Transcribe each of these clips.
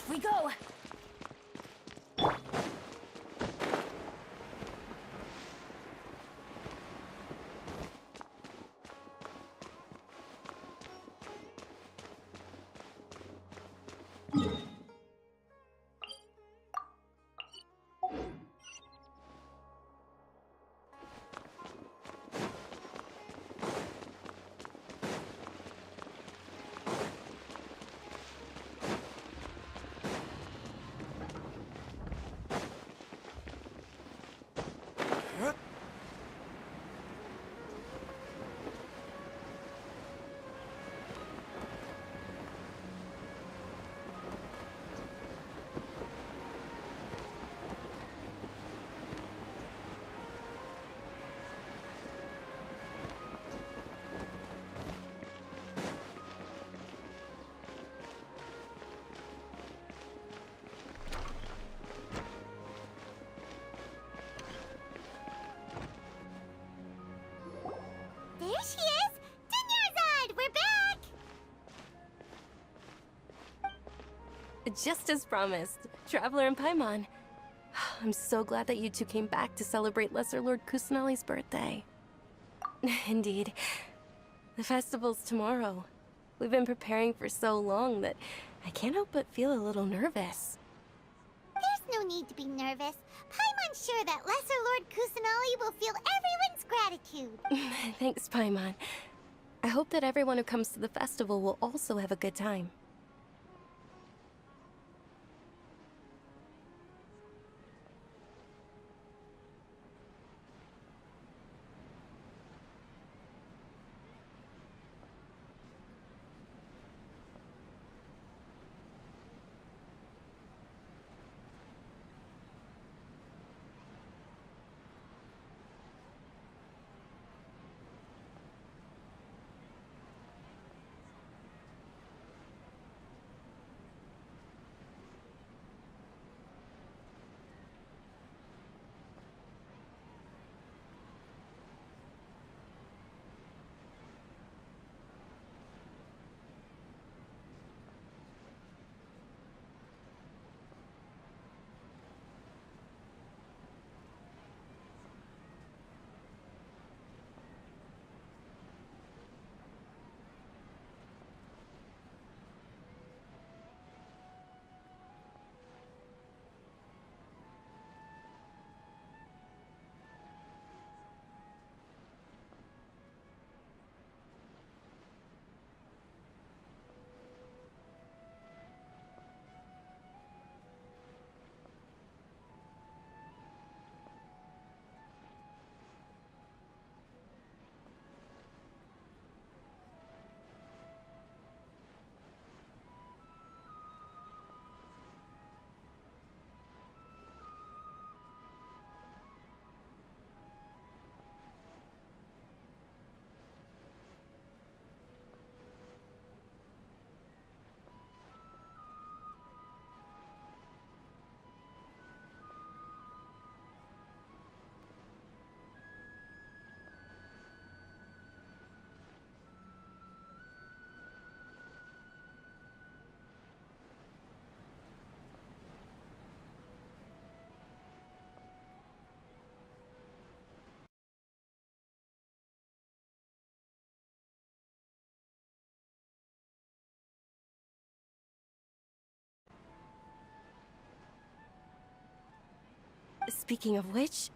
Off we go! There she is! Dinyarzad, we're back! Just as promised, Traveler and Paimon. I'm so glad that you two came back to celebrate Lesser Lord Kusanali's birthday. Indeed. The festival's tomorrow. We've been preparing for so long that I can't help but feel a little nervous. There's no need to be nervous. Paimon's sure that Lesser Lord Kusanali will feel everyone's gratitude. Thanks, Paimon. I hope that everyone who comes to the festival will also have a good time. Speaking of which,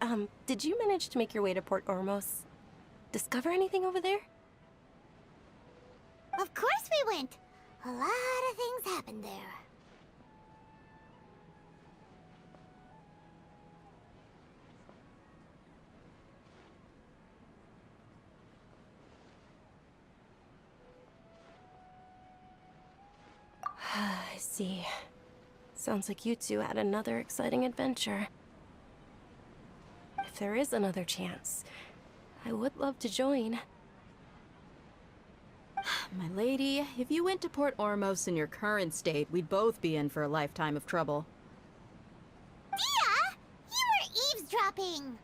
did you manage to make your way to Port Ormos? Discover anything over there? Of course we went! A lot of things happened there. I see. Sounds like you two had another exciting adventure. If there is another chance, I would love to join. My lady, if you went to Port Ormos in your current state, we'd both be in for a lifetime of trouble. Dia! You were eavesdropping!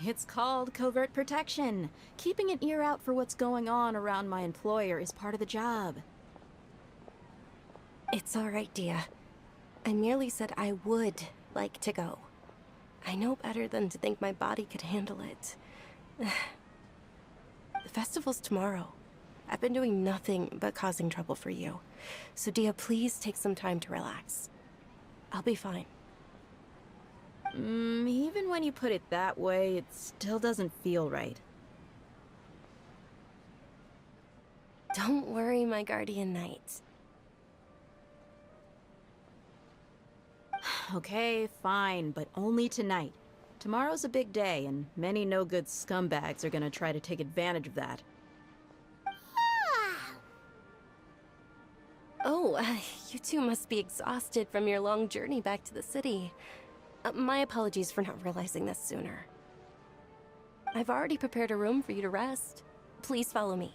It's called covert protection. Keeping an ear out for what's going on around my employer is part of the job. It's all right, Dia. I merely said I would like to go. I know better than to think my body could handle it. The festival's tomorrow. I've been doing nothing but causing trouble for you. So Dia, please take some time to relax. I'll be fine. Even when you put it that way, it still doesn't feel right. Don't worry, my guardian knight. Okay, fine, but only tonight. Tomorrow's a big day, and many no-good scumbags are gonna try to take advantage of that. Oh, you two must be exhausted from your long journey back to the city. My apologies for not realizing this sooner. I've already prepared a room for you to rest. Please follow me.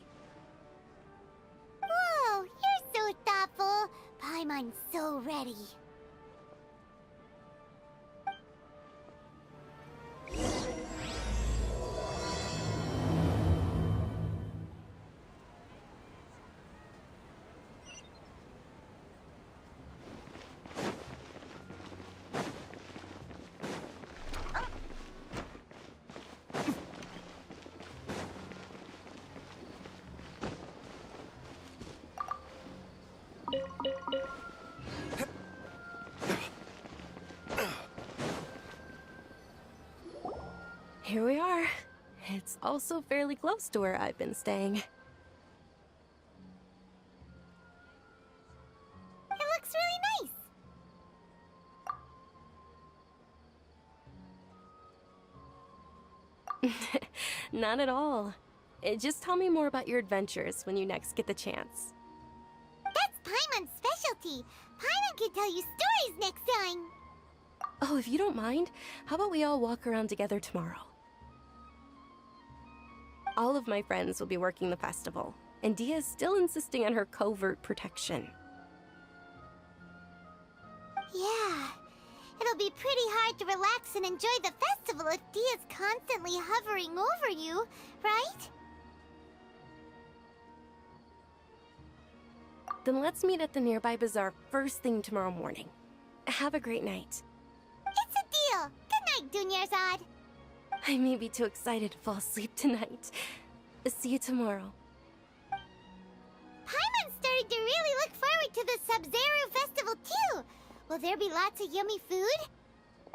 Whoa, you're so thoughtful. Paimon's so ready. Here we are. It's also fairly close to where I've been staying. It looks really nice. Not at all. Just tell me more about your adventures when you next get the chance. That's Paimon's specialty. Paimon can tell you stories next time. Oh, if you don't mind, how about we all walk around together tomorrow? All of my friends will be working the festival, and Dia is still insisting on her covert protection. Yeah, it'll be pretty hard to relax and enjoy the festival if Dia's constantly hovering over you, right? Then let's meet at the nearby bazaar first thing tomorrow morning. Have a great night. It's a deal. Good night, Dunyarzad. I may be too excited to fall asleep tonight. See you tomorrow. Paimon's starting to really look forward to the Sub-Zero festival too. Will there be lots of yummy food?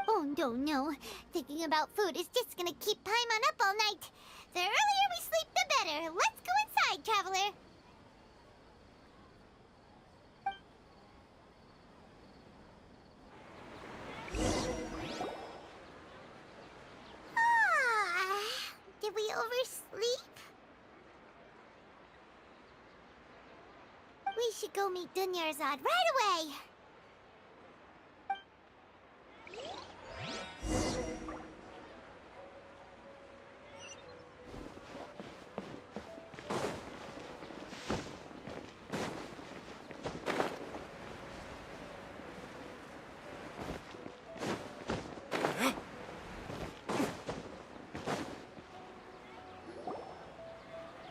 Oh, no. Thinking about food is just gonna keep Paimon up all night. The earlier we sleep, the better. Let's go inside, traveler. Did we oversleep? We should go meet Dunyarzad right away.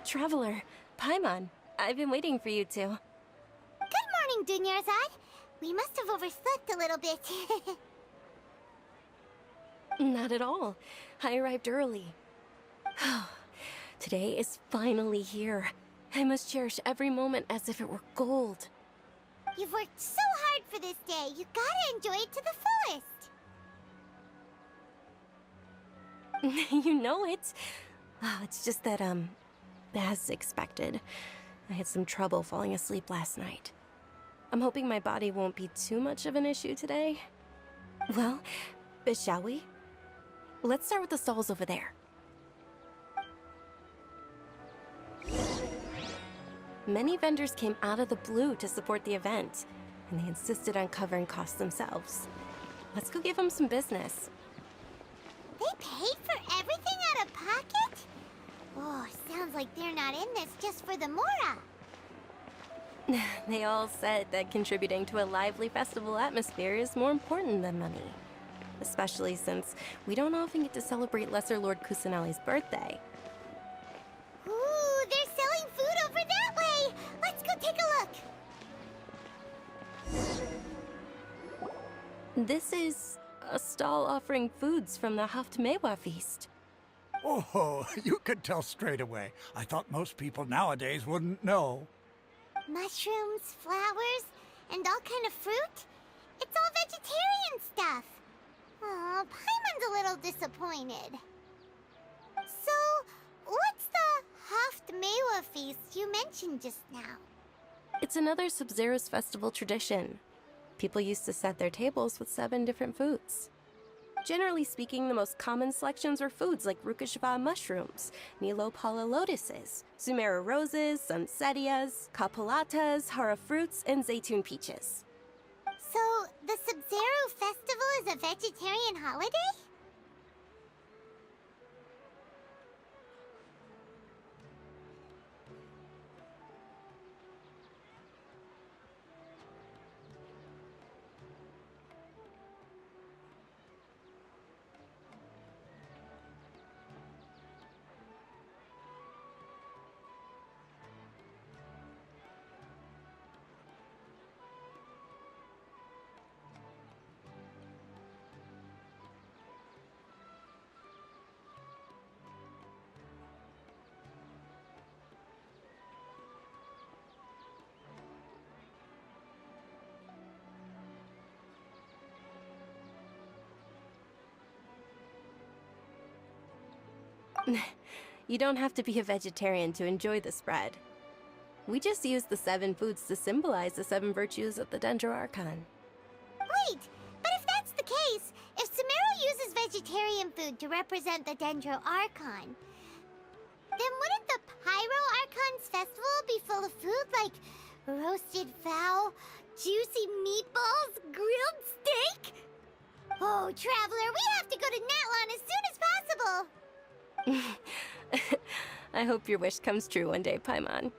Traveler, Paimon, I've been waiting for you two. Good morning, Dunyarzad. We must have overslept a little bit. Not at all. I arrived early. Today is finally here. I must cherish every moment as if it were gold. You've worked so hard for this day. You gotta enjoy it to the fullest. You know it. Oh, it's just that, as expected, I had some trouble falling asleep last night. I'm hoping my body won't be too much of an issue today. Well, shall we? Let's start with the stalls over there. Many vendors came out of the blue to support the event, and they insisted on covering costs themselves. Let's go give them some business. They paid for everything out of pocket? Oh, sounds like they're not in this just for the Mora. They all said that contributing to a lively festival atmosphere is more important than money. Especially since we don't often get to celebrate Lesser Lord Kusanali's birthday. Ooh, they're selling food over that way! Let's go take a look! This is a stall offering foods from the Haftmewa feast. Oh, you could tell straight away. I thought most people nowadays wouldn't know. Mushrooms, flowers, and all kind of fruit? It's all vegetarian stuff. Oh, Paimon's a little disappointed. So, what's the Haftmewa feast you mentioned just now? It's another Sub-Zero's festival tradition. People used to set their tables with 7 different foods. Generally speaking, the most common selections were foods like Rukashava mushrooms, Nilopala lotuses, Sumera roses, Sunsetias, Kapalatas, Hara fruits, and Zaytun peaches. So, the Sub-Zero festival is a vegetarian holiday? You don't have to be a vegetarian to enjoy the spread. We just use the 7 foods to symbolize the 7 virtues of the Dendro Archon. Wait, but if that's the case, if Sumero uses vegetarian food to represent the Dendro Archon, then wouldn't the Pyro Archon's festival be full of food like roasted fowl, juicy meatballs, grilled steak? Oh, Traveler, we have to go to Natlan as soon as possible! I hope your wish comes true one day, Paimon.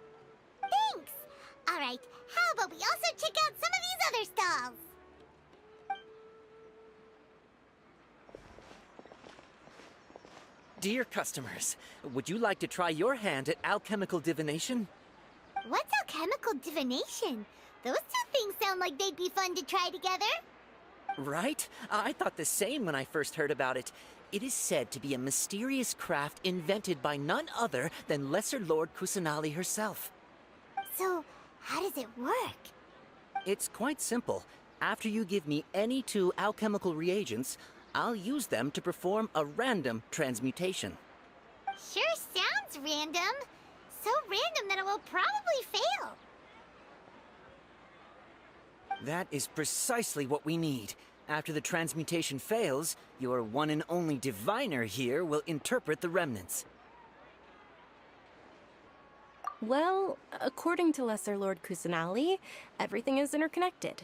Thanks! Alright, how about we also check out some of these other stalls? Dear customers, would you like to try your hand at alchemical divination? What's alchemical divination? Those two things sound like they'd be fun to try together. Right? I thought the same when I first heard about it. It is said to be a mysterious craft invented by none other than Lesser Lord Kusanali herself. So, how does it work? It's quite simple. After you give me any 2 alchemical reagents, I'll use them to perform a random transmutation. Sure sounds random. So random that it will probably fail. That is precisely what we need. After the transmutation fails, your one and only diviner here will interpret the remnants. Well, according to Lesser Lord Kusanali, everything is interconnected,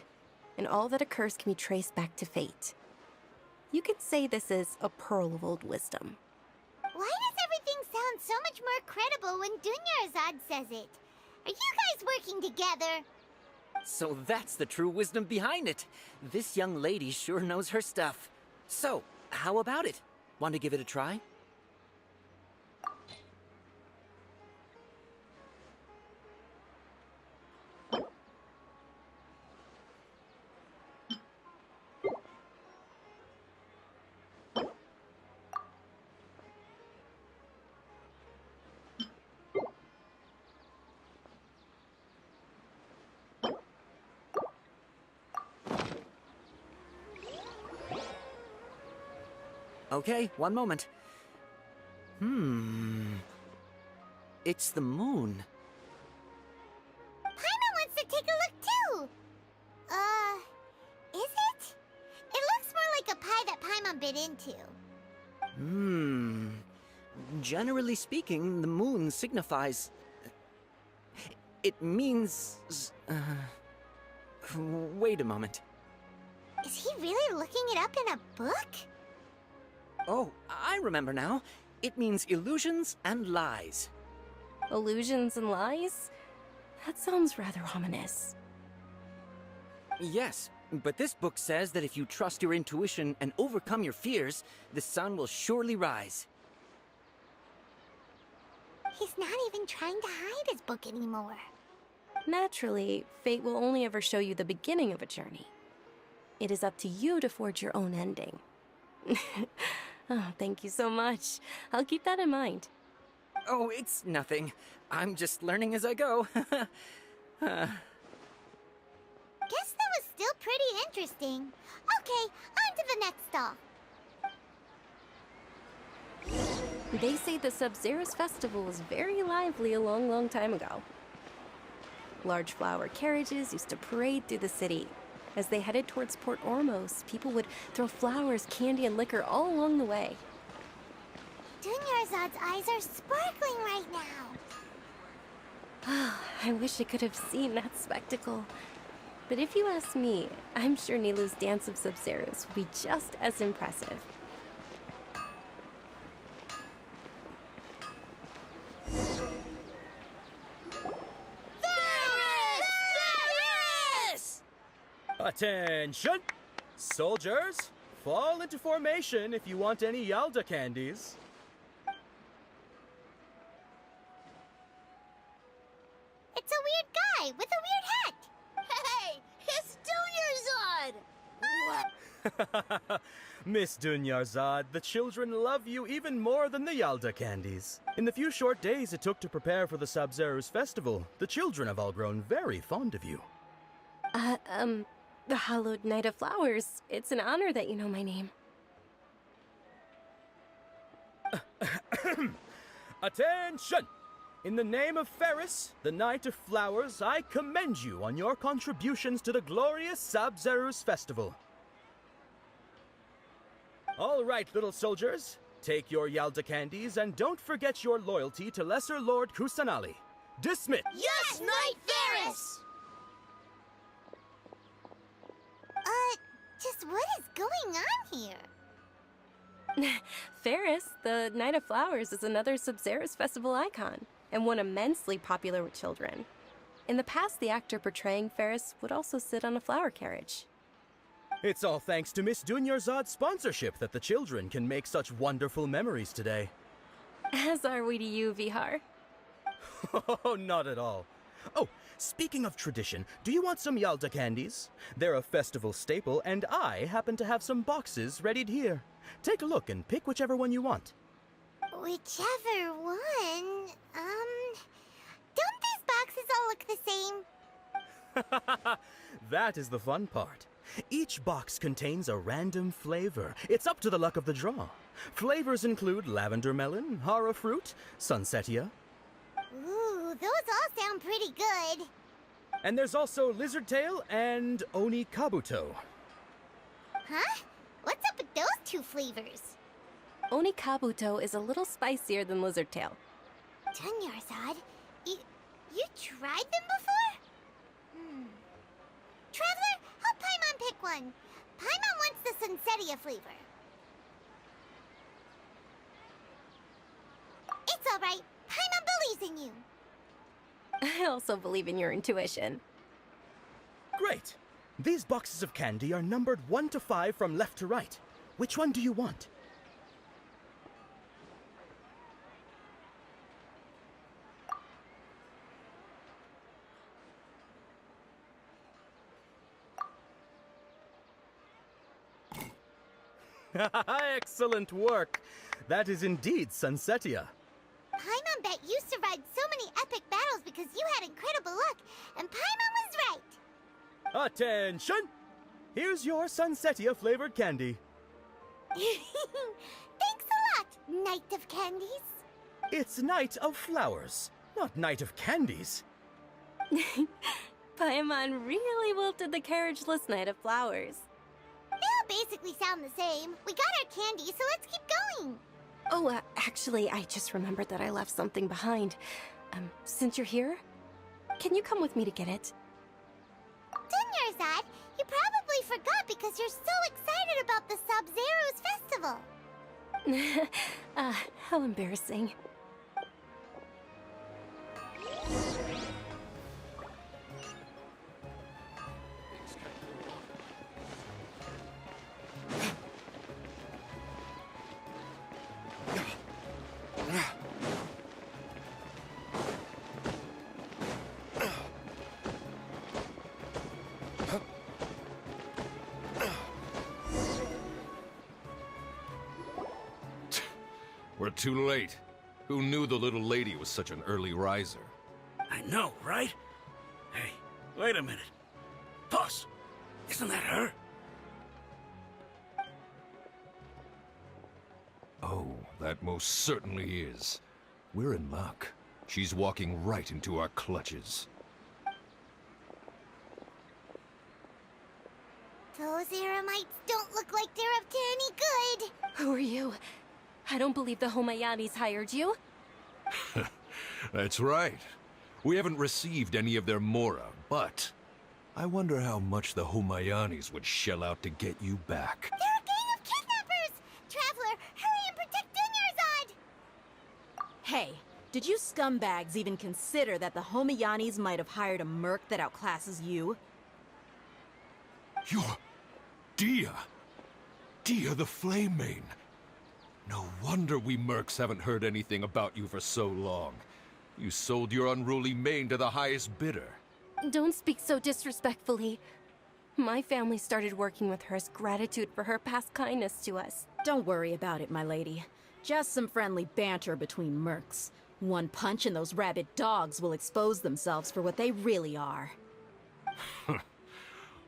and all that occurs can be traced back to fate. You could say this is a pearl of old wisdom. Why does everything sound so much more credible when Dunyarzad says it? Are you guys working together? So that's the true wisdom behind it. This young lady sure knows her stuff. So, how about it? Want to give it a try? Okay, one moment. It's the moon. Paimon wants to take a look too. Is it? It looks more like a pie that Paimon bit into. Generally speaking, the moon signifies... It means... Wait a moment. Is he really looking it up in a book? Oh, I remember now. It means illusions and lies. Illusions and lies? That sounds rather ominous. Yes, but this book says that if you trust your intuition and overcome your fears, the sun will surely rise. He's not even trying to hide his book anymore. Naturally, fate will only ever show you the beginning of a journey. It is up to you to forge your own ending. Oh, thank you so much. I'll keep that in mind. Oh, it's nothing. I'm just learning as I go. Guess that was still pretty interesting. Okay, on to the next stall. They say the Sub-Zero's festival was very lively a long, long time ago. Large flower carriages used to parade through the city. As they headed towards Port Ormos, people would throw flowers, candy, and liquor all along the way. Dunyarzad's eyes are sparkling right now. I wish I could have seen that spectacle. But if you ask me, I'm sure Nilou's dance of Sub-Zeros would be just as impressive. Attention! Soldiers, fall into formation if you want any Yalda candies. It's a weird guy with a weird hat. Hey, it's Dunyarzad! What? Miss Dunyarzad, the children love you even more than the Yalda candies. In the few short days it took to prepare for the Sub-Zero's festival, the children have all grown very fond of you. The Hallowed Knight of Flowers. It's an honor that you know my name. Attention! In the name of Ferris, the Knight of Flowers, I commend you on your contributions to the glorious Sub-Zero's festival. All right, little soldiers, take your Yalda candies and don't forget your loyalty to Lesser Lord Kusanali. Dismiss! Yes, Knight Ferris! Just what is going on here? Ferris, the Knight of Flowers, is another Sub-Zero's festival icon, and one immensely popular with children. In the past, the actor portraying Ferris would also sit on a flower carriage. It's all thanks to Miss Dunyarzad's sponsorship that the children can make such wonderful memories today. As are we to you, Vihar. Oh, not at all. Oh, speaking of tradition, do you want some Yalda candies? They're a festival staple, and I happen to have some boxes readied here. Take a look and pick whichever one you want. Whichever one. Don't these boxes all look the same? That is the fun part. Each box contains a random flavor. It's up to the luck of the draw. Flavors include lavender melon, hara fruit, sunsetia. Ooh, those all sound pretty good. And there's also lizard tail and oni kabuto. Huh? What's up with those two flavors? Oni Kabuto is a little spicier than Lizard Tail. Dunyarzad, you tried them before? Traveler, help Paimon pick one. Paimon wants the Sunsetia flavor. It's all right. Paimon believes in you. I also believe in your intuition. Great! These boxes of candy are numbered 1 to 5 from left to right. Which one do you want? Excellent work! That is indeed Sunsetia. Paimon bet you survived so many epic battles because you had incredible luck, and Paimon was right. Attention! Here's your Sunsetia flavored candy. Thanks a lot, Knight of Candies. It's Knight of Flowers, not Knight of Candies. Paimon really wilted the carriageless Knight of Flowers. They all basically sound the same. We got our candy, so let's keep going. Oh, actually, I just remembered that I left something behind. Since you're here, can you come with me to get it? Dunyarzad, you probably forgot because you're so excited about the Sub-Zero's festival. How embarrassing. too late. Who knew the little lady was such an early riser? I know, right? Hey, wait a minute. Boss, isn't that her? Oh, that most certainly is. We're in luck. She's walking right into our clutches. Those Eremites don't look like they're up to any good. Who are you? I don't believe the Homayanis hired you. That's right. We haven't received any of their mora, but I wonder how much the Homayanis would shell out to get you back. They're a gang of kidnappers! Traveler, hurry and protect Dunyarzad! Hey, did you scumbags even consider that the Homayanis might have hired a merc that outclasses you? You're Dia. Dia the Flame Mane. No wonder we mercs haven't heard anything about you for so long. You sold your unruly mane to the highest bidder. Don't speak so disrespectfully. My family started working with her as gratitude for her past kindness to us. Don't worry about it, my lady. Just some friendly banter between mercs. One punch and those rabid dogs will expose themselves for what they really are.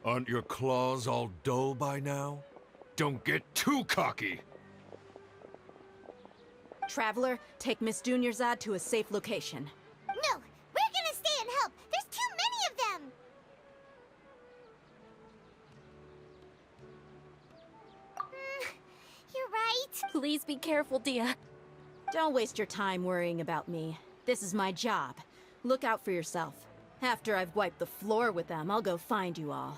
Aren't your claws all dull by now? Don't get too cocky! Traveler, take Miss Dunyarzad to a safe location. No, we're gonna stay and help. There's too many of them. You're right. Please be careful, Dia. Don't waste your time worrying about me. This is my job. Look out for yourself. After I've wiped the floor with them, I'll go find you all.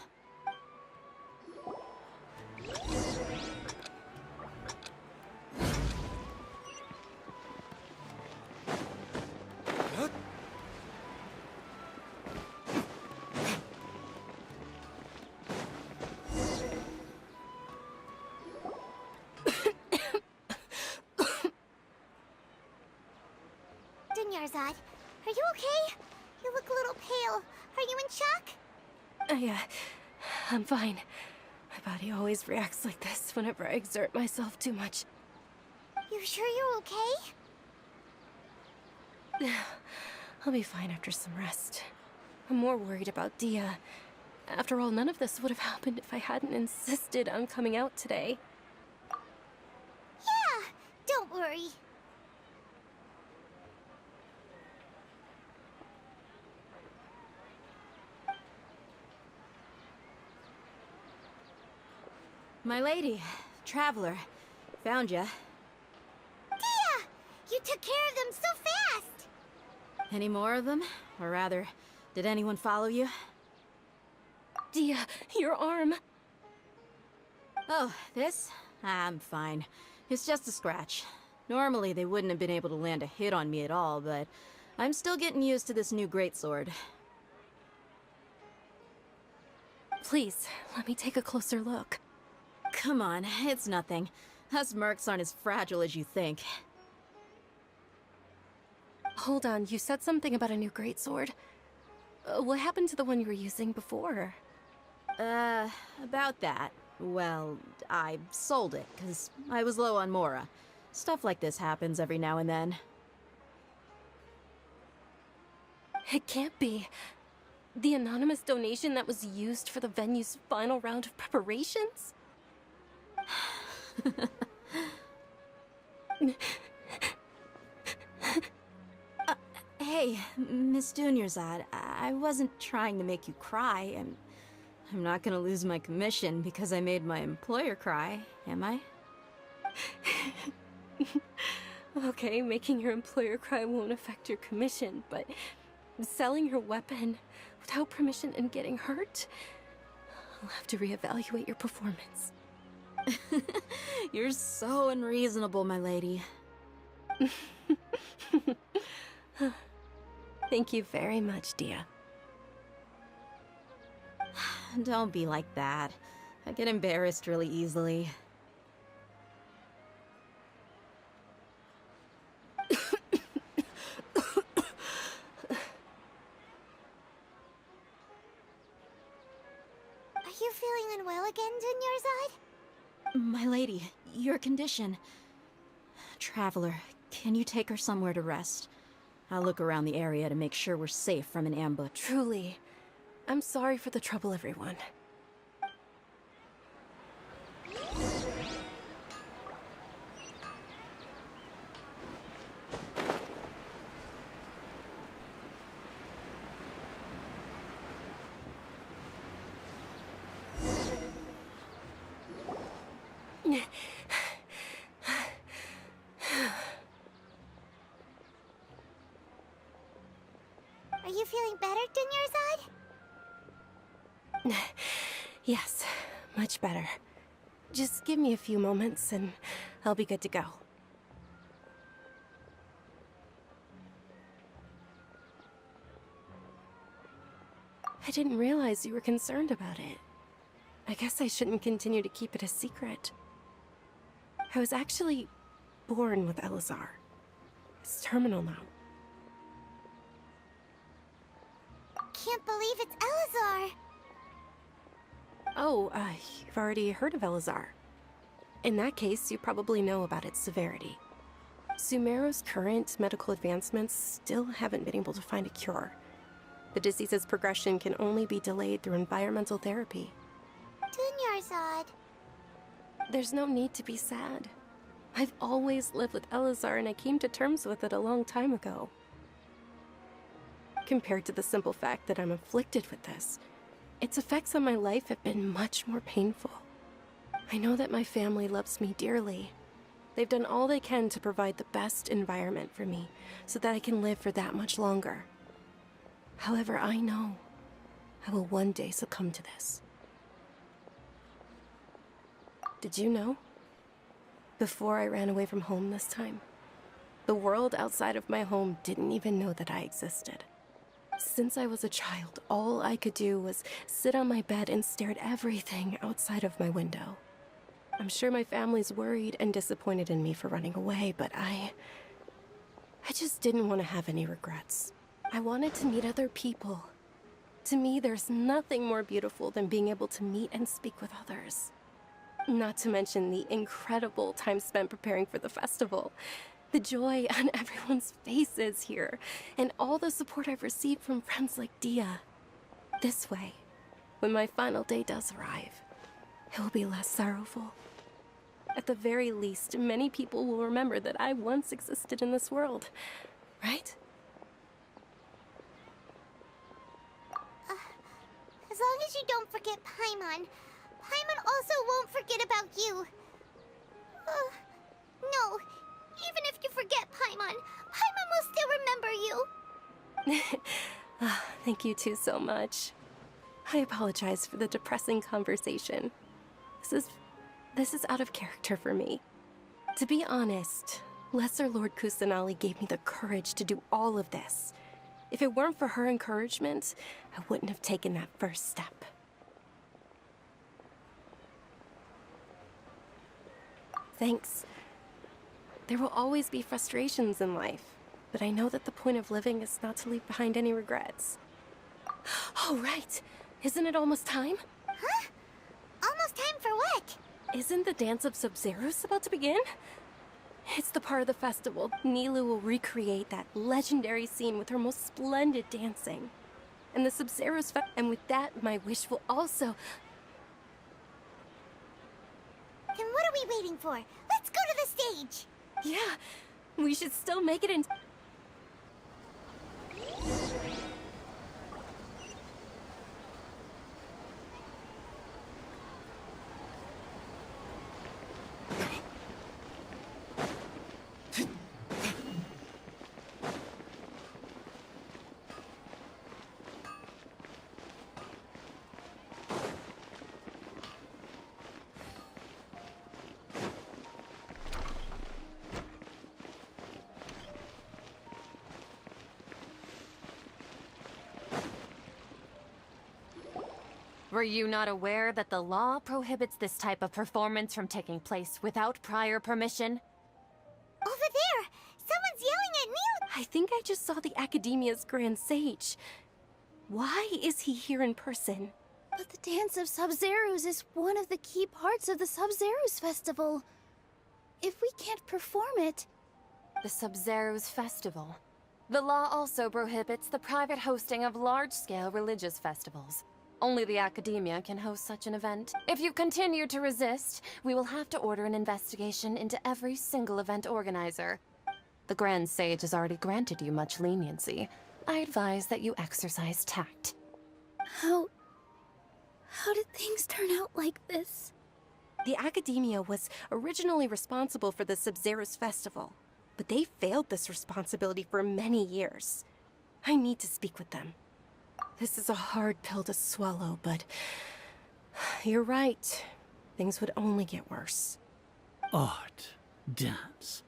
Dunyarzad, are you okay? You look a little pale. Are you in shock? I'm fine. My body always reacts like this whenever I exert myself too much. You sure you're okay? I'll be fine after some rest. I'm more worried about Dia. After all, none of this would have happened if I hadn't insisted on coming out today. Yeah, don't worry. My lady, Traveler, found ya. Dia! You took care of them so fast! Any more of them? Or rather, did anyone follow you? Dia, your arm! Oh, this? I'm fine. It's just a scratch. Normally, they wouldn't have been able to land a hit on me at all, but I'm still getting used to this new greatsword. Please, let me take a closer look. Come on, it's nothing. Us mercs aren't as fragile as you think. Hold on, you said something about a new greatsword. What happened to the one you were using before? About that. Well, I sold it, because I was low on mora. Stuff like this happens every now and then. It can't be. The anonymous donation that was used for the venue's final round of preparations? Hey, Miss Dunyarzad, I wasn't trying to make you cry. I'm not gonna lose my commission because I made my employer cry, am I? Okay, making your employer cry won't affect your commission, but selling your weapon without permission and getting hurt? I'll have to reevaluate your performance. You're so unreasonable, my lady. Thank you very much, Dia. Don't be like that. I get embarrassed really easily. Are you feeling unwell again, Dunyarzad? My lady, your condition. Traveler, Can you take her somewhere to rest? I'll look around the area to make sure we're safe from an ambush. Truly. I'm sorry for the trouble, everyone. Are you feeling better, Dunyarzad? Yes, much better. Just give me a few moments and I'll be good to go. I didn't realize you were concerned about it. I guess I shouldn't continue to keep it a secret. I was actually born with Elazar. It's terminal now. Can't believe it's Elazar. Oh, you've already heard of Elazar. In that case, you probably know about its severity. Sumeru's current medical advancements still haven't been able to find a cure. The disease's progression can only be delayed through environmental therapy. Dunyarzad. There's no need to be sad. I've always lived with Elazar and I came to terms with it a long time ago. Compared to the simple fact that I'm afflicted with this, its effects on my life have been much more painful. I know that my family loves me dearly. They've done all they can to provide the best environment for me so that I can live for that much longer. However, I know I will one day succumb to this. Did you know? Before I ran away from home this time, the world outside of my home didn't even know that I existed. Since I was a child, all I could do was sit on my bed and stare at everything outside of my window. I'm sure my family's worried and disappointed in me for running away, but I just didn't want to have any regrets. I wanted to meet other people. To me, there's nothing more beautiful than being able to meet and speak with others. Not to mention the incredible time spent preparing for the festival. The joy on everyone's faces here, and all the support I've received from friends like Dia. This way, when my final day does arrive, it will be less sorrowful. At the very least, many people will remember that I once existed in this world, right? As long as you don't forget Paimon, Paimon also won't forget about you. No, even if you forget Paimon, Paimon will still remember you. Thank you two so much. I apologize for the depressing conversation. This is out of character for me. To be honest, Lesser Lord Kusanali gave me the courage to do all of this. If it weren't for her encouragement, I wouldn't have taken that first step. Thanks. There will always be frustrations in life, but I know that the point of living is not to leave behind any regrets. Oh, right. Isn't it almost time? Huh? Almost time for what? Isn't the Dance of Sub-Zeros about to begin? It's the part of the festival. Nilu will recreate that legendary scene with her most splendid dancing. And the Sub-Zeros and with that, my wish will also... Then what are we waiting for? Let's go to the stage! Yeah, we should still make it in... Were you not aware that the law prohibits this type of performance from taking place without prior permission? Over there! Someone's yelling at Neil! I think I just saw the Academia's Grand Sage. Why is he here in person? But the Dance of Sub-Zeros is one of the key parts of the Sub-Zeros Festival. If we can't perform it... The Sub-Zero's festival. The law also prohibits the private hosting of large-scale religious festivals. Only the Academia can host such an event. If you continue to resist, we will have to order an investigation into every single event organizer. The Grand Sage has already granted you much leniency. I advise that you exercise tact. How did things turn out like this? The Academia was originally responsible for the Sub-Zero's festival, but they failed this responsibility for many years. I need to speak with them. This is a hard pill to swallow, but you're right. Things would only get worse. Art, dance.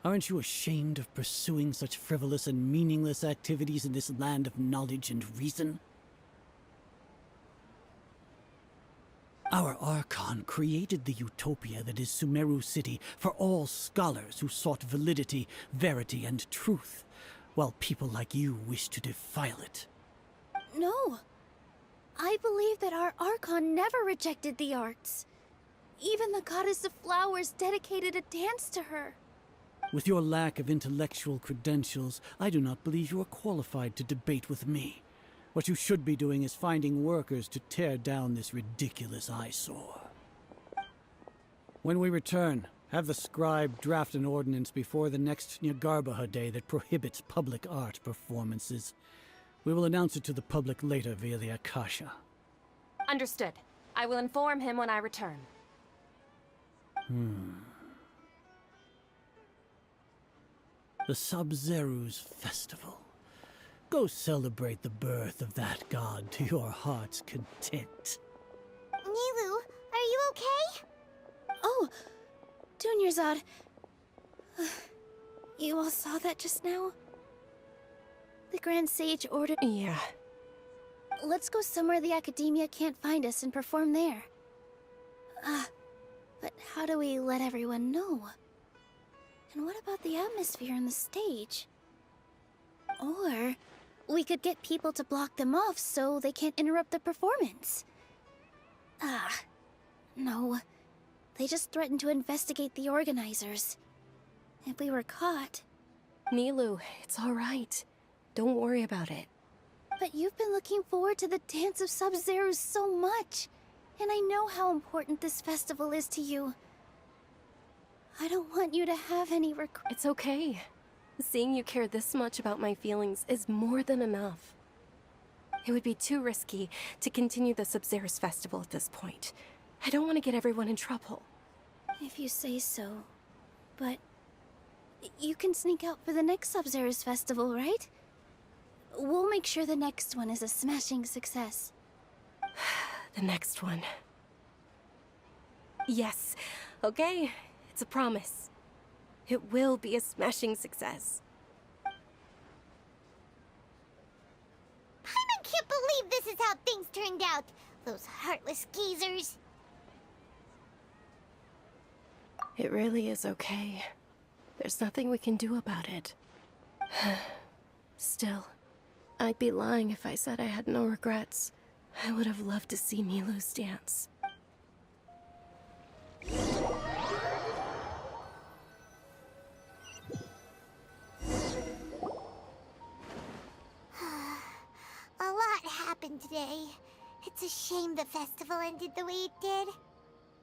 Aren't you ashamed of pursuing such frivolous and meaningless activities in this land of knowledge and reason? Our Archon created the utopia that is Sumeru City for all scholars who sought validity, verity, and truth, while people like you wish to defile it. No. I believe that our Archon never rejected the arts. Even the goddess of flowers dedicated a dance to her. With your lack of intellectual credentials, I do not believe you are qualified to debate with me. What you should be doing is finding workers to tear down this ridiculous eyesore. When we return, have the scribe draft an ordinance before the next Nyargarbaha Day that prohibits public art performances. We will announce it to the public later via the Akasha. Understood. I will inform him when I return. The Sub-Zero's festival. Go celebrate the birth of that god to your heart's content. Nilu, are you okay? Oh, Dunyarzad. You all saw that just now? The Grand Sage ordered... Yeah. Let's go somewhere the Academia can't find us and perform there. But how do we let everyone know? And what about the atmosphere on the stage? Or we could get people to block them off so they can't interrupt the performance. No. They just threatened to investigate the organizers. If we were caught... Nilu, it's all right. Don't worry about it. But you've been looking forward to the Dance of Sub-Zero so much. And I know how important this festival is to you. I don't want you to have any regrets. It's okay. Seeing you care this much about my feelings is more than enough. It would be too risky to continue the Sub-Zero's festival at this point. I don't want to get everyone in trouble. If you say so. But you can sneak out for the next Sub-Zero's festival, right? We'll make sure the next one is a smashing success. The next one. Yes. Okay. It's a promise. It will be a smashing success. Paimon can't believe this is how things turned out. Those heartless geezers. It really is okay. There's nothing we can do about it. Still, I'd be lying if I said I had no regrets. I would have loved to see Nilu's dance. A lot happened today. It's a shame the festival ended the way it did.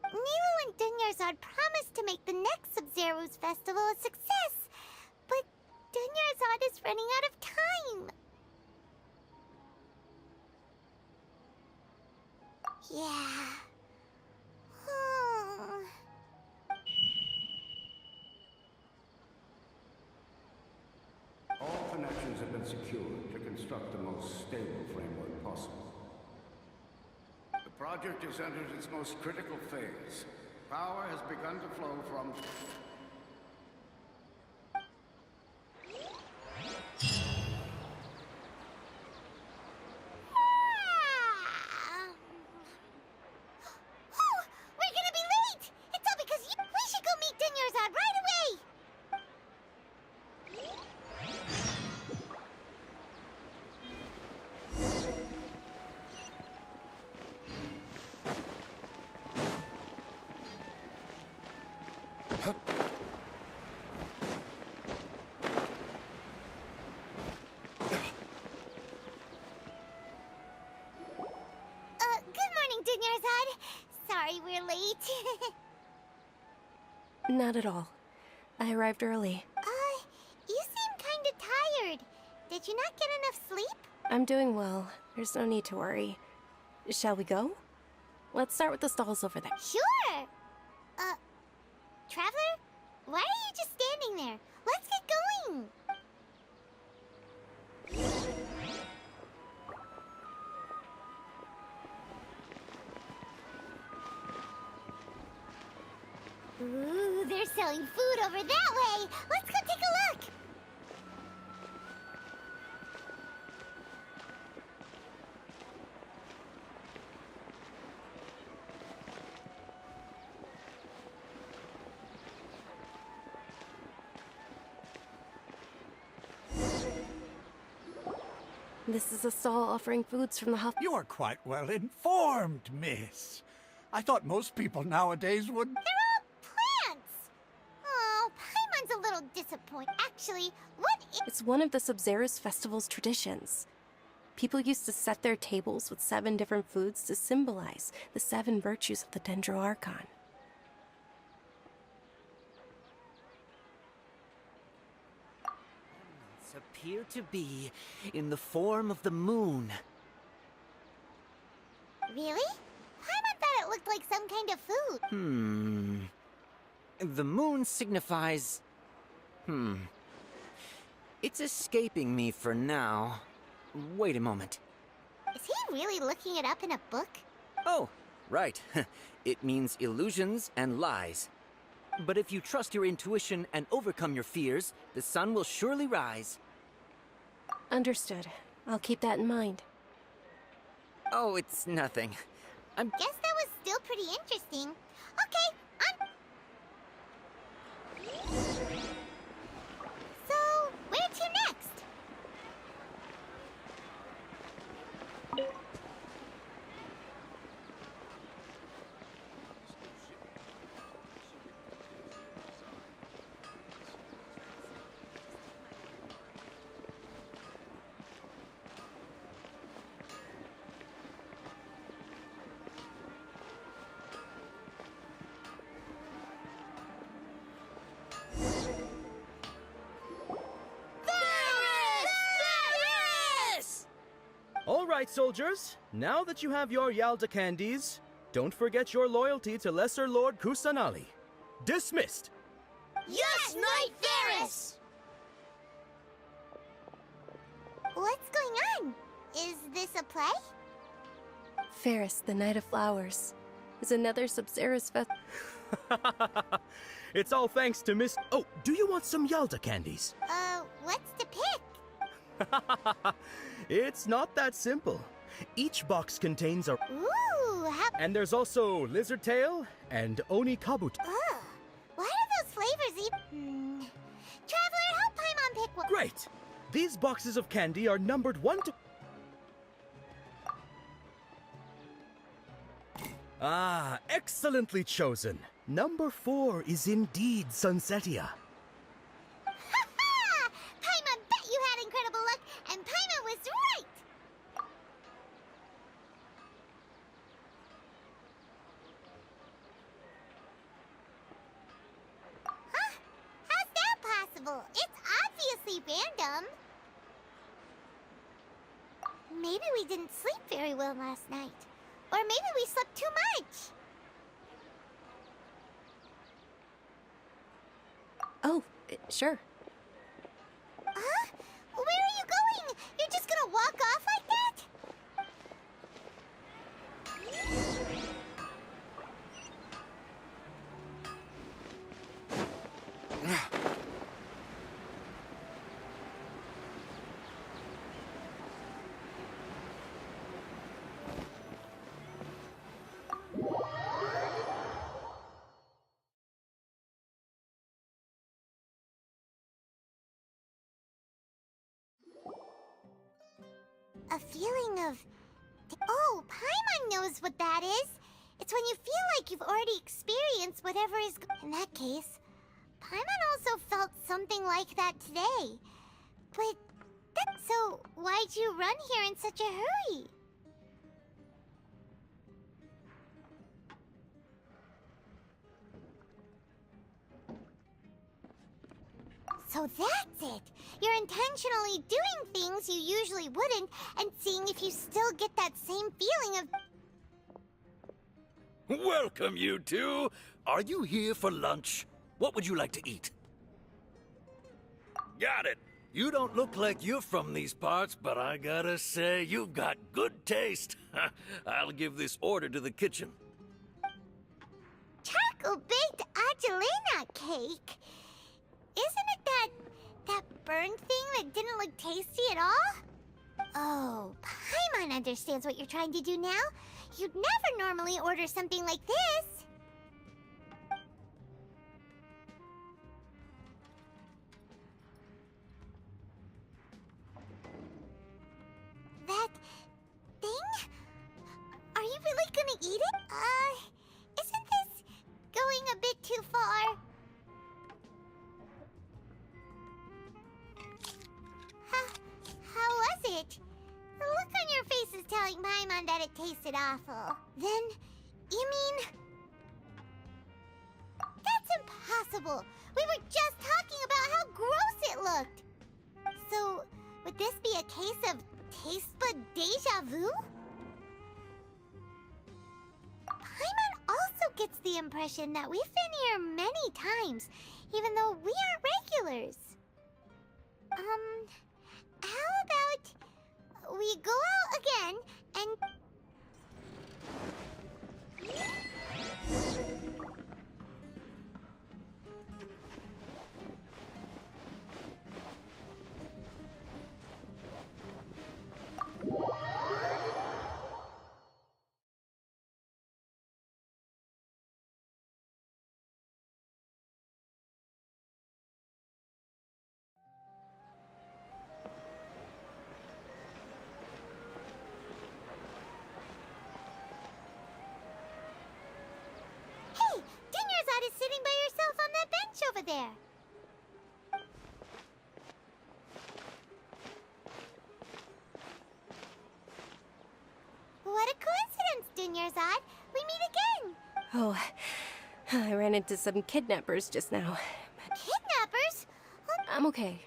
Nilu and Dunyarzad promised to make the next Sub-Zero's festival a success, but Dunyarzad is running out of time. Yeah. All connections have been secured to construct the most stable framework possible. The project has entered its most critical phase. Power has begun to flow from... Oh, we're gonna be late! It's all because you... We should go meet Dunyarzad right away! sorry we're late. Not at all. I arrived early. You seem kinda tired. Did you not get enough sleep? I'm doing well. There's no need to worry. Shall we go? Let's start with the stalls over there. Sure! Traveler? Why are you just standing there? Let's get going! Ooh, they're selling food over that way! Let's go take a look! This is a stall offering foods from the Huff. You are quite well informed, miss. I thought most people nowadays would... They're all plants! Oh, Paimon's a little disappointed. Actually, what is... It's one of the Sub-Zerus Festival's traditions. People used to set their tables with 7 different foods to symbolize the 7 virtues of the Dendro Archon. Appear to be in the form of the moon. Really? Paimon thought it looked like some kind of food. The moon signifies... It's escaping me for now. Wait a moment. Is he really looking it up in a book? Oh, right. It means illusions and lies. But if you trust your intuition and overcome your fears, the sun will surely rise. Understood. I'll keep that in mind. Oh, it's nothing. Guess that was still pretty interesting. Okay, So, where to next? All right, soldiers. Now that you have your Yalda candies, don't forget your loyalty to Lesser Lord Kusanali. Dismissed! Yes, Knight Varys! What's going on? Is this a play? Ferris, the Knight of Flowers, is another Sub-Zerus It's all thanks to Miss... Oh, do you want some Yalda candies? What's to pick? It's not that simple. Each box contains a... Ooh, And there's also Lizard Tail and Oni Kabuto. Ugh. Why are those flavors even... Traveler, help Paimon pick one. Great! These boxes of candy are numbered 1 to... Ah, excellently chosen. Number 4 is indeed Sunsetia. Ha-ha! Paimon bet you had incredible luck, and Paimon was right! Huh? How's that possible? It's obviously random. Maybe we didn't sleep very well last night. Or maybe we slept too much. Oh, sure. Huh? Where are you going? You're just gonna walk off like that? A feeling of... Oh, Paimon knows what that is. It's when you feel like you've already experienced whatever is... In that case, Paimon also felt something like that today. But... So, why'd you run here in such a hurry? So that's it! You're intentionally doing things you usually wouldn't, and seeing if you still get that same feeling of... Welcome, you two! Are you here for lunch? What would you like to eat? Got it! You don't look like you're from these parts, but I gotta say, you've got good taste. I'll give this order to the kitchen. Charcoal-baked Angelina cake? Isn't it that burned thing that didn't look tasty at all? Oh, Paimon understands what you're trying to do now. You'd never normally order something like this. That thing? Are you really gonna eat it? Isn't this going a bit too far? How was it? The look on your face is telling Paimon that it tasted awful. Then, you mean... That's impossible! We were just talking about how gross it looked! So, would this be a case of taste bud deja vu? Paimon also gets the impression that we've been here many times, even though we aren't regulars. How about we go out again and... Hey! Dinyarzad is sitting by herself on that bench over there. What a coincidence, Dinyarzad. We meet again. Oh, I ran into some kidnappers just now. Kidnappers? I'm okay.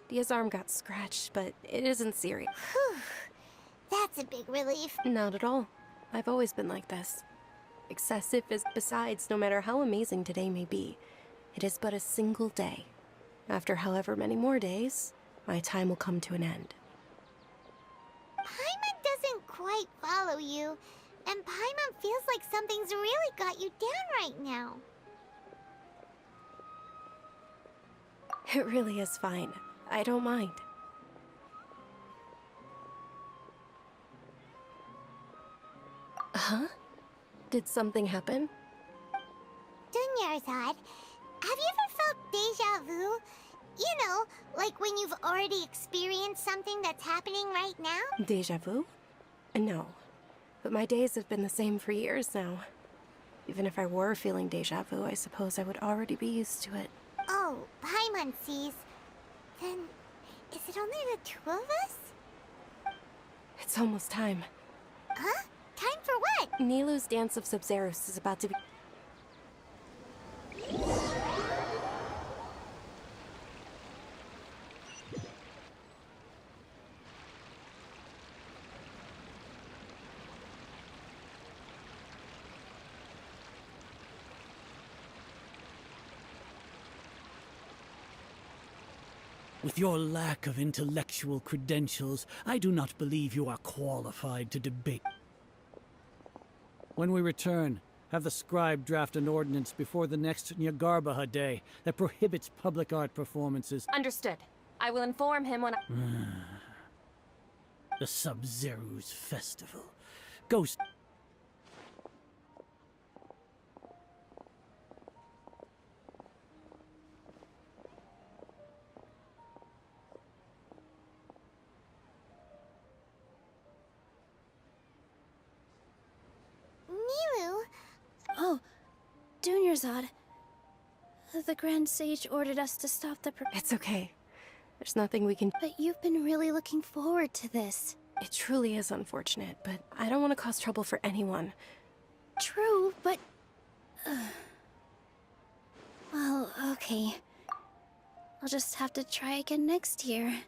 Dia's arm got scratched, but it isn't serious. Whew. That's a big relief. Not at all. I've always been like this. Excessive is besides, no matter how amazing today may be, it is but a single day. After however many more days, my time will come to an end. Paimon doesn't quite follow you, and Paimon feels like something's really got you down right now. It really is fine. I don't mind. Huh? Did something happen? Dinyarzad, have you ever felt deja vu? You know, like when you've already experienced something that's happening right now? Deja vu? No. But my days have been the same for years now. Even if I were feeling deja vu, I suppose I would already be used to it. Oh, Paimon sees. Then, is it only the two of us? It's almost time. Huh? Time for what? Nilou's Dance of Sub-Zeros is about to be... With your lack of intellectual credentials, I do not believe you are qualified to debate. When we return, have the scribe draft an ordinance before the next Nyagarbha Day that prohibits public art performances. Understood. I will inform him when I... The Sub-Zero's festival. Ghost... Nilou? Oh, Dunyarzad. The Grand Sage ordered us to stop the It's okay. There's nothing we can... But you've been really looking forward to this. It truly is unfortunate, but I don't want to cause trouble for anyone. True, but... Well, okay. I'll just have to try again next year.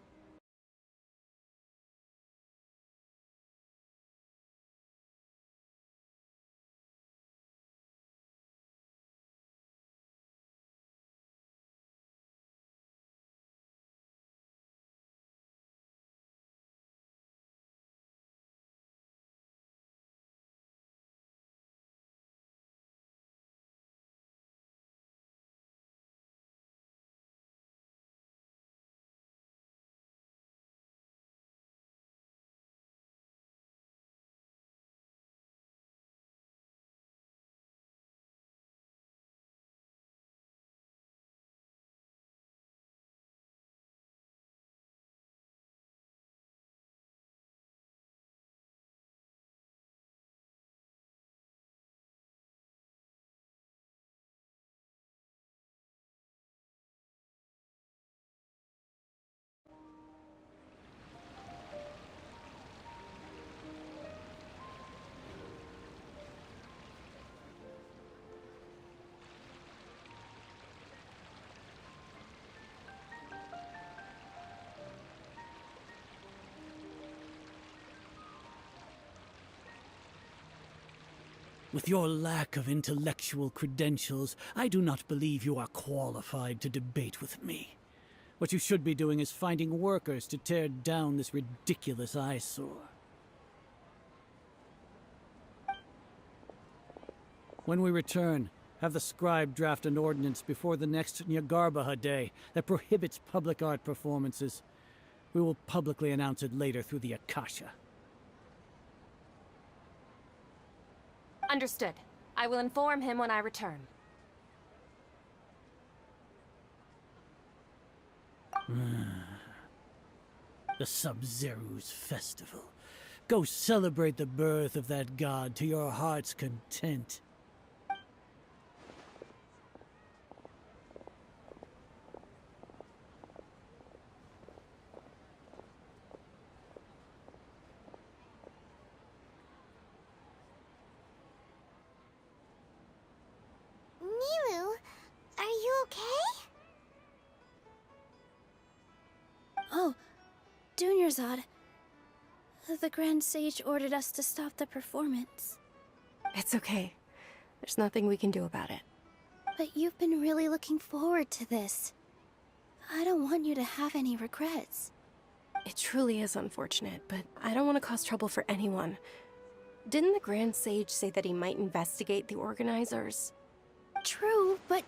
With your lack of intellectual credentials, I do not believe you are qualified to debate with me. What you should be doing is finding workers to tear down this ridiculous eyesore. When we return, have the scribe draft an ordinance before the next Nyagarbaha Day that prohibits public art performances. We will publicly announce it later through the Akasha. Understood. I will inform him when I return. The Sub-Zeru's festival. Go celebrate the birth of that god to your heart's content. Nilu, are you okay? Oh, Dunyarzad. The Grand Sage ordered us to stop the performance. It's okay. There's nothing we can do about it. But you've been really looking forward to this. I don't want you to have any regrets. It truly is unfortunate, but I don't want to cause trouble for anyone. Didn't the Grand Sage say that he might investigate the organizers? True, but...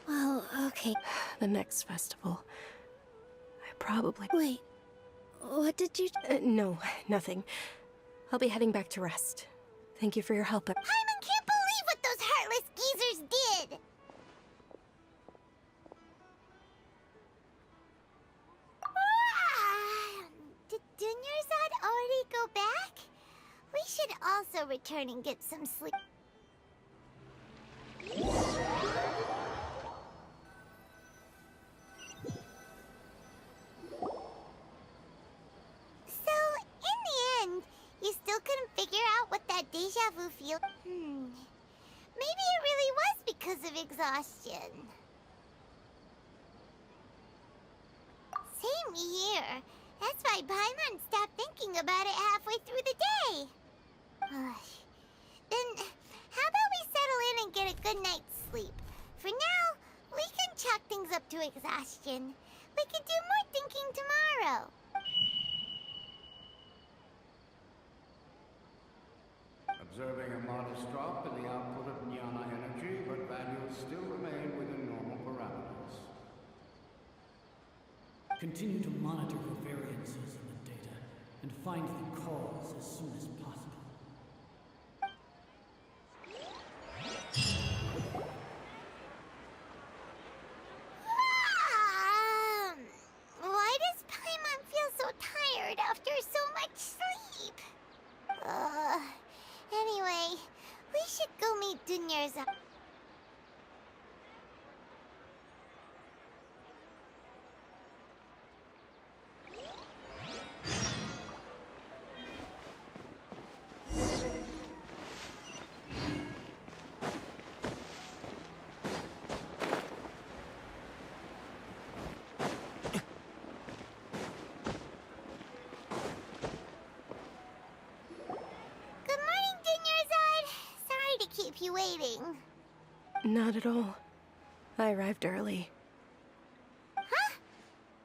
well, okay. The next festival. I probably... Wait, what did you... no, nothing. I'll be heading back to rest. Thank you for your help. Paimon can't believe what those heartless geezers did! Did Dunyarzad already go back? We should also return and get some sleep. So, in the end, you still couldn't figure out what that deja vu feel. Maybe it really was because of exhaustion. Same here. That's why Paimon stopped thinking about it halfway through the day. Then, how about we settle in and get a good night's sleep? For now, we can chalk things up to exhaustion. We can do more thinking tomorrow. Observing a modest drop in the output of Jnana energy, but values still remain within normal parameters. Continue to monitor for variances in the data and find the cause as soon as possible. Why does Paimon feel so tired after so much sleep? Anyway, we should go meet Dunyarzad. Not at all. I arrived early. Huh?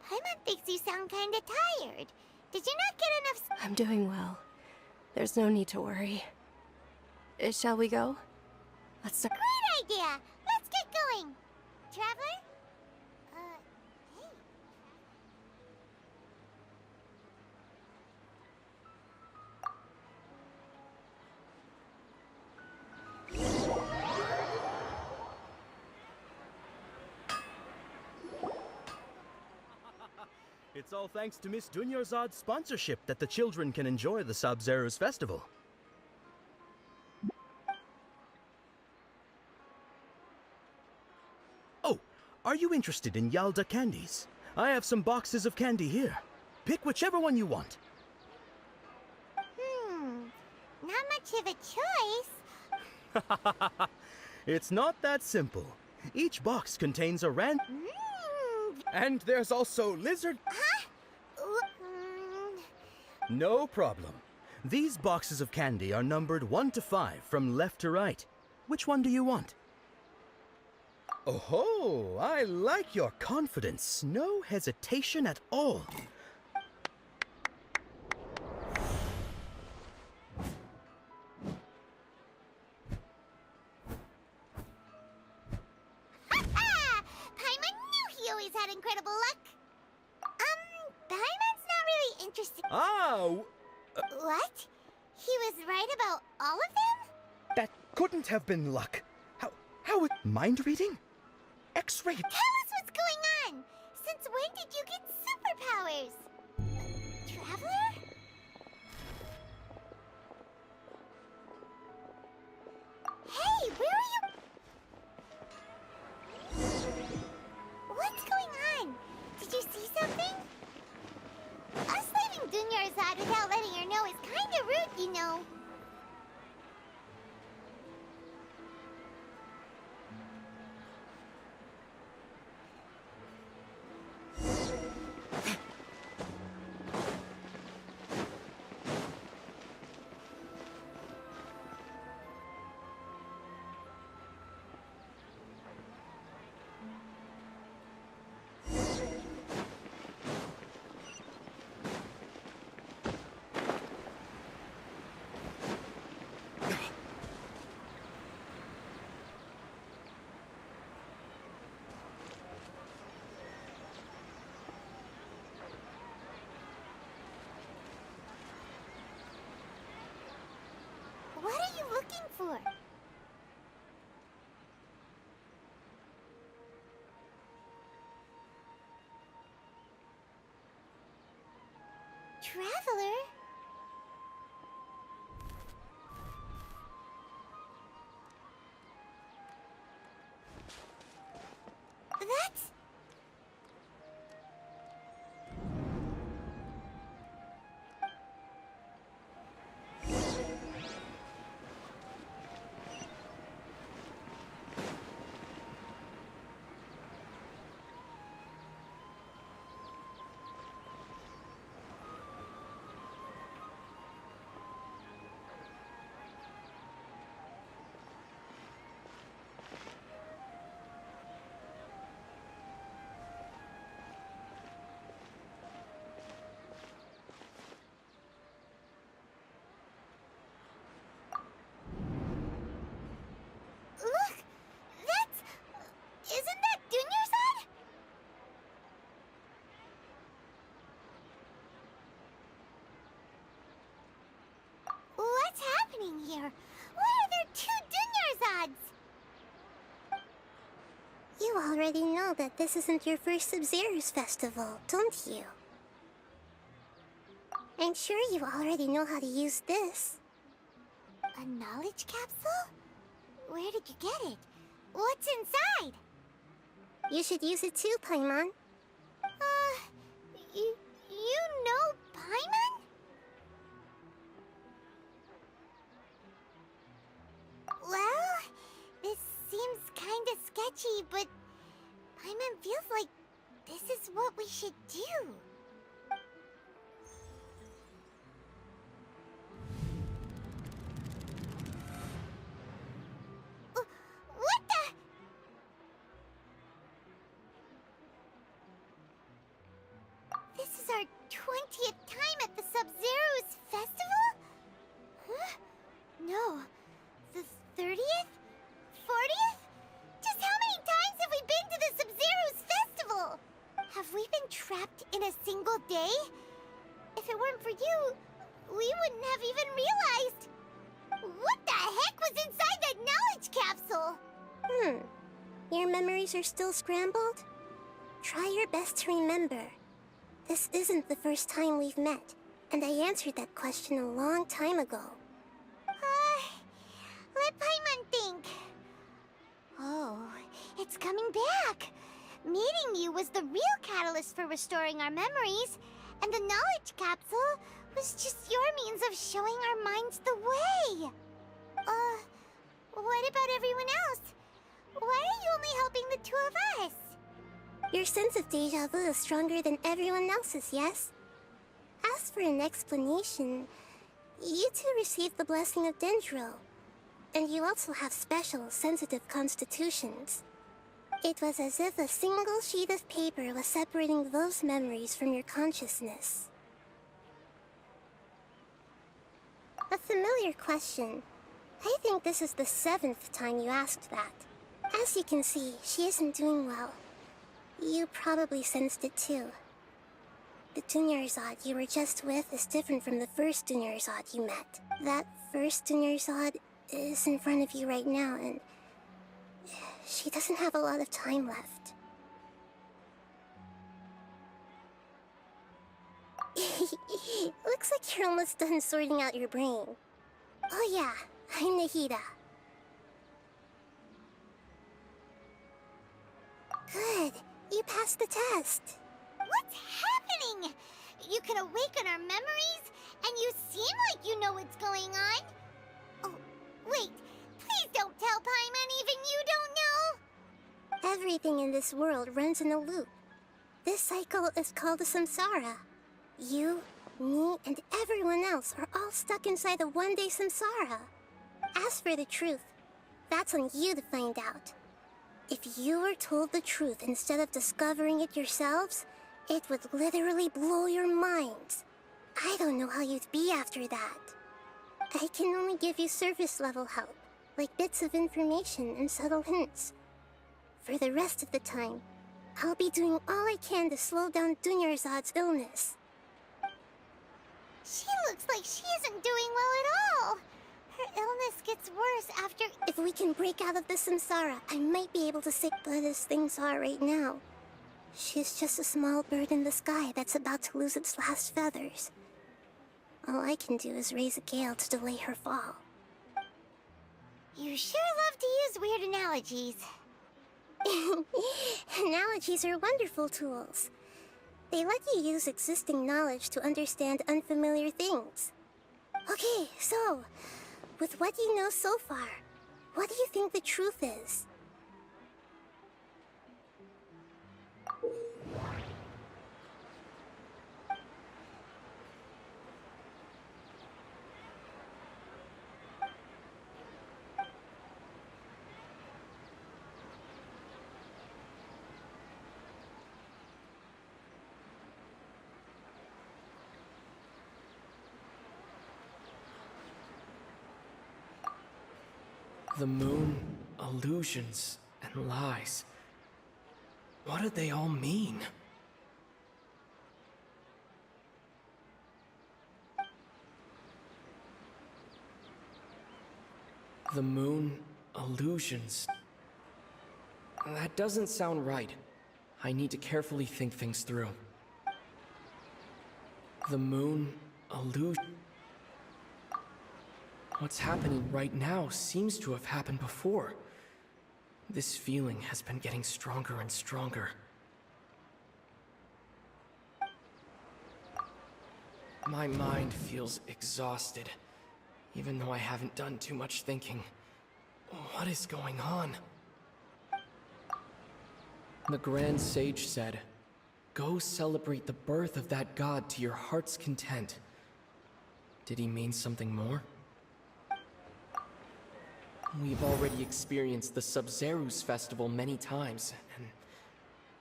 Paimon thinks you sound kinda tired. Did you not get enough I'm doing well. There's no need to worry. Shall we go? Let's start. Great idea! Let's get going! Traveler? Hey. It's all thanks to Miss Dunyarzad's sponsorship that the children can enjoy the Sub-Zero's festival. Oh, are you interested in Yalda candies? I have some boxes of candy here. Pick whichever one you want. Not much of a choice. It's not that simple. Each box contains a And there's also lizard... Huh? No problem. These boxes of candy are numbered 1 to 5 from left to right. Which one do you want? Oh, I like your confidence. No hesitation at all. Paimon knew he always had incredible luck. Paimon's not really interested. What? He was right about all of them? That couldn't have been luck. How would... Mind reading? X-ray... Tell us what's going on! Since when did you get superpowers? Traveler? Hey, where are you? What's going on? Did you see something? Us leaving Dunyarzad without letting her know is kinda rude, you know. What are you looking for? Traveler? That's... Look! That's... Isn't that Dunyarzad? What's happening here? Why are there 2 Dunyarzads? You already know that this isn't your first Sub-Zero's festival, don't you? I'm sure you already know how to use this. A knowledge capsule? Where did you get it? What's inside? You should use it too, Paimon. You know Paimon? Well, this seems kinda sketchy, but Paimon feels like this is what we should do. What the? If it weren't for you, we wouldn't have even realized. What the heck was inside that knowledge capsule? Your memories are still scrambled? Try your best to remember. This isn't the first time we've met, and I answered that question a long time ago. Let Paimon think. Oh, it's coming back. Meeting you was the real catalyst for restoring our memories, and the knowledge capsule was just your means of showing our minds the way. What about everyone else? Why are you only helping the two of us? Your sense of deja vu is stronger than everyone else's, yes? As for an explanation, you two received the blessing of Dendro, and you also have special, sensitive constitutions. It was as if a single sheet of paper was separating those memories from your consciousness. A familiar question. I think this is the 7th time you asked that. As you can see, she isn't doing well. You probably sensed it too. The Dunyarzad you were just with is different from the first Dunyarzad you met. That first Dunyarzad is in front of you right now, and she doesn't have a lot of time left. Looks like you're almost done sorting out your brain. Oh yeah, I'm Nahida. Good. You passed the test. What's happening? You can awaken our memories, and you seem like you know what's going on. Oh, wait. Please don't tell Paimon even you don't know. Everything in this world runs in a loop. This cycle is called a samsara. You, me, and everyone else are all stuck inside a one-day samsara. As for the truth, that's on you to find out. If you were told the truth instead of discovering it yourselves, it would literally blow your minds. I don't know how you'd be after that. I can only give you surface-level help, like bits of information and subtle hints. For the rest of the time, I'll be doing all I can to slow down Dunyarzad's illness. She looks like she isn't doing well at all. Her illness gets worse after... If we can break out of the samsara, I might be able to save but as things are right now. She's just a small bird in the sky that's about to lose its last feathers. All I can do is raise a gale to delay her fall. You sure love to use weird analogies. Analogies are wonderful tools. They let you use existing knowledge to understand unfamiliar things. Okay, so, with what you know so far, what do you think the truth is? The moon, illusions, and lies. What do they all mean? The moon, illusions. That doesn't sound right. I need to carefully think things through. The moon, illusion. What's happening right now seems to have happened before. This feeling has been getting stronger and stronger. My mind feels exhausted, even though I haven't done too much thinking. What is going on? The Grand Sage said, "Go celebrate the birth of that god to your heart's content." Did he mean something more? We've already experienced the Sub-Zerus festival many times, and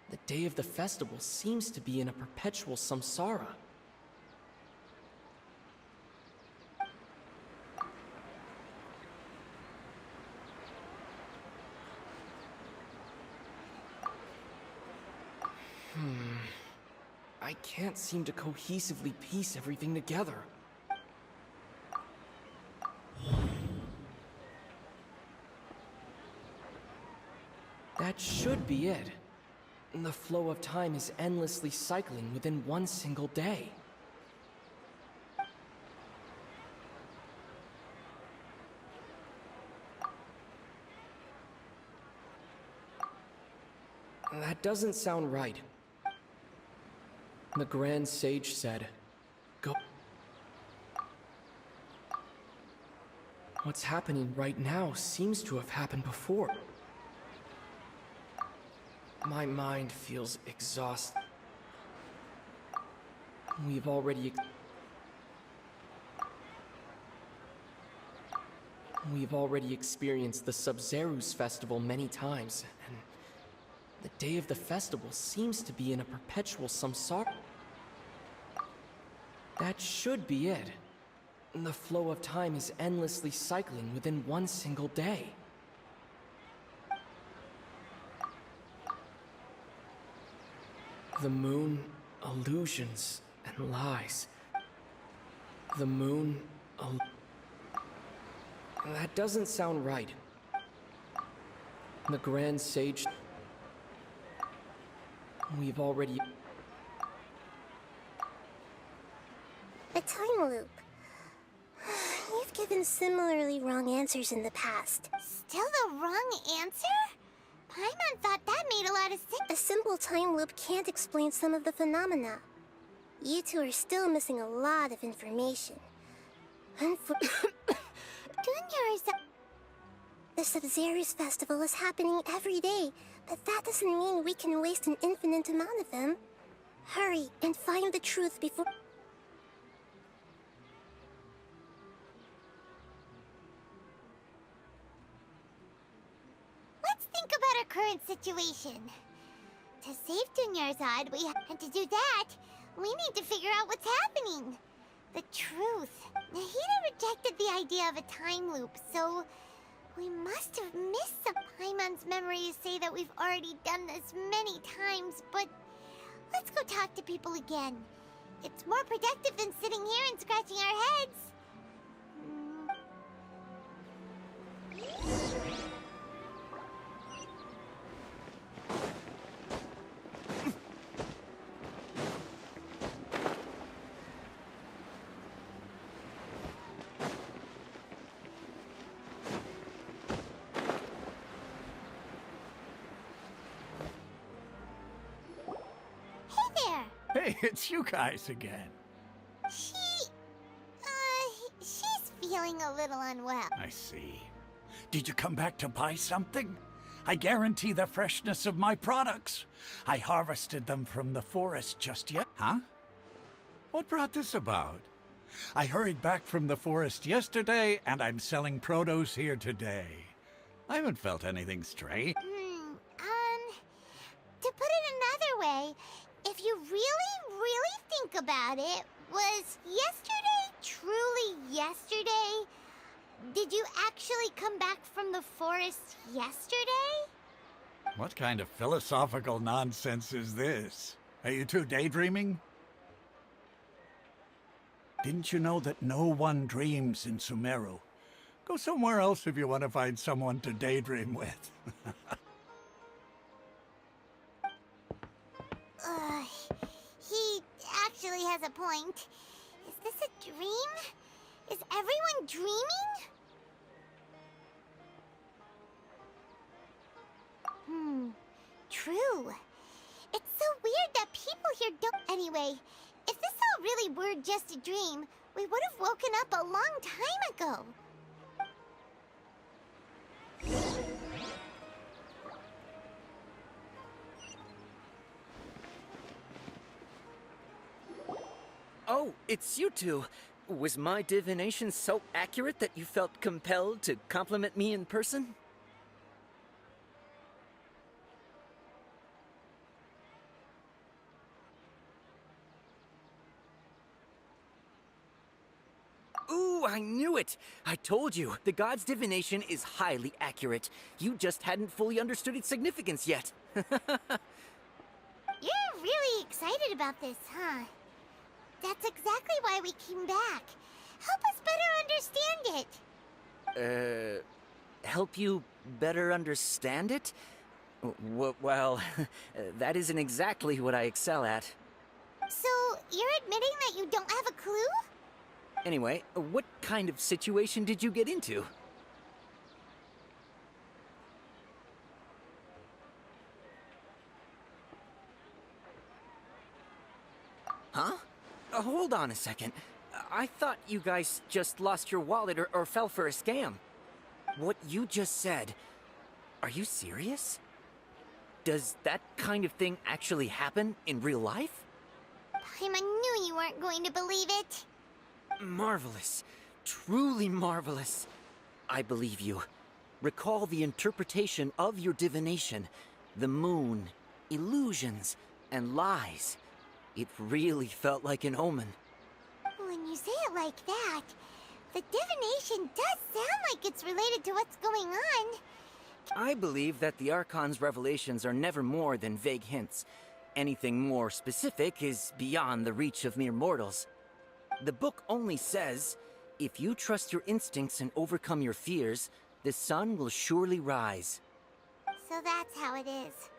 the day of the festival seems to be in a perpetual samsara. I can't seem to cohesively piece everything together. That should be it. The flow of time is endlessly cycling within one single day. That doesn't sound right. The Grand Sage said, "Go." What's happening right now seems to have happened before. My mind feels exhausted. We've already experienced the Sub-Zeru's festival many times, and the day of the festival seems to be in a perpetual samsara. That should be it. The flow of time is endlessly cycling within one single day. The moon, illusions, and lies. The moon, that doesn't sound right. The Grand Sage... We've already... A time loop. You've given similarly wrong answers in the past. Still the wrong answer? Paimon thought that made a lot of sense. A simple time loop can't explain some of the phenomena. You two are still missing a lot of information. The Sub-Zeru's festival is happening every day, but that doesn't mean we can waste an infinite amount of them. Hurry and find the truth before... Let's think about our current situation. To save Dunyarzad, and to do that, we need to figure out what's happening. The truth. Nahida rejected the idea of a time loop, so we must have missed some. Paimon's memories say that we've already done this many times, but let's go talk to people again. It's more productive than sitting here and scratching our heads. Hey, it's you guys again. She's feeling a little unwell. I see. Did you come back to buy something? I guarantee the freshness of my products. I harvested them from the forest just yet. Huh? What brought this about? I hurried back from the forest yesterday, and I'm selling produce here today. I haven't felt anything strange. To put it another way, if you really think about it, was yesterday truly yesterday? Did you actually come back from the forest yesterday? What kind of philosophical nonsense is this? Are you two daydreaming? Didn't you know that no one dreams in Sumeru? Go somewhere else if you want to find someone to daydream with. He actually has a point. Is this a dream? Is everyone dreaming? True. It's so weird that people here don't... Anyway, if this all really were just a dream, we would have woken up a long time ago. Oh, it's you two. Was my divination so accurate that you felt compelled to compliment me in person? Ooh, I knew it! I told you, the god's divination is highly accurate. You just hadn't fully understood its significance yet. You're really excited. excited about this, huh? That's exactly why we came back. Help us better understand it. Help you better understand it? Well, that isn't exactly what I excel at. So, you're admitting that you don't have a clue? Anyway, what kind of situation did you get into? Huh? Hold on a second. I thought you guys just lost your wallet or fell for a scam. What you just said, are you serious? Does that kind of thing actually happen in real life? Paimon knew you weren't going to believe it. Marvelous. Truly marvelous. I believe you. Recall the interpretation of your divination. The moon, illusions, and lies. It really felt like an omen. When you say it like that, the divination does sound like it's related to what's going on. I believe that the Archon's revelations are never more than vague hints. Anything more specific is beyond the reach of mere mortals. The book only says, if you trust your instincts and overcome your fears, the sun will surely rise. So that's how it is.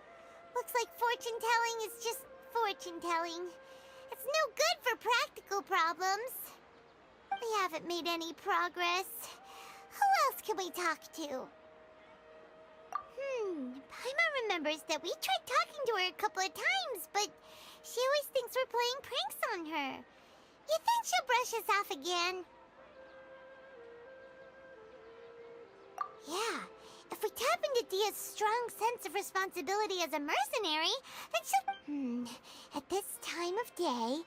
Looks like fortune-telling is just fortune-telling. It's no good for practical problems. We haven't made any progress. Who else can we talk to? Paimon remembers that we tried talking to her a couple of times, but she always thinks we're playing pranks on her. You think she'll brush us off again? Yeah, if we tap into Dia's strong sense of responsibility as a mercenary, then she'll... At this time of day...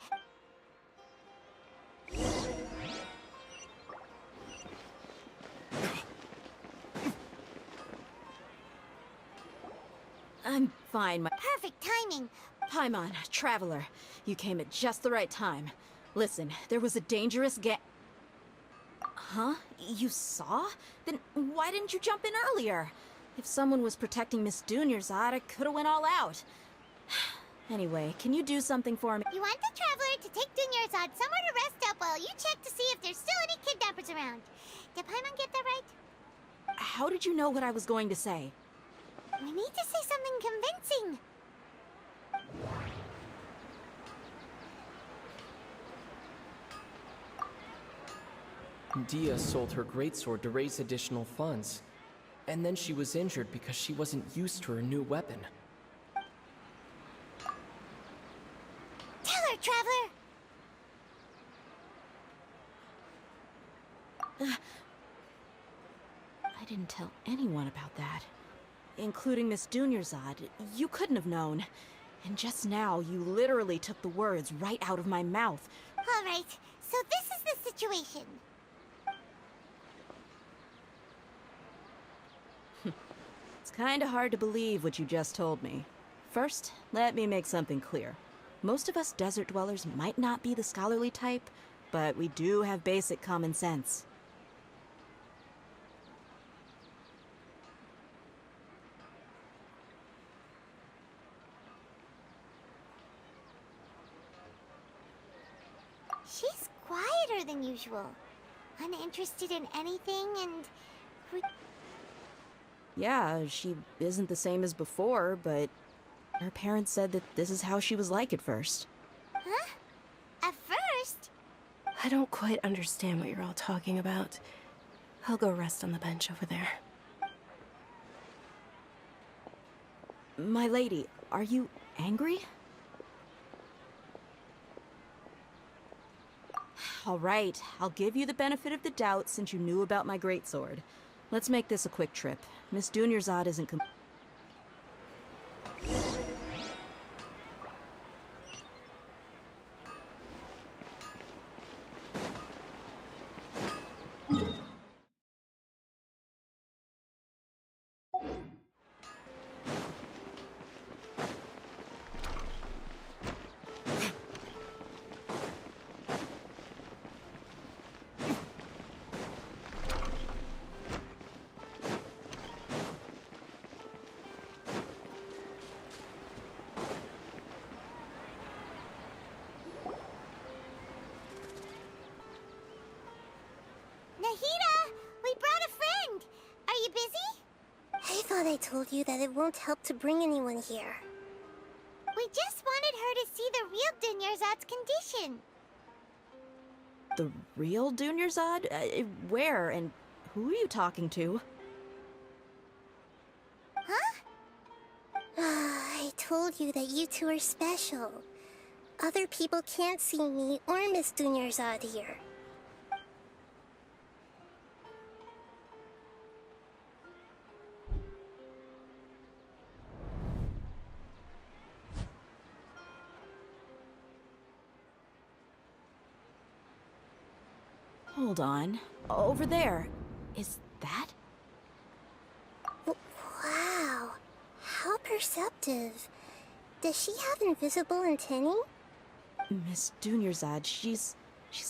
I'm fine, Perfect timing! Paimon, Traveler, you came at just the right time. Listen, there was a dangerous Huh? You saw? Then why didn't you jump in earlier? If someone was protecting Miss Dunyarzad, I could've went all out. Anyway, can you do something for me? You want the Traveler to take Dunyarzad somewhere to rest up while you check to see if there's still any kidnappers around. Did Paimon get that right? How did you know what I was going to say? We need to say something convincing. Dia sold her greatsword to raise additional funds. And then she was injured because she wasn't used to her new weapon. Tell her, Traveler! I didn't tell anyone about that. Including Miss Dunyarzad. You couldn't have known. And just now, you literally took the words right out of my mouth. All right, so this is the situation. It's kinda hard to believe what you just told me. First, let me make something clear. Most of us desert dwellers might not be the scholarly type, but we do have basic common sense. She's quieter than usual. Uninterested in anything and... Yeah, she isn't the same as before, but her parents said that this is how she was like at first. Huh? At first? I don't quite understand what you're all talking about. I'll go rest on the bench over there. My lady, are you angry? All right, I'll give you the benefit of the doubt since you knew about my greatsword. Let's make this a quick trip. Miss Dunyarzad isn't thought I told you that it won't help to bring anyone here. We just wanted her to see the real Dunyarzad's condition. The real Dunyarzad? Where and who are you talking to? Huh? I told you that you two are special. Other people can't see me or Miss Dunyarzad here. Hold on. Over there. Is that? Wow. How perceptive. Does she have invisible antennae? Miss Dunyarzad, she's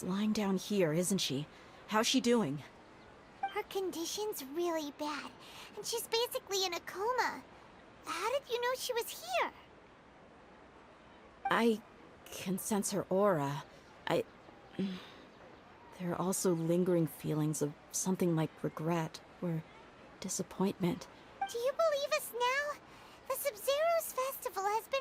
lying down here, isn't she? How's she doing? Her condition's really bad, and she's basically in a coma. How did you know she was here? I can sense her aura. There are also lingering feelings of something like regret or disappointment. Do you believe us now? The Sub-Zero's festival has been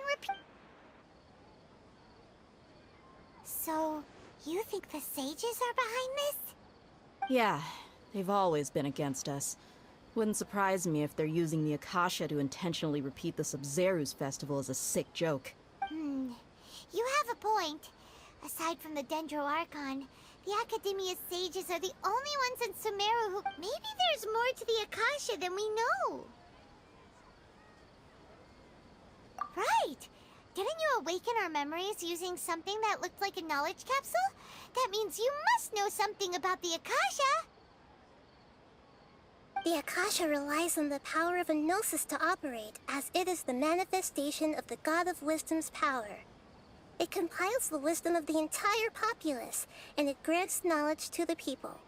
So, you think the sages are behind this? Yeah, they've always been against us. Wouldn't surprise me if they're using the Akasha to intentionally repeat the Sub-Zero's festival as a sick joke. You have a point. Aside from the Dendro Archon, the Academia's sages are the only ones in Sumeru who... Maybe there's more to the Akasha than we know. Right! Didn't you awaken our memories using something that looked like a knowledge capsule? That means you must know something about the Akasha! The Akasha relies on the power of a Gnosis to operate, as it is the manifestation of the God of Wisdom's power. It compiles the wisdom of the entire populace, and it grants knowledge to the people.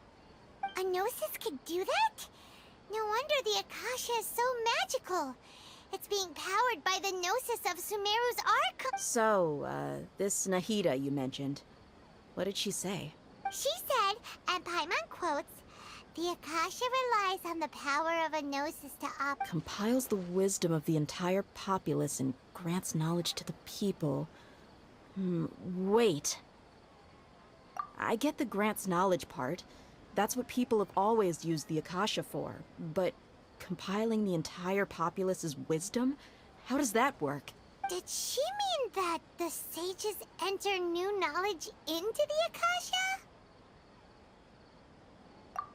A Gnosis could do that? No wonder the Akasha is so magical. It's being powered by the Gnosis of Sumeru's Archon. So, this Nahida you mentioned, what did she say? She said, and Paimon quotes, the Akasha relies on the power of a Gnosis to Compiles the wisdom of the entire populace and grants knowledge to the people. Wait. I get the grants knowledge part. That's what people have always used the Akasha for. But compiling the entire populace's wisdom? How does that work? Did she mean that the sages enter new knowledge into the Akasha?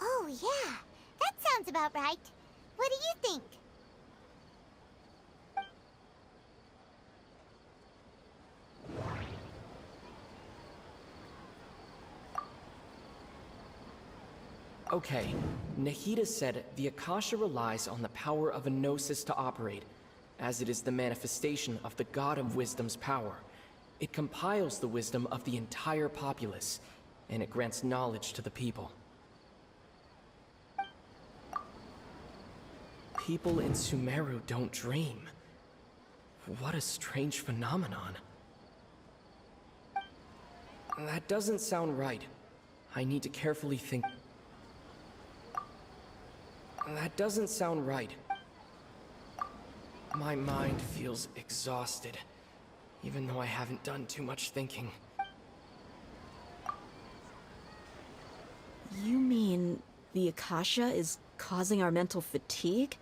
Oh yeah, that sounds about right. What do you think? Okay, Nahida said the Akasha relies on the power of a Gnosis to operate, as it is the manifestation of the God of Wisdom's power. It compiles the wisdom of the entire populace, and it grants knowledge to the people. People in Sumeru don't dream. What a strange phenomenon. That doesn't sound right. I need to carefully think. That doesn't sound right. My mind feels exhausted, even though I haven't done too much thinking. You mean the Akasha is causing our mental fatigue?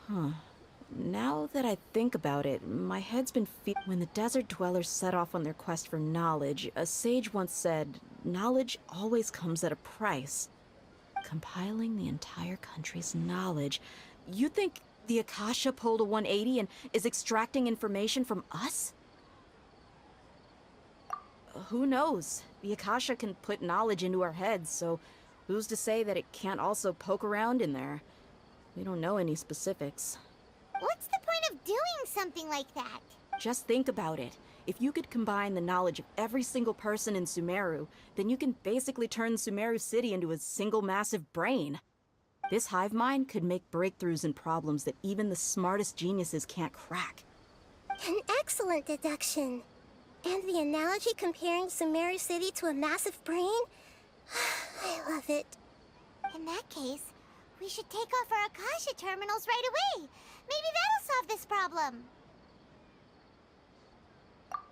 Huh. Now that I think about it, my head's been When the desert dwellers set off on their quest for knowledge, a sage once said, knowledge always comes at a price. Compiling the entire country's knowledge. You think the Akasha pulled a 180 and is extracting information from us? Who knows? The Akasha can put knowledge into our heads, so who's to say that it can't also poke around in there? We don't know any specifics. What's the point of doing something like that? Just think about it. If you could combine the knowledge of every single person in Sumeru, then you can basically turn Sumeru City into a single massive brain. This hive mind could make breakthroughs in problems that even the smartest geniuses can't crack. An excellent deduction. And the analogy comparing Sumeru City to a massive brain? I love it. In that case, We should take off our Akasha terminals right away. Maybe that'll solve this problem.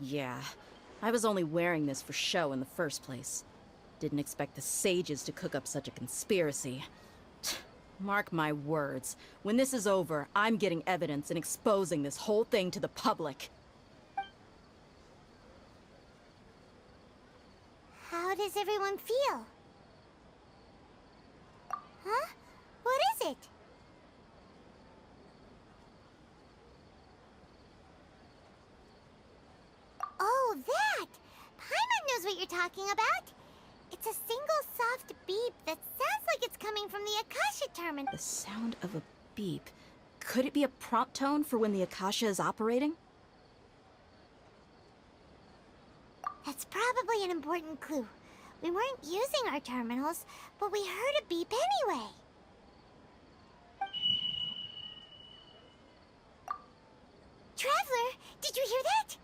Yeah, I was only wearing this for show in the first place. Didn't expect the sages to cook up such a conspiracy. Mark my words, when this is over, I'm getting evidence and exposing this whole thing to the public. How does everyone feel? Huh? What is it? Oh, that! Paimon knows what you're talking about. It's a single soft beep that sounds like it's coming from the Akasha terminal. The sound of a beep. Could it be a prompt tone for when the Akasha is operating? That's probably an important clue. We weren't using our terminals, but we heard a beep anyway. Traveler, did you hear that?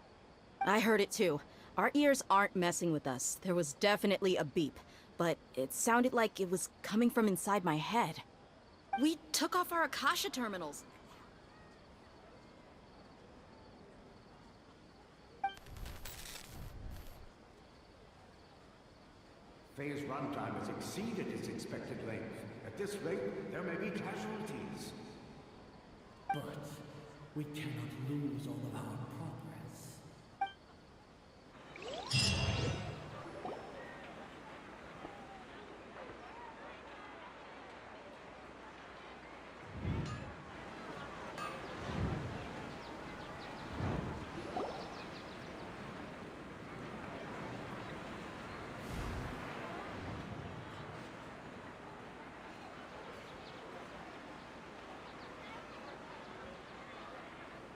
I heard it too. Our ears aren't messing with us. There was definitely a beep, but it sounded like it was coming from inside my head. We took off our Akasha terminals. Phase runtime has exceeded its expected length. At this rate, there may be casualties. But we cannot lose all of our progress.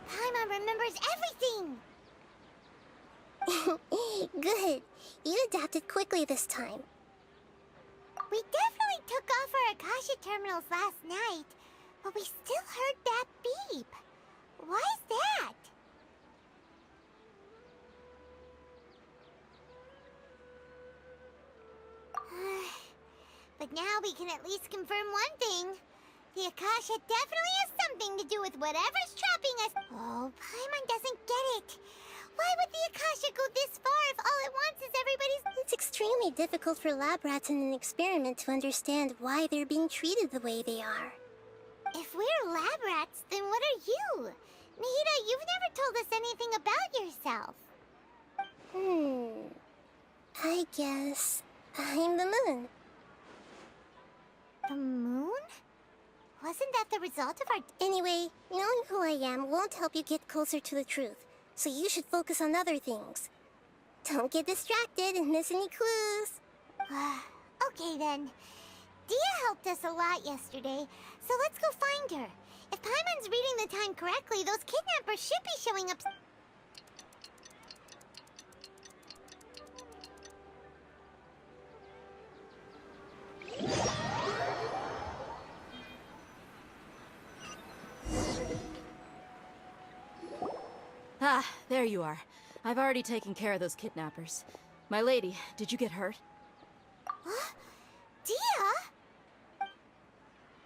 Paimon remembers everything! Good. You adapted quickly this time. We definitely took off our Akasha terminals last night, but we still heard that beep. Why is that? But now we can at least confirm one thing. The Akasha definitely has something to do with whatever's trapping us. Oh, Paimon doesn't get it. Why would the Akasha go this far if all it wants is everybody's... It's extremely difficult for lab rats in an experiment to understand why they're being treated the way they are. If we're lab rats, then what are you? Nahida, you've never told us anything about yourself. I guess I'm the moon. The moon? Wasn't that the result of our... Anyway, knowing who I am won't help you get closer to the truth, so you should focus on other things. Don't get distracted and miss any clues. Okay then. Dia helped us a lot yesterday, so let's go find her. If Paimon's reading the time correctly, those kidnappers should be showing up... Ah, there you are. I've already taken care of those kidnappers. My lady, did you get hurt? Dia?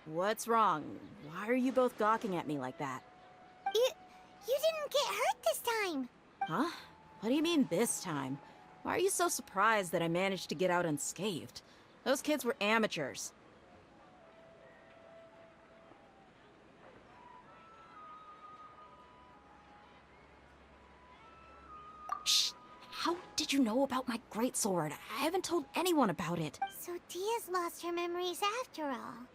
What's wrong? Why are you both gawking at me like that? You didn't get hurt this time. Huh? What do you mean this time? Why are you so surprised that I managed to get out unscathed? Those kids were amateurs. Shh! How did you know about my greatsword? I haven't told anyone about it. So Dia's lost her memories after all.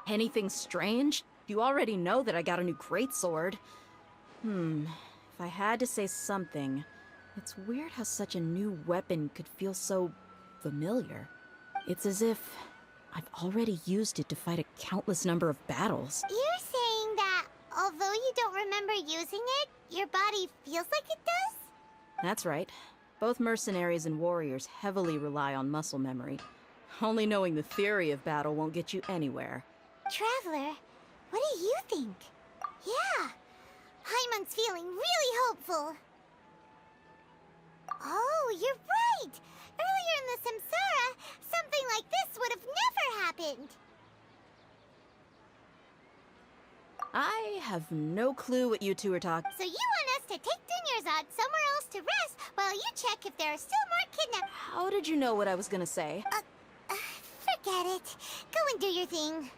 Anything strange? You already know that I got a new greatsword. If I had to say something, it's weird how such a new weapon could feel so familiar. It's as if I've already used it to fight a countless number of battles. You're saying that although you don't remember using it, your body feels like it does? That's right. Both mercenaries and warriors heavily rely on muscle memory. Only knowing the theory of battle won't get you anywhere. Traveler, what do you think? Yeah, Paimon's feeling really hopeful. Oh, you're right! Earlier in the Samsara, have no clue what you two are talking. So you want us to take Dunyarzad somewhere else to rest while you check if there are still more kidnapped. How did you know what I was gonna say? Forget it. Go and do your thing.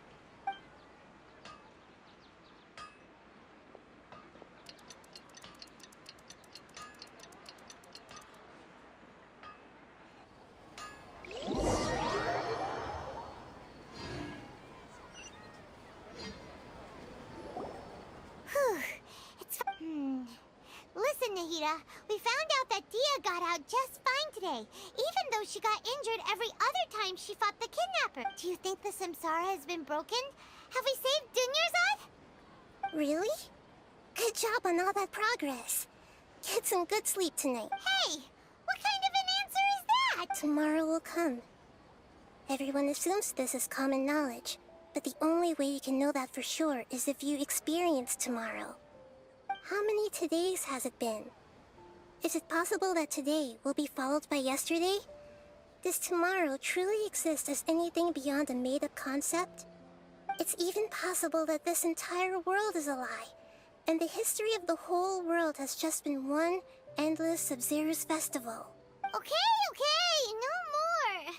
Listen, Nahida, we found out that Dia got out just fine today, even though she got injured every other time she fought the kidnapper. Do you think the Samsara has been broken? Have we saved Dunyarzad? Really? Good job on all that progress. Get some good sleep tonight. Hey, what kind of an answer is that? Tomorrow will come. Everyone assumes this is common knowledge, but the only way you can know that for sure is if you experience tomorrow. How many todays has it been? Is it possible that today will be followed by yesterday? Does tomorrow truly exist as anything beyond a made-up concept? It's even possible that this entire world is a lie, and the history of the whole world has just been one endless Sub-Zero's festival. Okay, no more.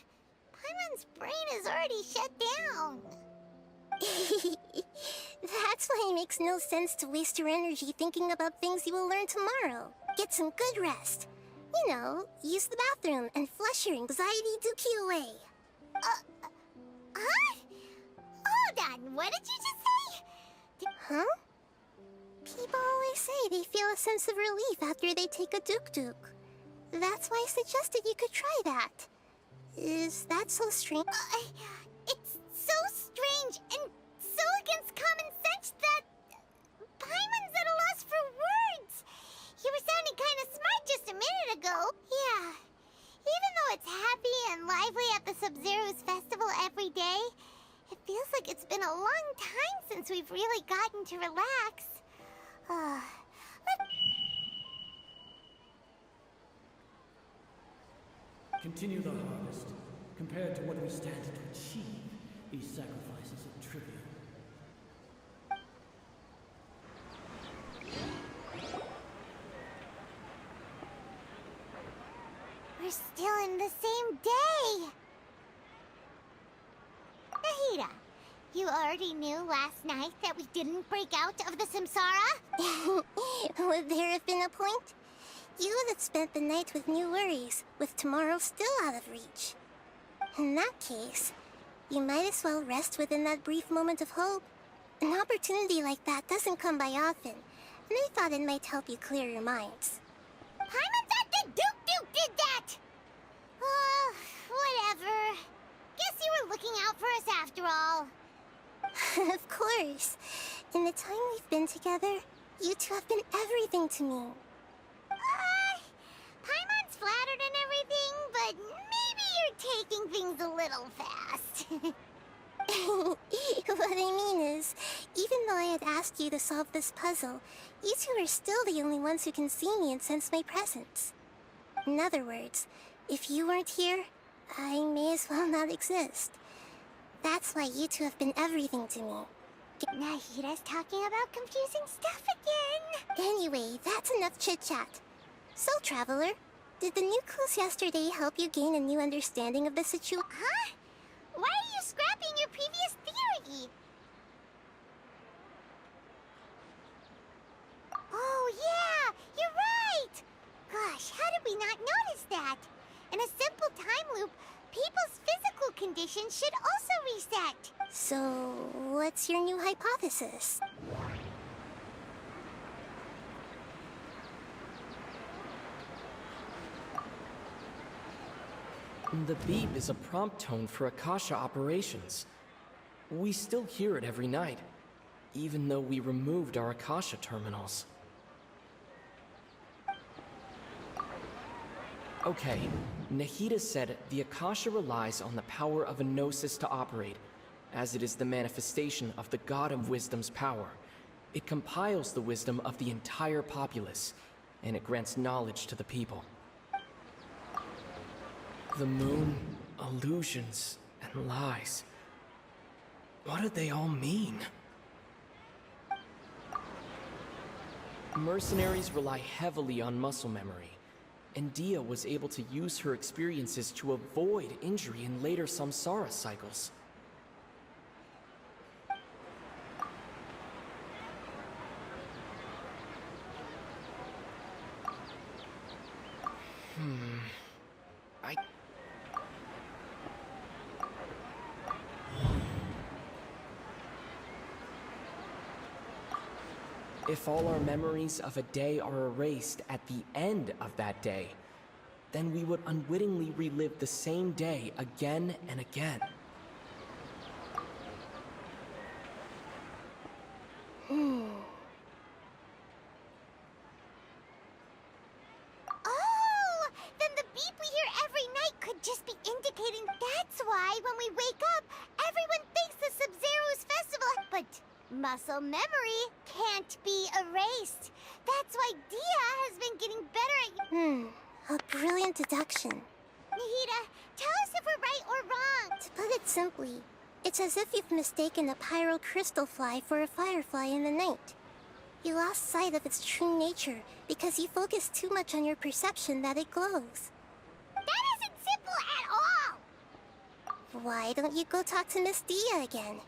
Paimon's brain is already shut down. That's why it makes no sense to waste your energy thinking about things you will learn tomorrow. Get some good rest. You know, use the bathroom and flush your anxiety dookie away. Huh? Hold on, what did you just say? Huh? People always say they feel a sense of relief after they take a duk-duk. That's why I suggested you could try that. Is that so strange? It's so strange and so against common sense that Paimon's at a loss for words. You were sounding kind of smart just a minute ago. Yeah. Even though it's happy and lively at the Sub-Zero's festival every day, it feels like it's been a long time since we've really gotten to relax. Continue the harvest. Compared to what we stand to achieve, these sacrifices are trivial. We're still in the same day. Nahida, you already knew last night that we didn't break out of the Samsara? Would there have been a point? You would have spent the night with new worries, with tomorrow still out of reach. In that case, you might as well rest within that brief moment of hope. An opportunity like that doesn't come by often, and I thought it might help you clear your minds. Paimon thought that Duke did that! Whatever. Guess you were looking out for us after all. Of course. In the time we've been together, you two have been everything to me. Paimon's flattered and everything, but maybe you're taking things a little fast. What I mean is, even though I had asked you to solve this puzzle, you two are still the only ones who can see me and sense my presence. In other words, if you weren't here, I may as well not exist. That's why you two have been everything to me. Nahida's talking about confusing stuff again. Anyway, that's enough chit-chat. So, Traveler, did the new clues yesterday help you gain a new understanding of the situation? Huh? Why are you scrapping your previous theory? Oh, yeah! You're right! Gosh, how did we not notice that? In a simple time loop, people's physical conditions should also reset. So, what's your new hypothesis? The beep is a prompt tone for Akasha operations. We still hear it every night, even though we removed our Akasha terminals. Okay, Nahida said the Akasha relies on the power of a gnosis to operate, as it is the manifestation of the God of Wisdom's power. It compiles the wisdom of the entire populace, and it grants knowledge to the people. The moon, illusions, and lies. What do they all mean? Mercenaries rely heavily on muscle memory, and Dia was able to use her experiences to avoid injury in later samsara cycles. If all our memories of a day are erased at the end of that day, then we would unwittingly relive the same day again and again. Oh, then the beep we hear every night could just be indicating that's why when we wake up, everyone thinks the Sub-Zero's festival. But muscle memory can't be erased. That's why Dia has been getting better at... A brilliant deduction. Nahida, tell us if we're right or wrong. To put it simply, it's as if you've mistaken a pyro crystal fly for a firefly in the night. You lost sight of its true nature because you focused too much on your perception that it glows. That isn't simple at all! Why don't you go talk to Miss Dia again?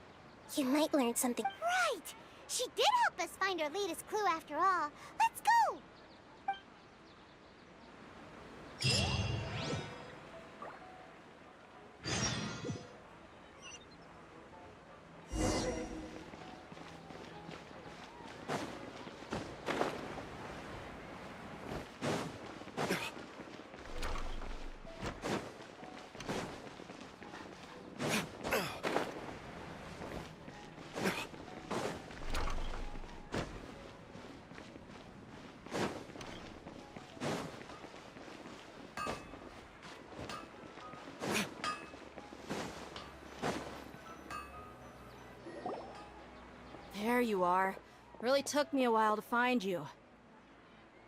You might learn something. Right! She did help us find our latest clue after all. Let's go! There you are. Really took me a while to find you.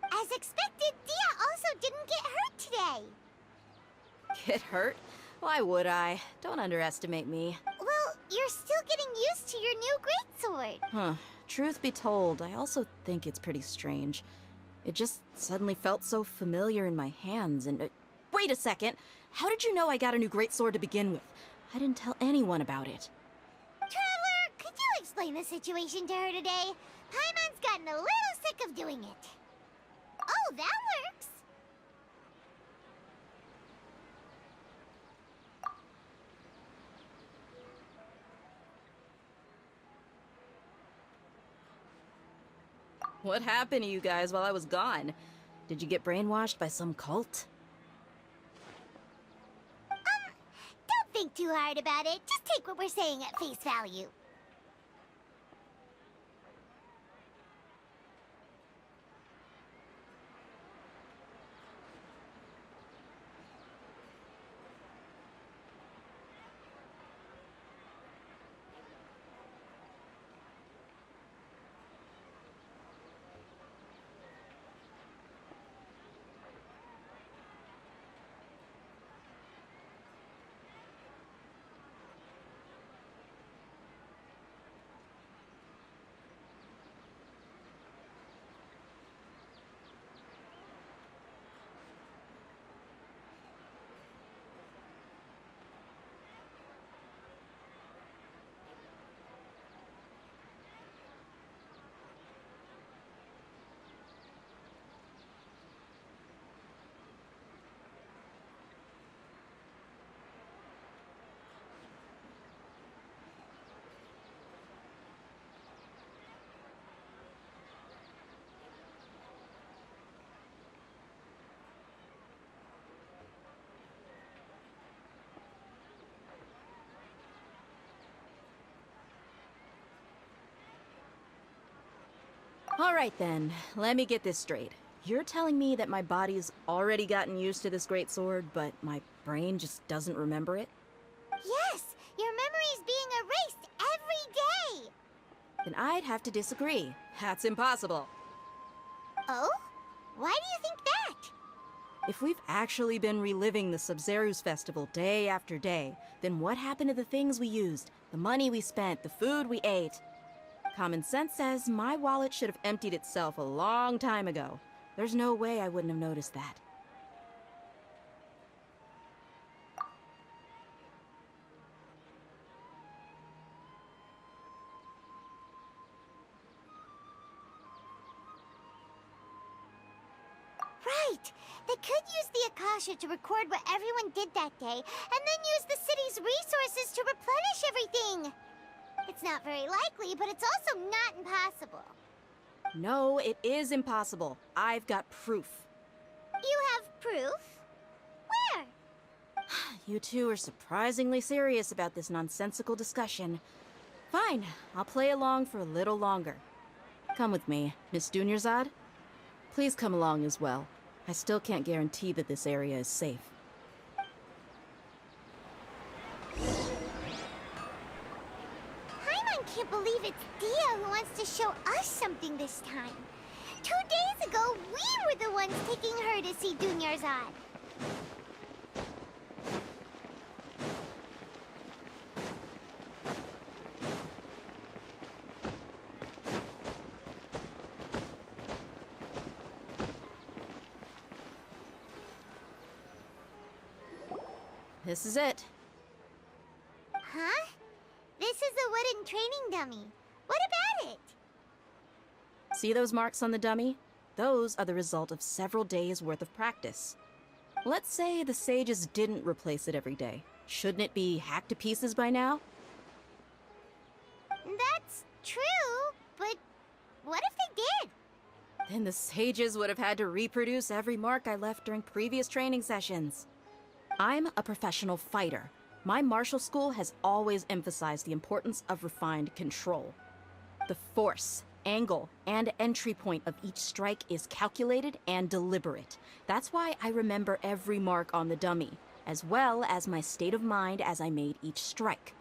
As expected, Dia also didn't get hurt today. Get hurt? Why would I? Don't underestimate me. Well, you're still getting used to your new greatsword. Huh. Truth be told, I also think it's pretty strange. It just suddenly felt so familiar in my hands and... wait a second! How did you know I got a new greatsword to begin with? I didn't tell anyone about it. Traveler, could you explain the situation to her today? Paimon's gotten a little sick of doing it. Oh, that works. What happened to you guys while I was gone? Did you get brainwashed by some cult? Don't think too hard about it. Just take what we're saying at face value. Alright then, let me get this straight. You're telling me that my body's already gotten used to this great sword, but my brain just doesn't remember it? Yes, your memory's being erased every day. Then I'd have to disagree. That's impossible. Oh? Why do you think that? If we've actually been reliving the Sub-Zero's festival day after day, then what happened to the things we used, the money we spent, the food we ate? Common sense says my wallet should have emptied itself a long time ago. There's no way I wouldn't have noticed that. Right! They could use the Akasha to record what everyone did that day, and then use the city's resources to replenish everything! It's not very likely, but it's also not impossible. No, it is impossible. I've got proof. You have proof? Where? You two are surprisingly serious about this nonsensical discussion. Fine, I'll play along for a little longer. Come with me, Miss Dunyarzad. Please come along as well. I still can't guarantee that this area is safe. Paimon can't believe it's Dia who wants to show us something this time. 2 days ago, we were the ones taking her to see Dunyarzad. This is it. Huh? This is a wooden training dummy. What about it? See those marks on the dummy? Those are the result of several days' worth of practice. Let's say the sages didn't replace it every day. Shouldn't it be hacked to pieces by now? That's true, but what if they did? Then the sages would have had to reproduce every mark I left during previous training sessions. I'm a professional fighter. My martial school has always emphasized the importance of refined control. The force, angle, and entry point of each strike is calculated and deliberate. That's why I remember every mark on the dummy, as well as my state of mind as I made each strike.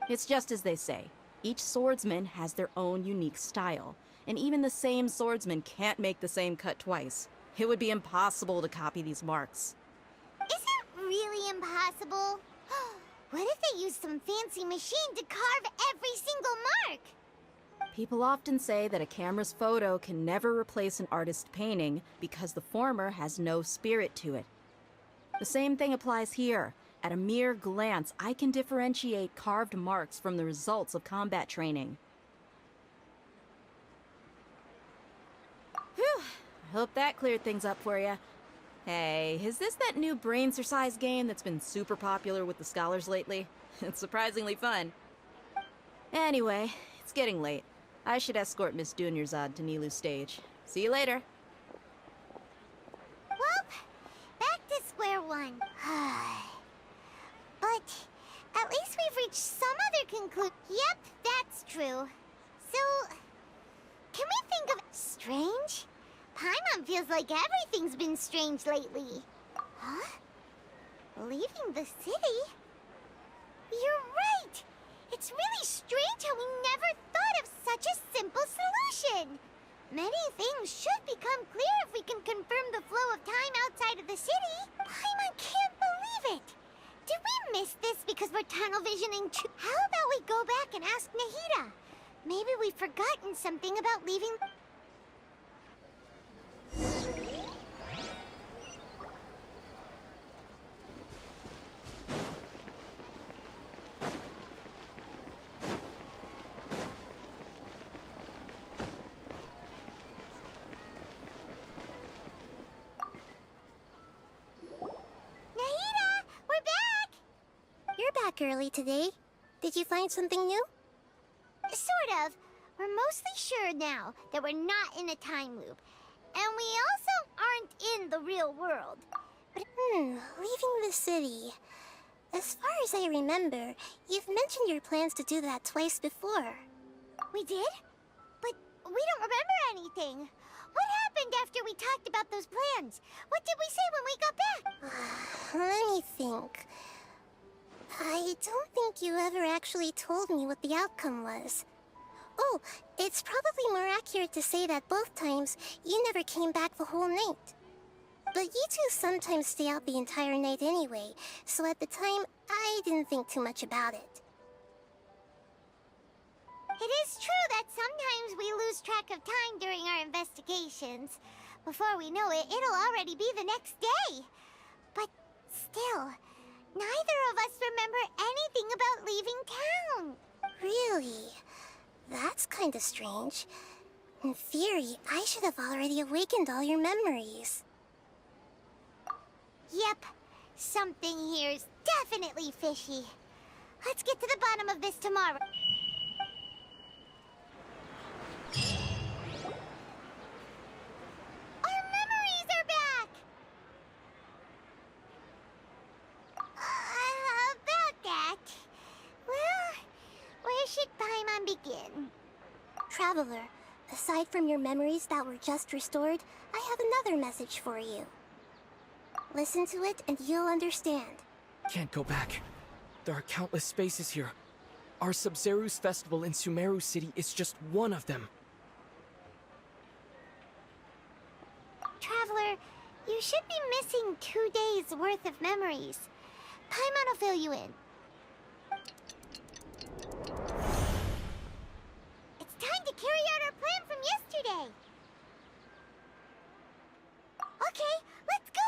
It's just as they say, each swordsman has their own unique style, and even the same swordsman can't make the same cut twice. It would be impossible to copy these marks. Is it really impossible? What if they used some fancy machine to carve every single mark? People often say that a camera's photo can never replace an artist's painting because the former has no spirit to it. The same thing applies here. At a mere glance, I can differentiate carved marks from the results of combat training. Whew, I hope that cleared things up for you. Hey, is this that new brain-exercise game that's been super popular with the scholars lately? It's surprisingly fun. Anyway, it's getting late. I should escort Miss Dunyarzad to Nilu's stage. See you later. Well, back to square one. But at least we've reached some other conclusion. Yep, that's true. So, can we think of strange? Paimon feels like everything's been strange lately. Huh? Leaving the city? You're right! It's really strange how we never thought of such a simple solution! Many things should become clear if we can confirm the flow of time outside of the city. Paimon can't believe it! Did we miss this because we're tunnel visioning too? How about we go back and ask Nahida? Maybe we've forgotten something about leaving... Early today. Did you find something new? Sort of. We're mostly sure now that we're not in a time loop. And we also aren't in the real world. But, leaving the city. As far as I remember, you've mentioned your plans to do that twice before. We did? But we don't remember anything. What happened after we talked about those plans? What did we say when we got back? Let me think. I don't think you ever actually told me what the outcome was. Oh, it's probably more accurate to say that both times you never came back the whole night. But you two sometimes stay out the entire night anyway, so at the time, I didn't think too much about it. It is true that sometimes we lose track of time during our investigations. Before we know it, it'll already be the next day. But still, neither of us remember anything about leaving town. Really? That's kinda strange. In theory, I should have already awakened all your memories. Yep, something here's definitely fishy. Let's get to the bottom of this tomorrow. Our memories are back! About that... Well, where should Paimon begin? Traveler, aside from your memories that were just restored, I have another message for you. Listen to it and you'll understand. Can't go back. There are countless spaces here. Our Sub-Zeru's festival in Sumeru City is just one of them. Traveler, you should be missing 2 days' worth of memories. Paimon will fill you in. It's time to carry out our plan from yesterday. Okay, let's go!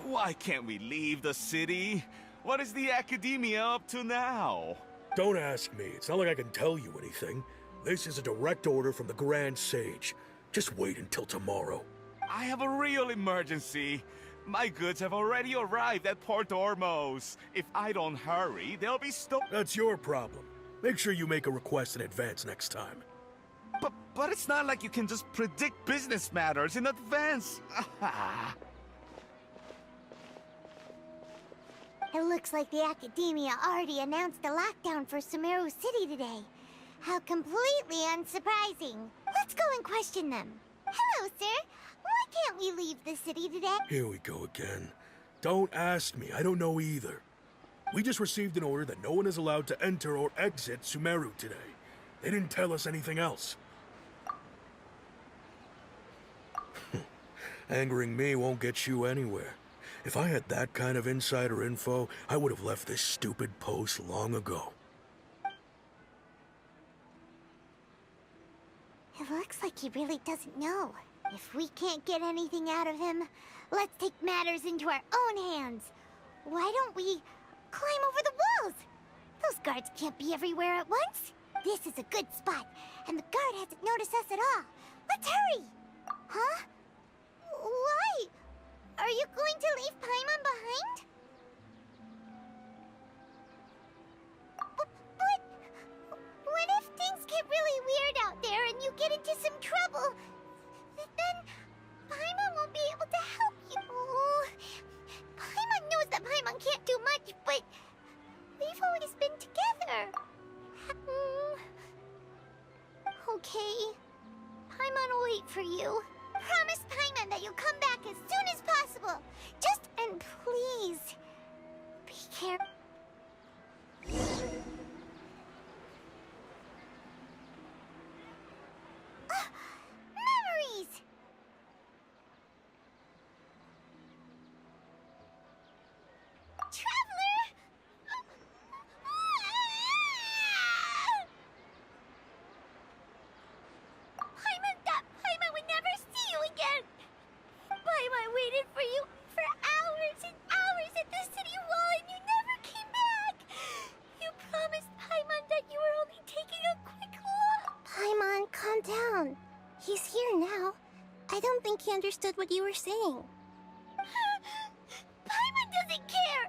Why can't we leave the city? What is the Academia up to now? Don't ask me. It's not like I can tell you anything. This is a direct order from the Grand Sage. Just wait until tomorrow. I have a real emergency. My goods have already arrived at Port Ormos. If I don't hurry, they'll be stolen. That's your problem. Make sure you make a request in advance next time. But it's not like you can just predict business matters in advance. It looks like the Academia already announced a lockdown for Sumeru City today. How completely unsurprising. Let's go and question them. Hello, sir. Why can't we leave the city today? Here we go again. Don't ask me. I don't know either. We just received an order that no one is allowed to enter or exit Sumeru today. They didn't tell us anything else. Angering me won't get you anywhere. If I had that kind of insider info, I would have left this stupid post long ago. It looks like he really doesn't know. If we can't get anything out of him, let's take matters into our own hands. Why don't we climb over the walls? Those guards can't be everywhere at once. This is a good spot, and the guard hasn't noticed us at all. Let's hurry! Huh? Why? Are you going to leave Paimon behind? But what if things get really weird out there and you get into some trouble? Then Paimon won't be able to help you. Oh, Paimon knows that Paimon can't do much, but we've always been together. Okay. Paimon will wait for you. Promise Paimon that you'll come back as soon as possible. And please, be careful. Memories! Traveler! Paimon would never see you again! Paimon waited for you for hours and hours at the city wall and you never came back! You promised Paimon that you were only taking a quick look! Paimon, calm down. He's here now. I don't think he understood what you were saying. Paimon doesn't care!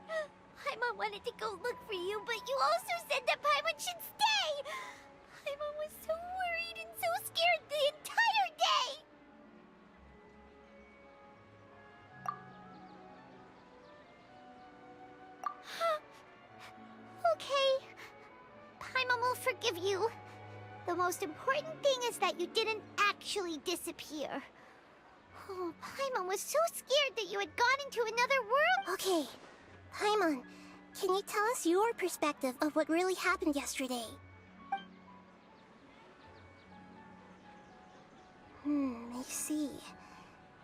Paimon wanted to go look for you, but you also said that Paimon should stay! Paimon was so worried and so scared the entire day! Okay. Paimon will forgive you. The most important thing is that you didn't actually disappear. Oh, Paimon was so scared that you had gone into another world. Okay, Paimon, can you tell us your perspective of what really happened yesterday? I see.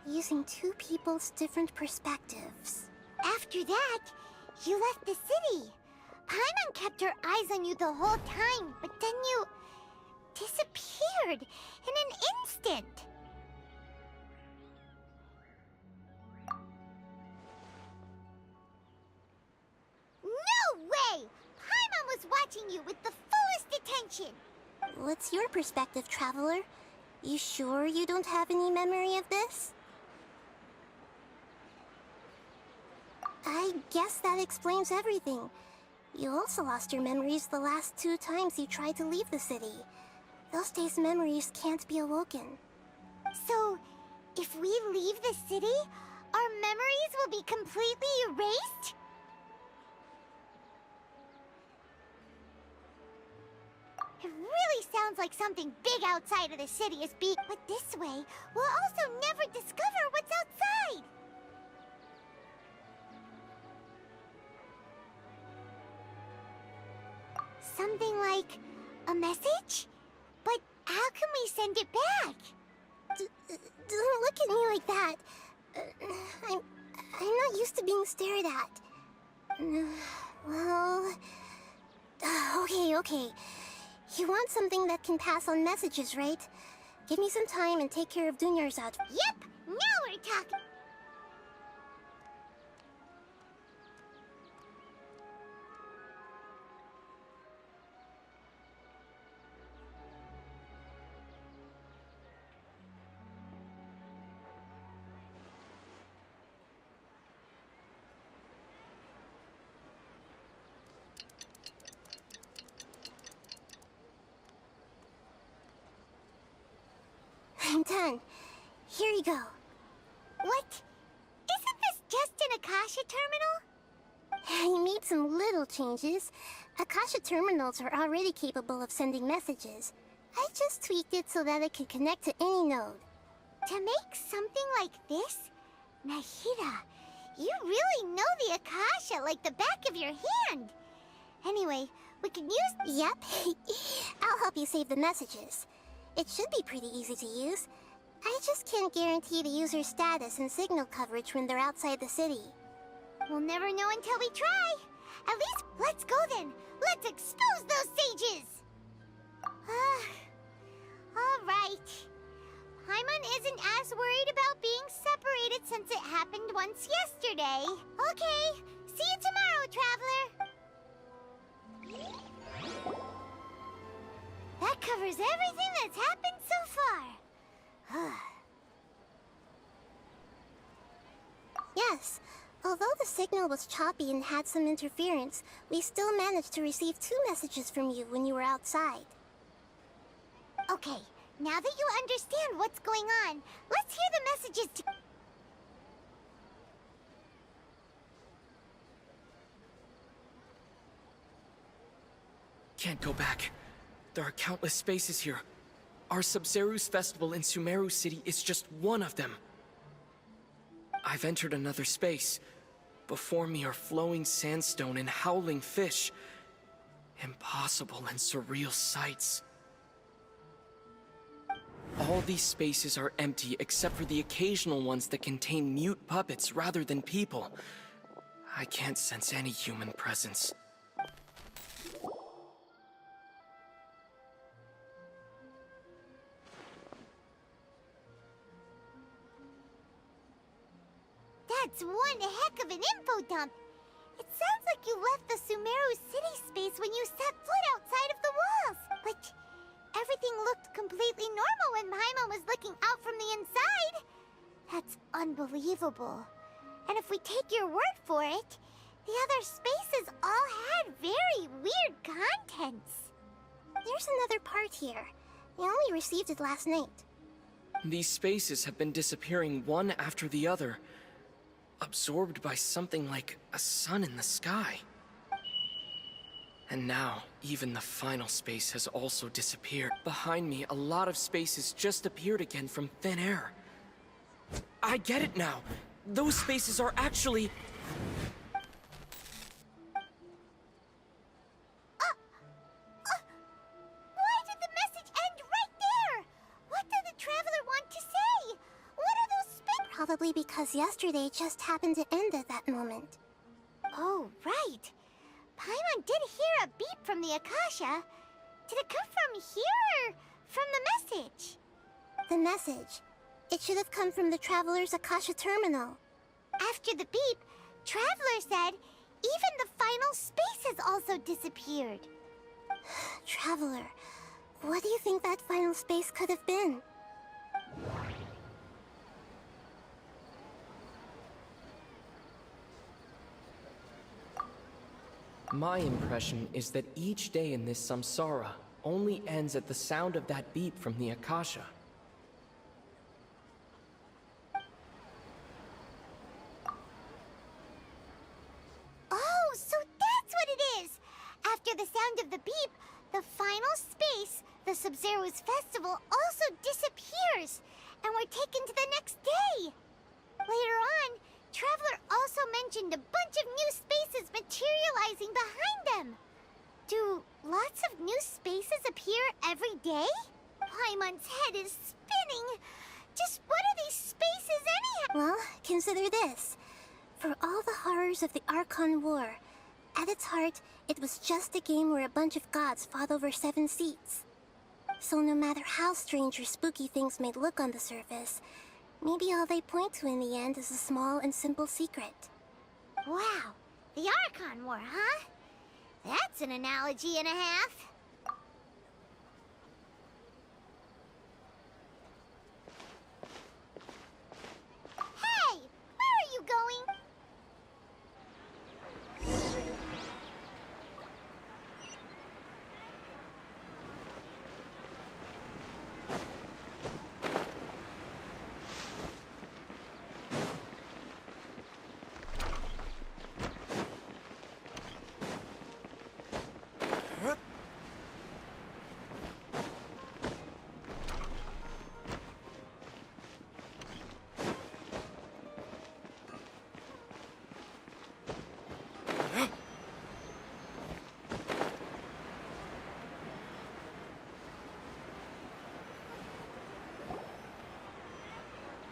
Using two people's different perspectives. After that, you left the city. Paimon kept her eyes on you the whole time, but then you disappeared in an instant. No way! Paimon was watching you with the fullest attention. What's your perspective, Traveler? You sure you don't have any memory of this? I guess that explains everything. You also lost your memories the last 2 times you tried to leave the city. Those days' memories can't be awoken. So, if we leave the city, our memories will be completely erased? It really sounds like something big outside of the city is being... But this way, we'll also never discover what's outside! Something like a message? But how can we send it back? Don't look at me like that. I'm not used to being stared at. Well... Okay. You want something that can pass on messages, right? Give me some time and take care of Dunyar's out. Yep! Now we're talking! I'm done. Here you go. What? Isn't this just an Akasha terminal? I made some little changes. Akasha terminals are already capable of sending messages. I just tweaked it so that it can connect to any node. To make something like this? Nahida, you really know the Akasha like the back of your hand. Anyway, we can use... Yep. I'll help you save the messages. It should be pretty easy to use. I just can't guarantee the user's status and signal coverage when they're outside the city. We'll never know until we try. At least, let's go then. Let's expose those sages. All right. Paimon isn't as worried about being separated since it happened once yesterday. Okay, see you tomorrow, Traveler. That covers everything that's happened so far. Yes, although the signal was choppy and had some interference, we still managed to receive 2 messages from you when you were outside. Okay, now that you understand what's going on, let's hear the messages to... Can't go back. There are countless spaces here. Our Sub-Zeru's festival in Sumeru City is just one of them. I've entered another space. Before me are flowing sandstone and howling fish. Impossible and surreal sights. All these spaces are empty except for the occasional ones that contain mute puppets rather than people. I can't sense any human presence. That's one heck of an info dump. It sounds like you left the Sumeru City space when you set foot outside of the walls. But everything looked completely normal when Paimon was looking out from the inside. That's unbelievable. And if we take your word for it, the other spaces all had very weird contents. There's another part here. I only received it last night. These spaces have been disappearing one after the other, absorbed by something like a sun in the sky. And now, even the final space has also disappeared. Behind me, a lot of spaces just appeared again from thin air. I get it now. Those spaces are actually... Why did the message end right there? What did the Traveler want to say? What are those spaces? Probably because yesterday just happened to end at that moment. Oh, right. Paimon did hear a beep from the Akasha. Did it come from here or from the message? The message. It should have come from the Traveler's Akasha terminal. After the beep, Traveler said even the final spaces also disappeared. Traveler, what do you think that final space could have been? My impression is that each day in this samsara only ends at the sound of that beep from the Akasha. Oh, so that's what it is! After the sound of the beep, the final space, the Sub-Zero's festival, also disappears, and we're taken to the next day. Later on, Traveler also mentioned a bunch of new spaces materializing behind them. Do lots of new spaces appear every day? Paimon's head is spinning. Just what are these spaces anyhow? Well, consider this. For all the horrors of the Archon War, at its heart, it was just a game where a bunch of gods fought over 7 seats. So no matter how strange or spooky things may look on the surface, maybe all they point to in the end is a small and simple secret. Wow, the Archon War, huh? That's an analogy and a half. Hey, where are you going?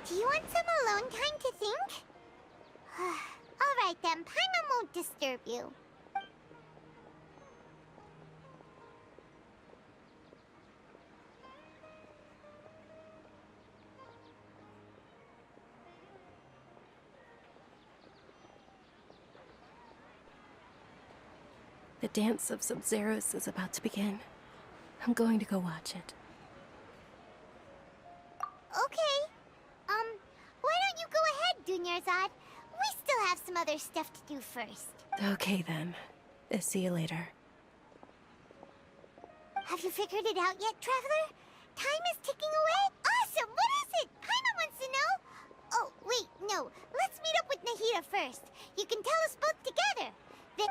Do you want some alone time to think? Alright then, Paimon won't disturb you. The dance of Sub-Zeros is about to begin. I'm going to go watch it. Okay. Why don't you go ahead, Dunyarzad? We still have some other stuff to do first. Okay then. See you later. Have you figured it out yet, Traveler? Time is ticking away? Awesome! What is it? Paimon wants to know! Oh, wait, no. Let's meet up with Nahida first. You can tell us both together. Then...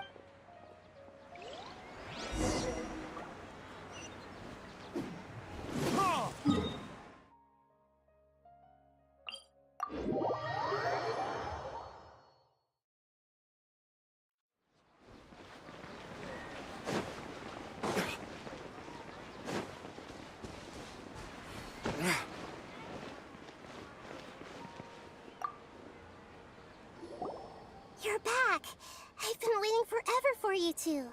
You're back! I've been waiting forever for you two.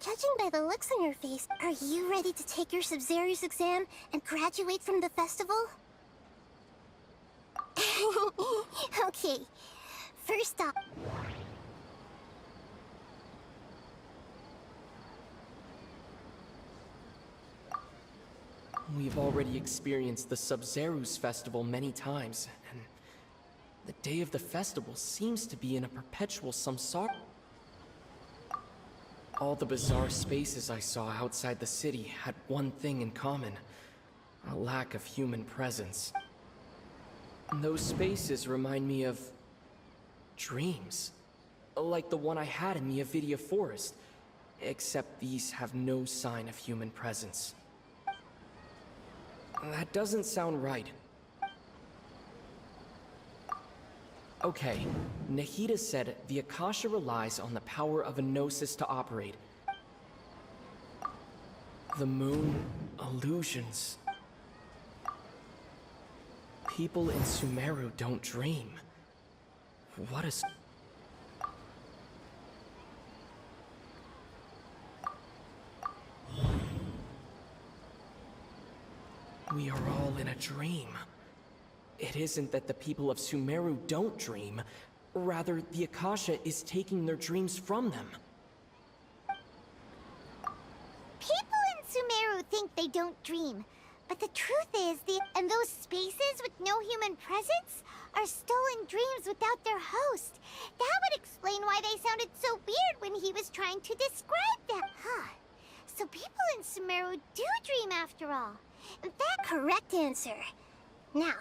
Judging by the looks on your face, are you ready to take your Sub-Zero's exam and graduate from the festival? Okay, first up... We've already experienced the Sub-Zero's festival many times, and the day of the festival seems to be in a perpetual samsara. All the bizarre spaces I saw outside the city had one thing in common: a lack of human presence. And those spaces remind me of... dreams. Like the one I had in the Avidia Forest, except these have no sign of human presence. That doesn't sound right. Okay, Nahida said the Akasha relies on the power of a gnosis to operate. The moon, illusions. People in Sumeru don't dream. What is... We are all in a dream. It isn't that the people of Sumeru don't dream. Rather, the Akasha is taking their dreams from them. People in Sumeru think they don't dream. But the truth is, and those spaces with no human presence are stolen dreams without their host. That would explain why they sounded so weird when he was trying to describe them. Huh. So people in Sumeru do dream after all. That correct answer. Now,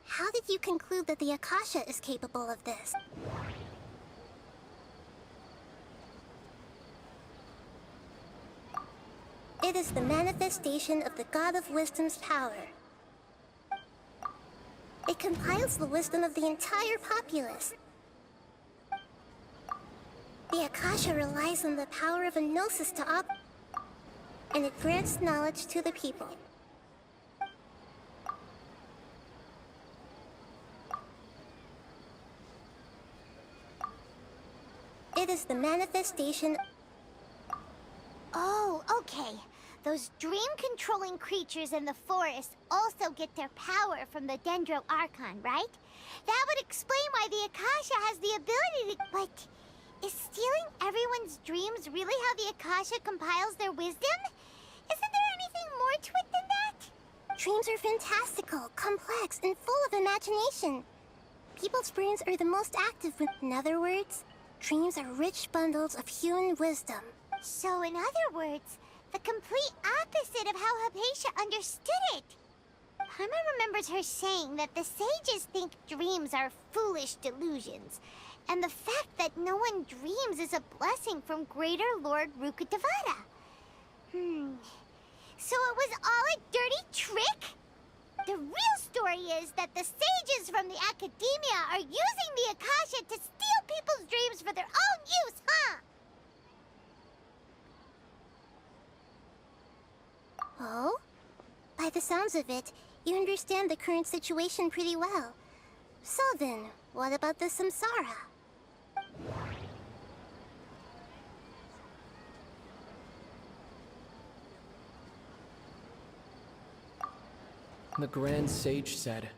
how did you conclude that the Akasha is capable of this? It is the manifestation of the God of Wisdom's power. It compiles the wisdom of the entire populace. The Akasha relies on the power of a gnosis to and it grants knowledge to the people. It is the manifestation... Oh, okay. Those dream-controlling creatures in the forest also get their power from the Dendro Archon, right? That would explain why the Akasha has the ability to... But is stealing everyone's dreams really how the Akasha compiles their wisdom? Isn't there anything more to it than that? Dreams are fantastical, complex, and full of imagination. People's brains are the most active. In other words, dreams are rich bundles of human wisdom. So in other words, the complete opposite of how Hypatia understood it. Paimon remembers her saying that the sages think dreams are foolish delusions, and the fact that no one dreams is a blessing from Greater Lord Rukkhadevata. So it was all a dirty trick? The real story is that the sages from the Academia are using the Akasha to steal people's dreams for their own use, huh? Oh? By the sounds of it, you understand the current situation pretty well. So then, what about the Samsara? The Grand Sage said,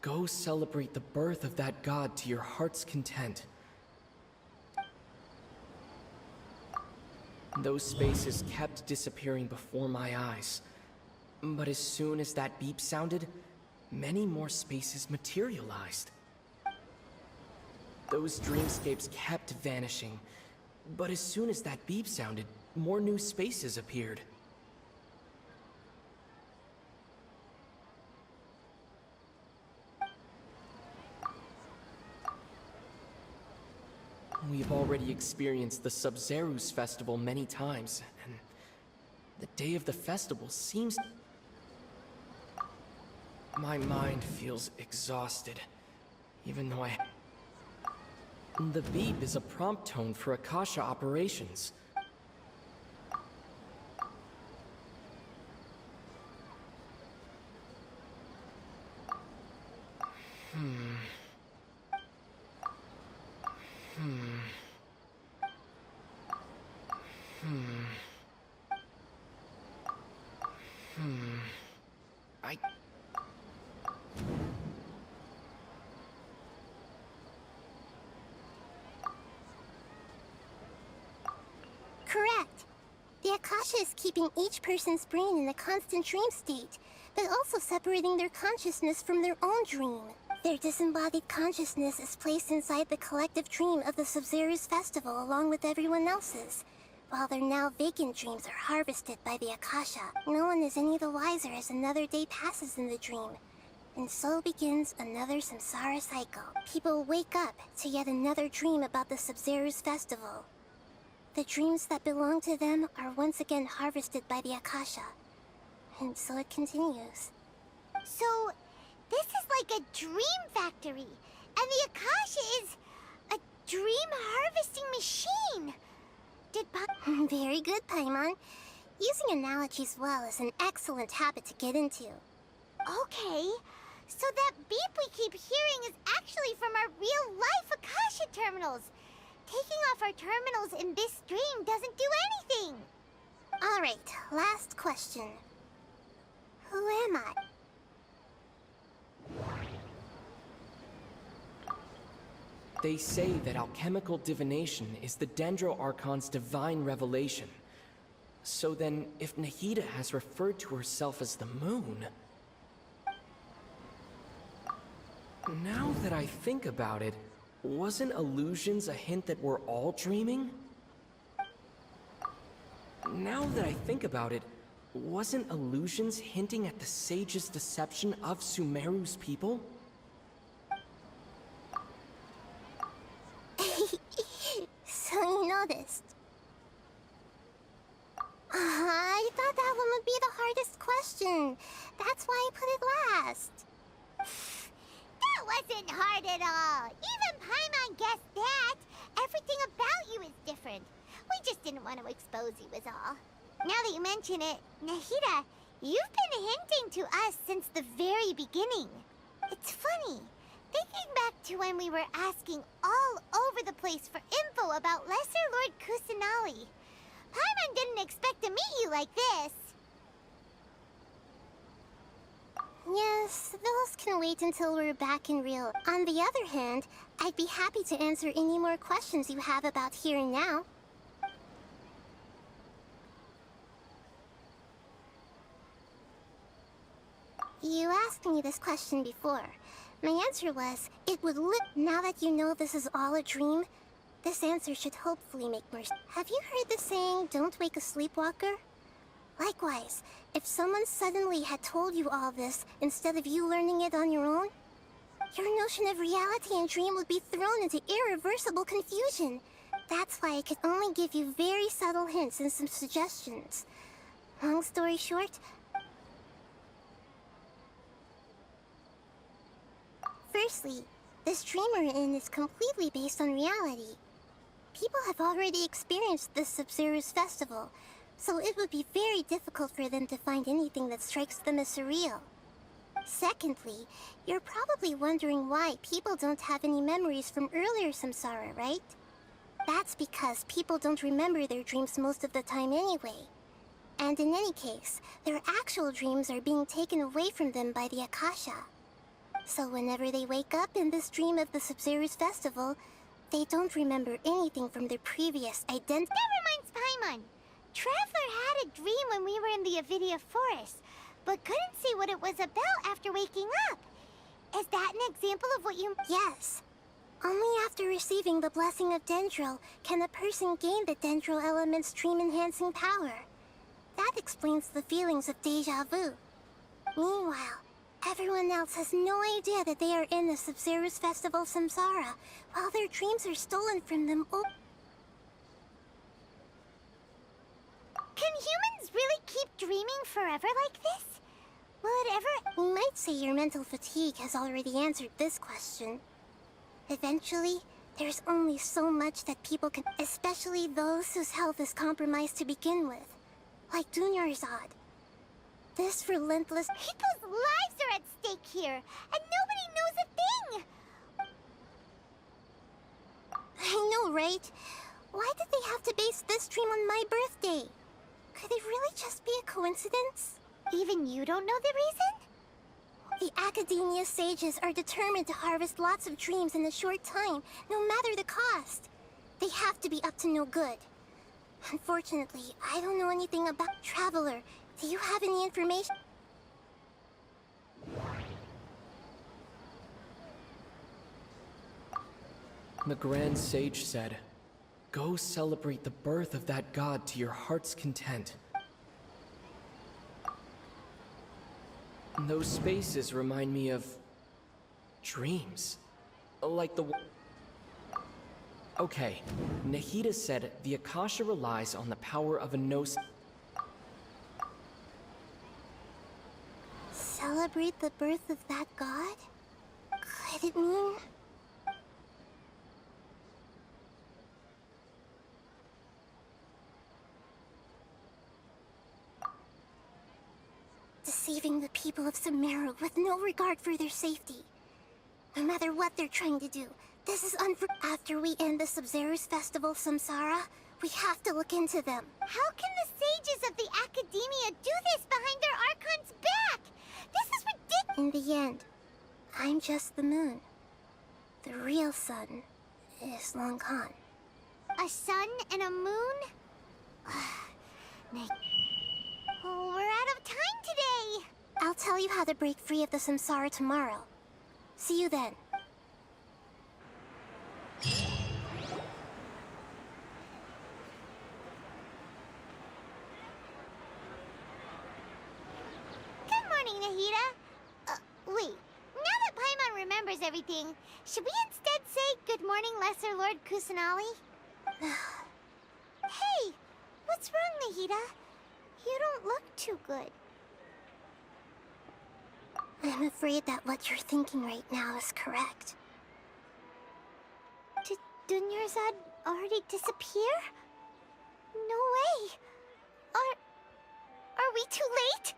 "Go celebrate the birth of that god to your heart's content." Those spaces kept disappearing before my eyes. But as soon as that beep sounded, many more spaces materialized. Those dreamscapes kept vanishing. But as soon as that beep sounded, more new spaces appeared. We've already experienced the Sub-Zerus festival many times, and the day of the festival seems... My mind feels exhausted, even though The beep is a prompt tone for Akasha operations. Correct. The Akasha is keeping each person's brain in a constant dream state, but also separating their consciousness from their own dream. Their disembodied consciousness is placed inside the collective dream of the Sub-Zerus festival along with everyone else's, while their now vacant dreams are harvested by the Akasha. No one is any the wiser as another day passes in the dream, and so begins another samsara cycle. People wake up to yet another dream about the Sub-Zerus festival. The dreams that belong to them are once again harvested by the Akasha, and so it continues. So, this is like a dream factory. And the Akasha is a dream harvesting machine. Very good, Paimon. Using analogies well is an excellent habit to get into. Okay, so that beep we keep hearing is actually from our real-life Akasha terminals. Taking off our terminals in this dream doesn't do anything. All right, last question. Who am I? They say that alchemical divination is the Dendro Archon's divine revelation. So then, if Nahida has referred to herself as the moon... Now that I think about it, wasn't illusions a hint that we're all dreaming? Now that I think about it, wasn't illusions hinting at the sage's deception of Sumeru's people? So you noticed. I thought that one would be the hardest question. That's why I put it last. That wasn't hard at all. Even Paimon guessed that. Everything about you is different. We just didn't want to expose you is all. Now that you mention it, Nahida, you've been hinting to us since the very beginning. It's funny. Thinking back to when we were asking all over the place for info about Lesser Lord Kusanali. Paimon didn't expect to meet you like this. Yes, those can wait until we're back in real. On the other hand, I'd be happy to answer any more questions you have about here and now. You asked me this question before. My answer was, it would now that you know this is all a dream, this answer should hopefully make more sense. Have you heard the saying, don't wake a sleepwalker? Likewise, if someone suddenly had told you all this instead of you learning it on your own, your notion of reality and dream would be thrown into irreversible confusion. That's why I could only give you very subtle hints and some suggestions. Long story short, firstly, this dream we're in is completely based on reality. People have already experienced this Sub-Zero's festival, so it would be very difficult for them to find anything that strikes them as surreal. Secondly, you're probably wondering why people don't have any memories from earlier samsara, right? That's because people don't remember their dreams most of the time anyway. And in any case, their actual dreams are being taken away from them by the Akasha. So whenever they wake up in this dream of the Sub-Zero's festival, they don't remember anything from their previous identity. Never mind, Paimon. Traveler had a dream when we were in the Avidia Forest, but couldn't see what it was about after waking up. Is that an example of what you... Yes. Only after receiving the blessing of Dendro can a person gain the Dendro element's dream-enhancing power. That explains the feelings of deja vu. Meanwhile, everyone else has no idea that they are in the Sub-Zero's festival samsara, while their dreams are stolen from them. Can humans really keep dreaming forever like this? Will it ever... We might say your mental fatigue has already answered this question. Eventually, there's only so much that people can... Especially those whose health is compromised to begin with. Like Dunyarzad. This relentless... People's lives are at stake here, and nobody knows a thing! I know, right? Why did they have to base this dream on my birthday? Could it really just be a coincidence? Even you don't know the reason? The Academia sages are determined to harvest lots of dreams in a short time, no matter the cost. They have to be up to no good. Unfortunately, I don't know anything about... Traveler, do you have any information? The Grand Sage said, "Go celebrate the birth of that god to your heart's content." Those spaces remind me of... dreams. Like the... Okay, Nahida said the Akasha relies on the power of a gnosis... Celebrate the birth of that god? Could it mean... Deceiving the people of Sumeru with no regard for their safety. No matter what they're trying to do, this is After we end the Sub-Zero's festival, Samsara, we have to look into them. How can the sages of the Academia do this behind their Archon's back? This is ridiculous! In the end, I'm just the moon. The real sun is long gone. A sun and a moon? Oh, we're out of time today! I'll tell you how to break free of the Samsara tomorrow. See you then. Good morning, Nahida. Wait. Now that Paimon remembers everything, should we instead say good morning, Lesser Lord Kusanali? Hey! What's wrong, Nahida? You don't look too good. I'm afraid that what you're thinking right now is correct. Did Dunyarzad already disappear? No way! Are we too late?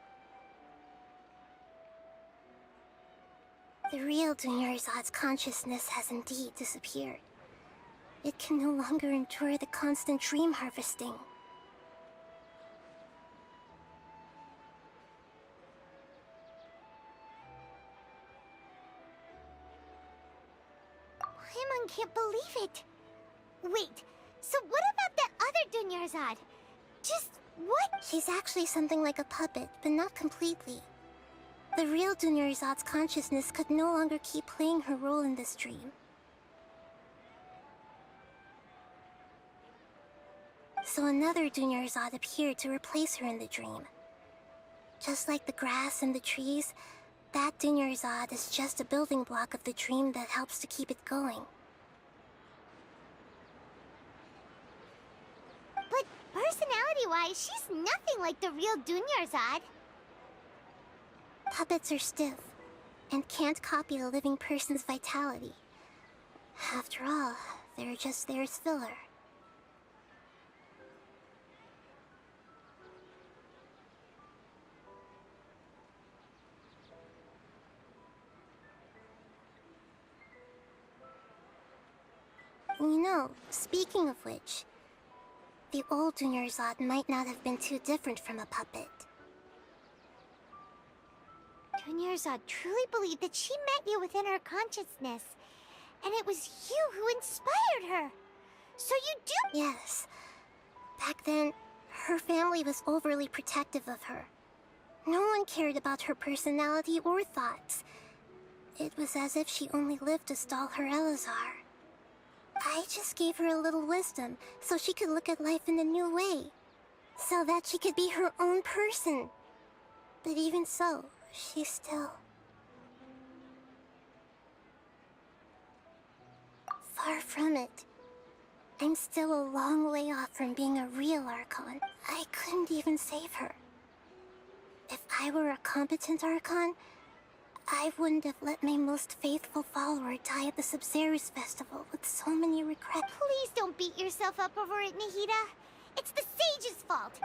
The real Dunyarzad's consciousness has indeed disappeared. It can no longer endure the constant dream harvesting. Paimon can't believe it. Wait, so what about that other Dunyarzad? Just what? She's actually something like a puppet, but not completely. The real Dunyarzad's consciousness could no longer keep playing her role in this dream. So another Dunyarzad appeared to replace her in the dream. Just like the grass and the trees, that Dunyarzad is just a building block of the dream that helps to keep it going. But personality-wise, she's nothing like the real Dunyarzad. Puppets are stiff, and can't copy a living person's vitality. After all, they're just there as filler. You know, speaking of which, the old Dunyarzad might not have been too different from a puppet. Dunyarzad truly believed that she met you within her consciousness, and it was you who inspired her. So you do— Yes. Back then, her family was overly protective of her. No one cared about her personality or thoughts. It was as if she only lived to stall her Elazar. I just gave her a little wisdom so she could look at life in a new way. So that she could be her own person. But even so, she's still... far from it. I'm still a long way off from being a real Archon. I couldn't even save her. If I were a competent Archon, I wouldn't have let my most faithful follower die at the Sub-Zero's festival with so many regrets. Please don't beat yourself up over it, Nahida. It's the sage's fault.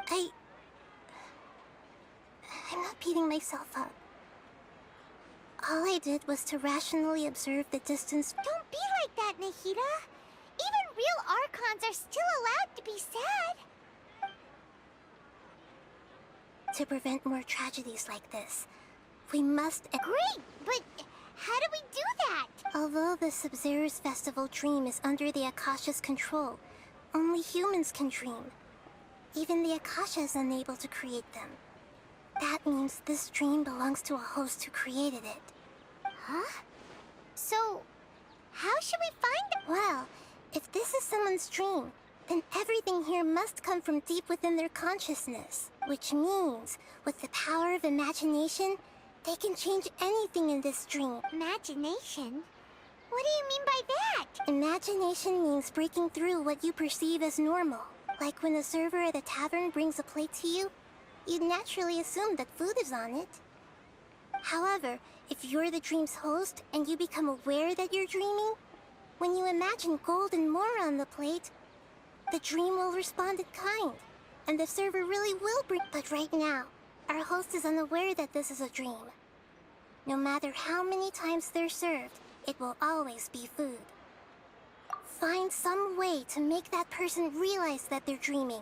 I'm not beating myself up. All I did was to rationally observe the distance. Don't be like that, Nahida. Even real Archons are still allowed to be sad. To prevent more tragedies like this, we must... Great, but how do we do that? Although the Sub-Zero's festival dream is under the Akasha's control, only humans can dream. Even the Akasha is unable to create them. That means this dream belongs to a host who created it. Huh? So, how should we find them? Well, if this is someone's dream, then everything here must come from deep within their consciousness. Which means, with the power of imagination, they can change anything in this dream. Imagination? What do you mean by that? Imagination means breaking through what you perceive as normal. Like when a server at a tavern brings a plate to you, you'd naturally assume that food is on it. However, if you're the dream's host and you become aware that you're dreaming, when you imagine gold and more on the plate, the dream will respond in kind, and the server really will bring... But right now, Our host is unaware that this is a dream. No matter how many times they're served, it will always be food. Find some way to make that person realize that they're dreaming.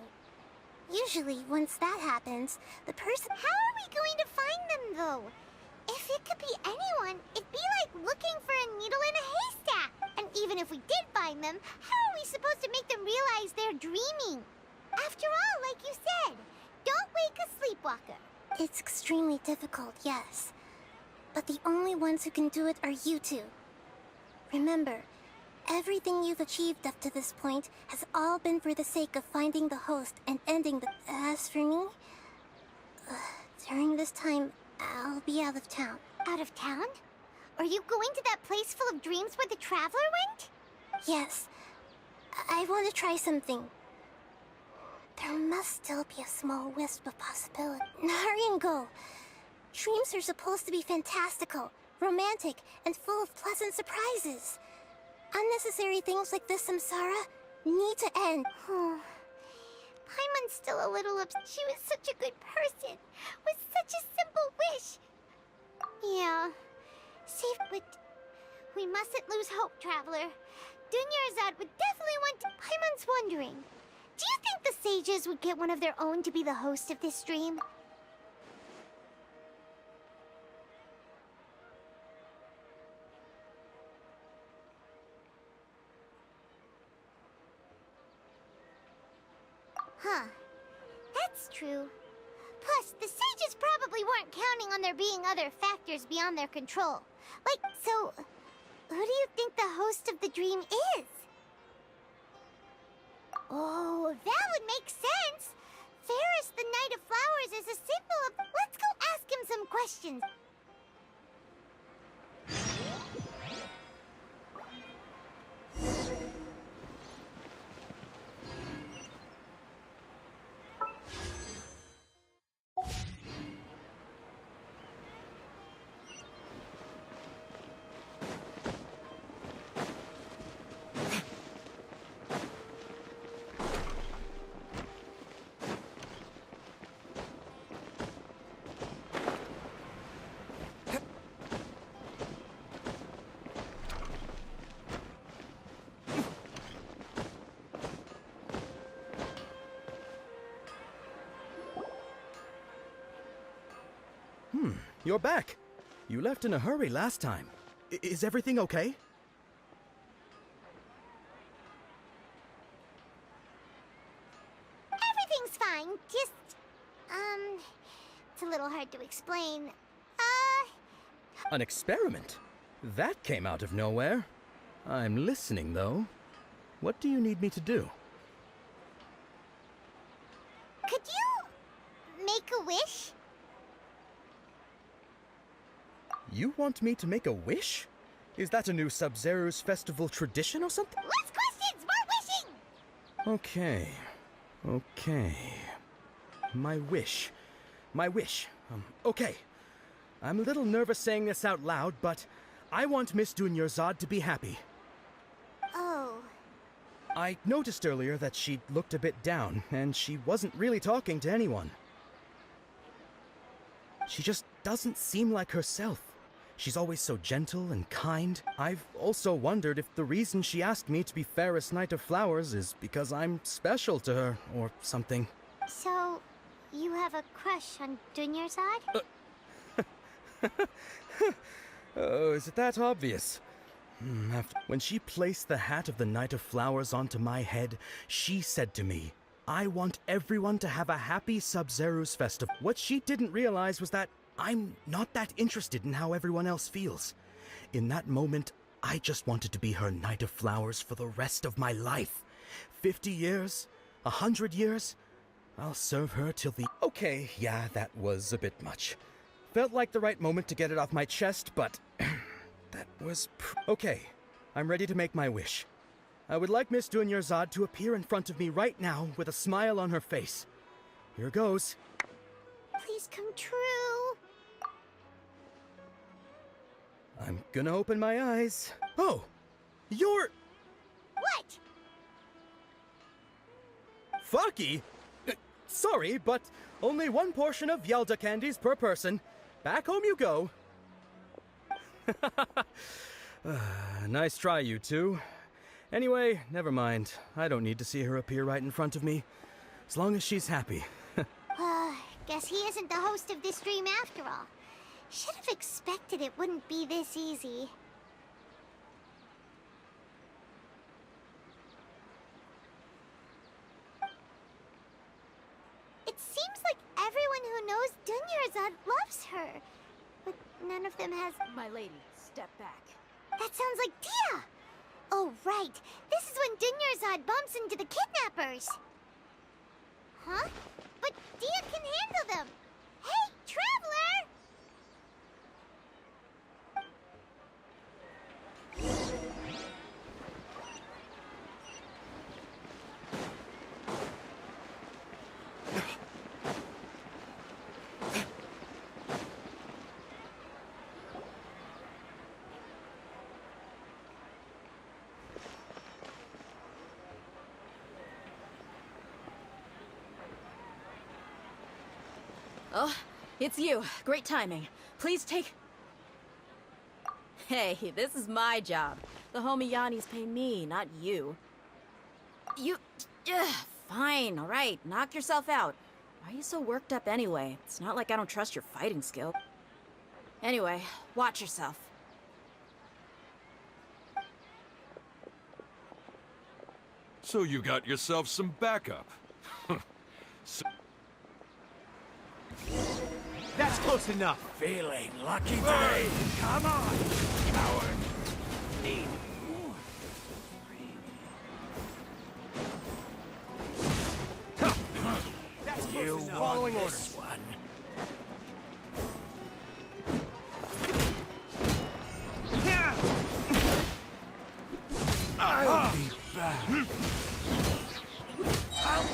Usually, once that happens, the person... How are we going to find them, though? If it could be anyone, it'd be like looking for a needle in a haystack. And even if we did find them, how are we supposed to make them realize they're dreaming? After all, like you said, don't wake a sleepwalker. It's extremely difficult, yes. But the only ones who can do it are you two. Remember, everything you've achieved up to this point has all been for the sake of finding the host and ending the... As for me, during this time, I'll be out of town. Out of town? Are you going to that place full of dreams where the Traveler went? Yes. I want to try something. There must still be a small wisp of possibility. Hurry and go. Dreams are supposed to be fantastical, romantic, and full of pleasant surprises. Unnecessary things like this samsara need to end. Paimon's still a little upset. She was such a good person, with such a simple wish. Yeah, safe, but we mustn't lose hope, Traveler. Dunyarzad would definitely want to... Paimon's wondering, do you think the sages would get one of their own to be the host of this stream? Huh. That's true. Plus, the sages probably weren't counting on there being other factors beyond their control. Like, so... who do you think the host of the dream is? Oh, that would make sense! Ferris, the Knight of Flowers, is a symbol of... Let's go ask him some questions. You're back. You left in a hurry last time. Is everything okay? Everything's fine, just... it's a little hard to explain. An experiment? That came out of nowhere. I'm listening, though. What do you need me to do? Could you... make a wish? You want me to make a wish? Is that a new Sub-Zero's festival tradition or something? Less questions, more wishing! Okay. My wish. Okay. I'm a little nervous saying this out loud, but I want Miss Dunyarzad to be happy. Oh. I noticed earlier that she looked a bit down, and she wasn't really talking to anyone. She just doesn't seem like herself. She's always so gentle and kind. I've also wondered if the reason she asked me to be Ferris Knight of Flowers is because I'm special to her, or something. So, you have a crush on Dunyarzad? Oh, is it that obvious? When she placed the hat of the Knight of Flowers onto my head, she said to me, I want everyone to have a happy Sub-Zero's festival. What she didn't realize was that I'm not that interested in how everyone else feels. In that moment, I just wanted to be her Knight of Flowers for the rest of my life. 50 years? 100 years? I'll serve her till the... Okay, yeah, that was a bit much. Felt like the right moment to get it off my chest, but... that was... Okay, I'm ready to make my wish. I would like Miss Dunyarzad to appear in front of me right now with a smile on her face. Here goes. Please come true. I'm gonna open my eyes. Oh! You're... What? Fucky? Sorry, but only one portion of Yalda candies per person. Back home you go. Nice try, you two. Anyway, never mind. I don't need to see her appear right in front of me. As long as she's happy. Guess he isn't the host of this dream after all. Should have expected it wouldn't be this easy. It seems like everyone who knows Dunyarzad loves her. But none of them has... My lady, step back. That sounds like Dia! Oh, right. This is when Dunyarzad bumps into the kidnappers. Huh? But Dia can handle them! Hey, Traveler! Oh, it's you. Great timing. Please take... Hey, this is my job. The homie Yanni's pay me, not you. You... Fine, alright. Knock yourself out. Why are you so worked up anyway? It's not like I don't trust your fighting skill. Anyway, watch yourself. So you got yourself some backup. That's close enough. Feeling lucky today. Come on, coward. Need more. That's close enough. Following orders. One. I'll be back. I'll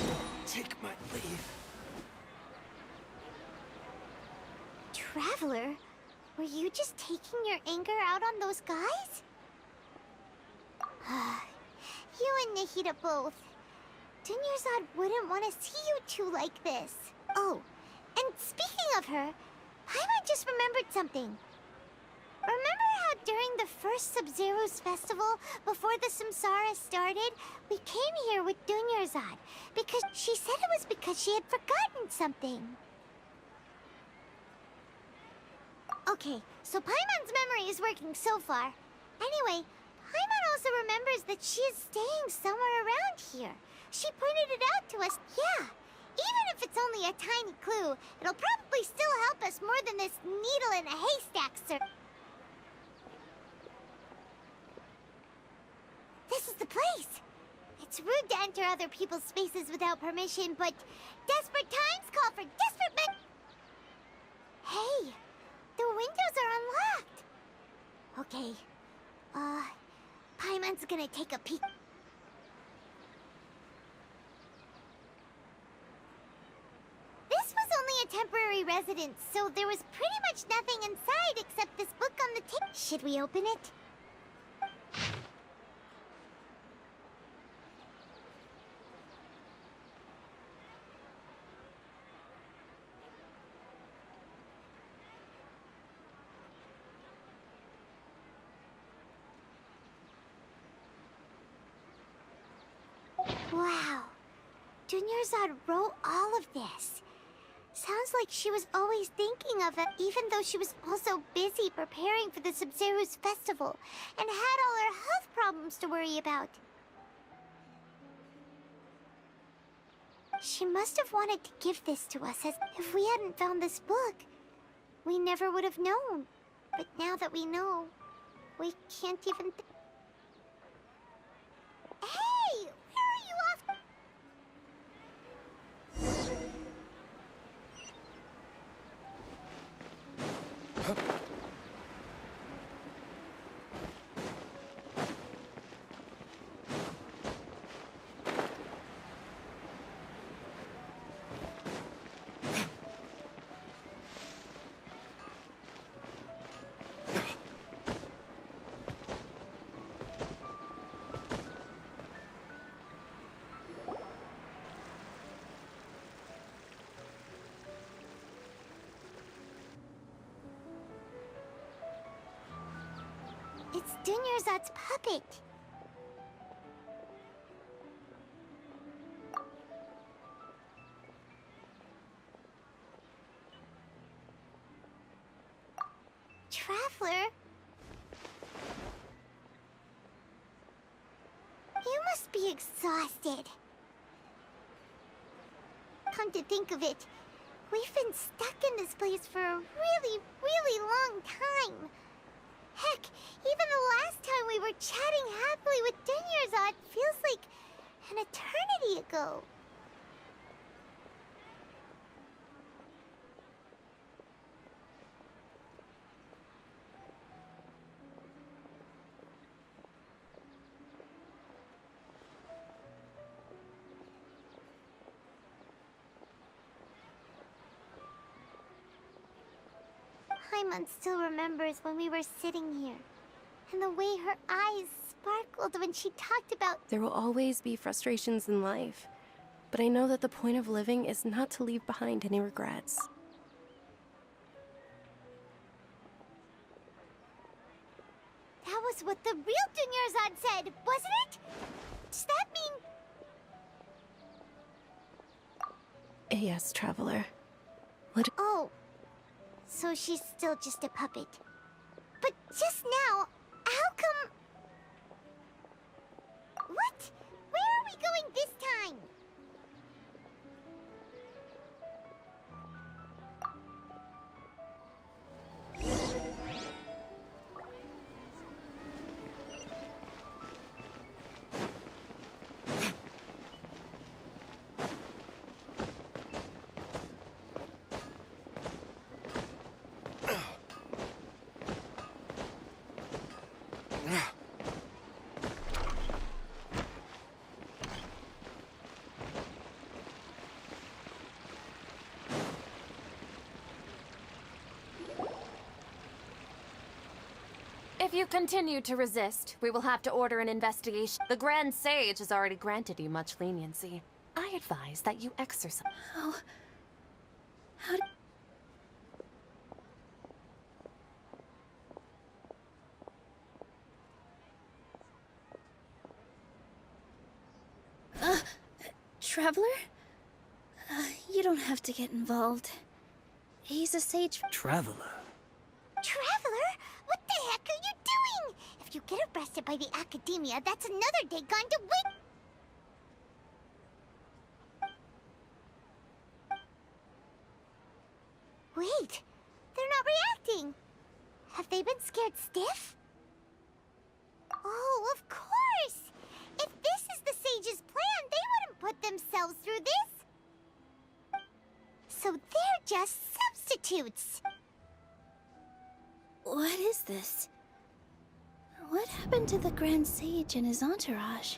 take my leave. Traveler, were you just taking your anger out on those guys? You and Nahida both. Dunyarzad wouldn't want to see you two like this. Oh, and speaking of her, Paimon just remembered something. Remember how during the first Sub-Zero's festival, before the Samsara started, we came here with Dunyarzad because she said it was because she had forgotten something. Okay, so Paimon's memory is working so far. Anyway, Paimon also remembers that she is staying somewhere around here. She pointed it out to us, yeah. Even if it's only a tiny clue, it'll probably still help us more than this needle in a haystack, sir. This is the place. It's rude to enter other people's spaces without permission, but desperate times call for desperate men. Hey, the windows are unlocked. Okay, Paimon's gonna take a peek. This was only a temporary residence, so there was pretty much nothing inside except this book on the table. Should we open it? Wow. Dunyarzad wrote all of this. Sounds like she was always thinking of it, even though she was also busy preparing for the Sub-Zero's festival and had all her health problems to worry about. She must have wanted to give this to us, as if we hadn't found this book, we never would have known. But now that we know, we can't even Hey! Where are you off? It's Dunyarzad's puppet. Traveler? You must be exhausted. Come to think of it, we've been stuck in this place for a really, really long time. Heck, even the last time we were chatting happily with Dunyarzad feels like an eternity ago. Paimon still remembers when we were sitting here, and the way her eyes sparkled when she talked about— There will always be frustrations in life, but I know that the point of living is not to leave behind any regrets. That was what the real Dunyarzad said, wasn't it? Does that mean— Yes, Traveler. Oh, so she's still just a puppet. But just now, how come— What? Where are we going this time? If you continue to resist, we will have to order an investigation. The Grand Sage has already granted you much leniency. I advise that you exercise. How Traveler? You don't have to get involved. He's a sage. Traveler? Traveler? What the heck are you doing? If you get arrested by the Academia, that's another day gone to wait. Wait, they're not reacting. Have they been scared stiff? Oh, of course! If this is the Sage's plan, they wouldn't put themselves through this. So they're just substitutes. What is this? What happened to the Grand Sage and his entourage?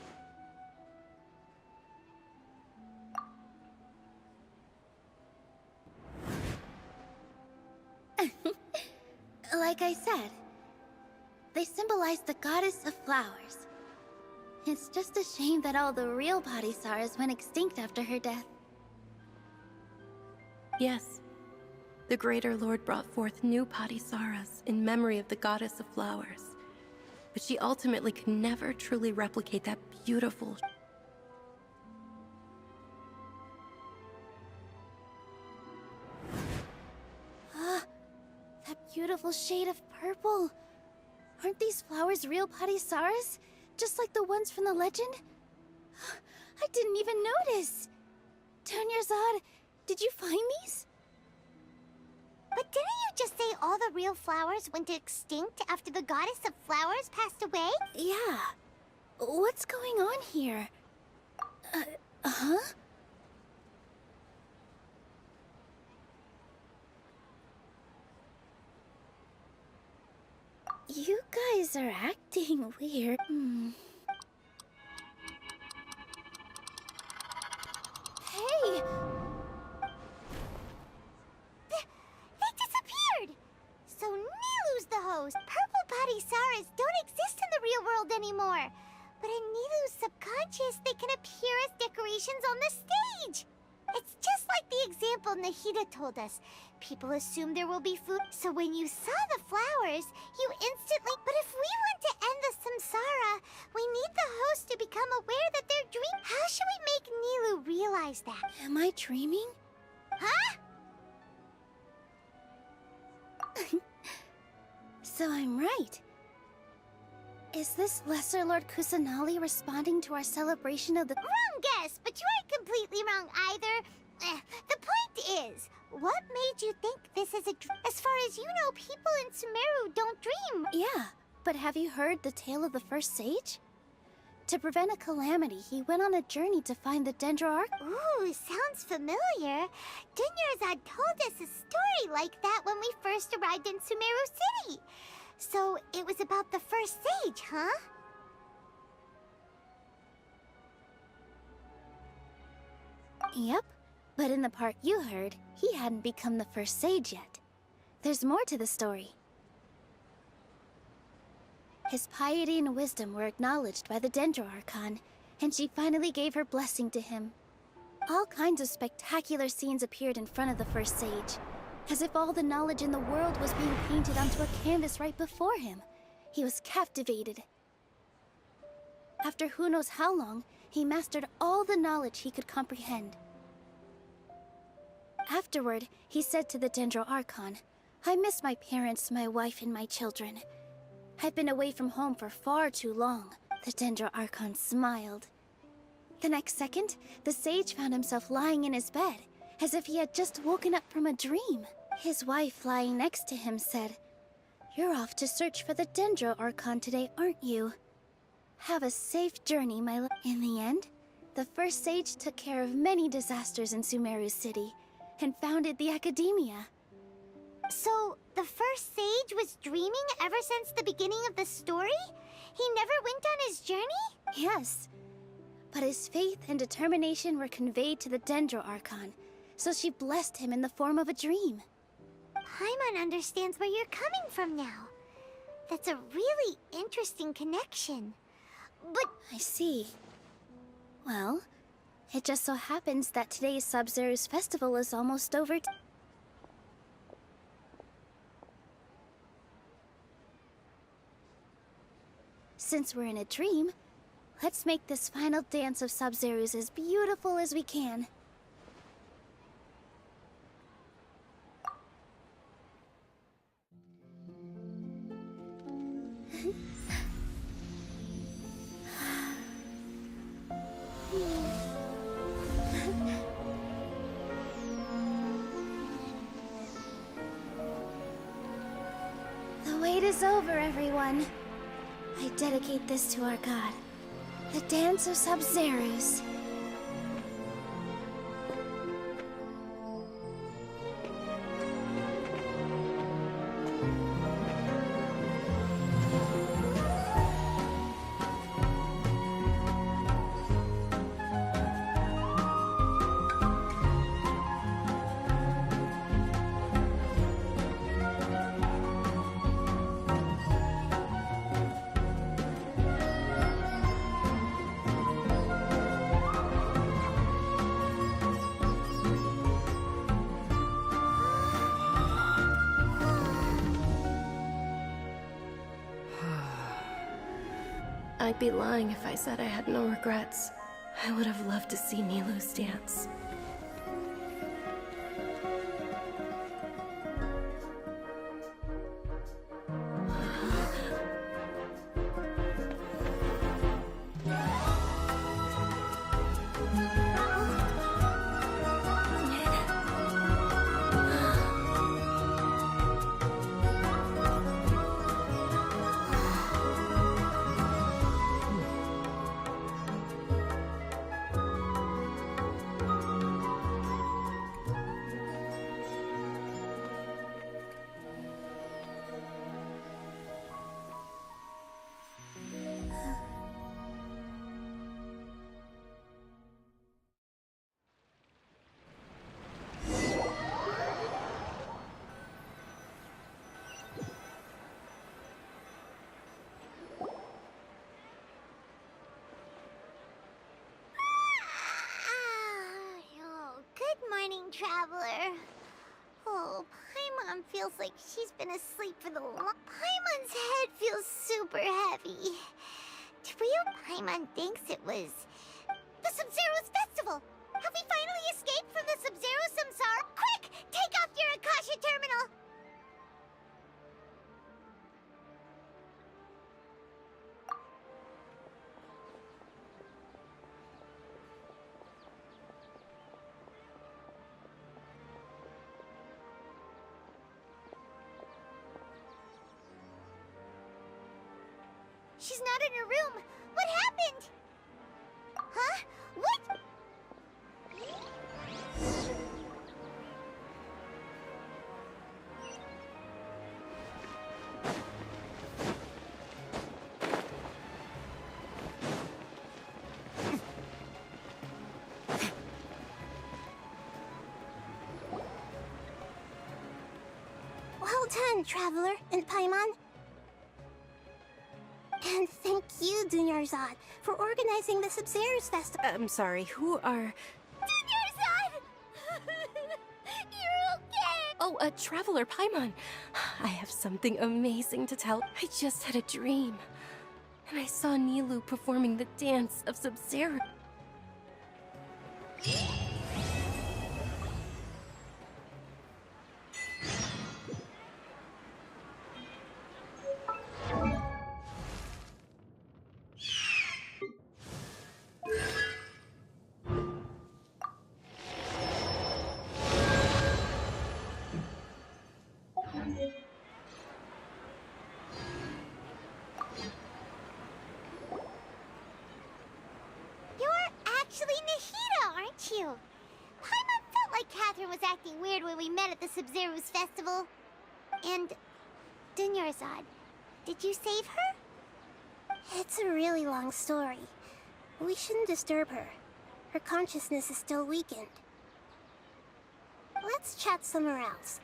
Like I said, they symbolize the goddess of flowers. It's just a shame that all the real Padisaras went extinct after her death. Yes. The Greater Lord brought forth new Padisaras in memory of the goddess of flowers. But she ultimately could never truly replicate that beautiful... That beautiful shade of purple. Aren't these flowers real Padisaras? Just like the ones from the legend? I didn't even notice! Dunyarzad, did you find these? But didn't you just say all the real flowers went extinct after the goddess of flowers passed away? Yeah. What's going on here? Huh? You guys are acting weird. Hey! They disappeared! So Nilu's the host. Purple Padisaras don't exist in the real world anymore. But in Nilu's subconscious, they can appear as decorations on the stage. It's just like the example Nahida told us. People assume there will be food, so when you saw the flowers, you instantly— But if we want to We need the host to become aware that they're dreaming. How should we make Nilu realize that? Am I dreaming? Huh? So I'm right. Is this Lesser Lord Kusanali responding to our celebration of the— Wrong guess, but you aren't completely wrong either. The point is, what made you think this is a dream? As far as you know, people in Sumeru don't dream. Yeah, but have you heard the tale of the first sage? To prevent a calamity, he went on a journey to find the Dendro Arc. Ooh, sounds familiar. Dunyarzad told us a story like that when we first arrived in Sumeru City. So it was about the first sage, huh? Yep, but in the part you heard, he hadn't become the first sage yet. There's more to the story. His piety and wisdom were acknowledged by the Dendro Archon, and she finally gave her blessing to him. All kinds of spectacular scenes appeared in front of the first sage, as if all the knowledge in the world was being painted onto a canvas right before him. He was captivated. After who knows how long, he mastered all the knowledge he could comprehend. Afterward, he said to the Dendro Archon, "I miss my parents, my wife, and my children. I've been away from home for far too long." The Dendro Archon smiled. The next second, the sage found himself lying in his bed, as if he had just woken up from a dream. His wife, lying next to him, said, "You're off to search for the Dendro Archon today, aren't you? Have a safe journey, my love." In the end, the first sage took care of many disasters in Sumeru City, and founded the Academia. So, the first sage was dreaming ever since the beginning of the story? He never went on his journey? Yes. But his faith and determination were conveyed to the Dendro Archon, so she blessed him in the form of a dream. Paimon understands where you're coming from now. That's a really interesting connection. But I see. Well, it just so happens that today's Sub-Zero's festival is almost over. Since we're in a dream, let's make this final dance of Sub-Zero's as beautiful as we can. The wait is over, everyone. I dedicate this to our god, the Dance of Sub-Zeros. I'd be lying if I said I had no regrets. I would have loved to see Nilu's dance. Traveler. Oh, Paimon feels like she's been asleep for the long... Paimon's head feels super heavy. Trio Paimon thinks it was the Sub-Zero's festival. Have we finally escaped from the Sub-Zero Samsara? Quick! Take off your Akasha terminal! She's not in her room. What happened? Huh? What? Well done, Traveler and Paimon. And thank you, Dunyarzad, for organizing the Sub-Zero's festival. I'm sorry, who are... Dunyarzad! You're okay! Oh, Traveler Paimon. I have something amazing to tell. I just had a dream. And I saw Nilou performing the dance of Sub-Zero. You. Paimon felt like Catherine was acting weird when we met at the Sub-Zero's festival. And Dunyarzad, did you save her? It's a really long story. We shouldn't disturb her. Her consciousness is still weakened. Let's chat somewhere else.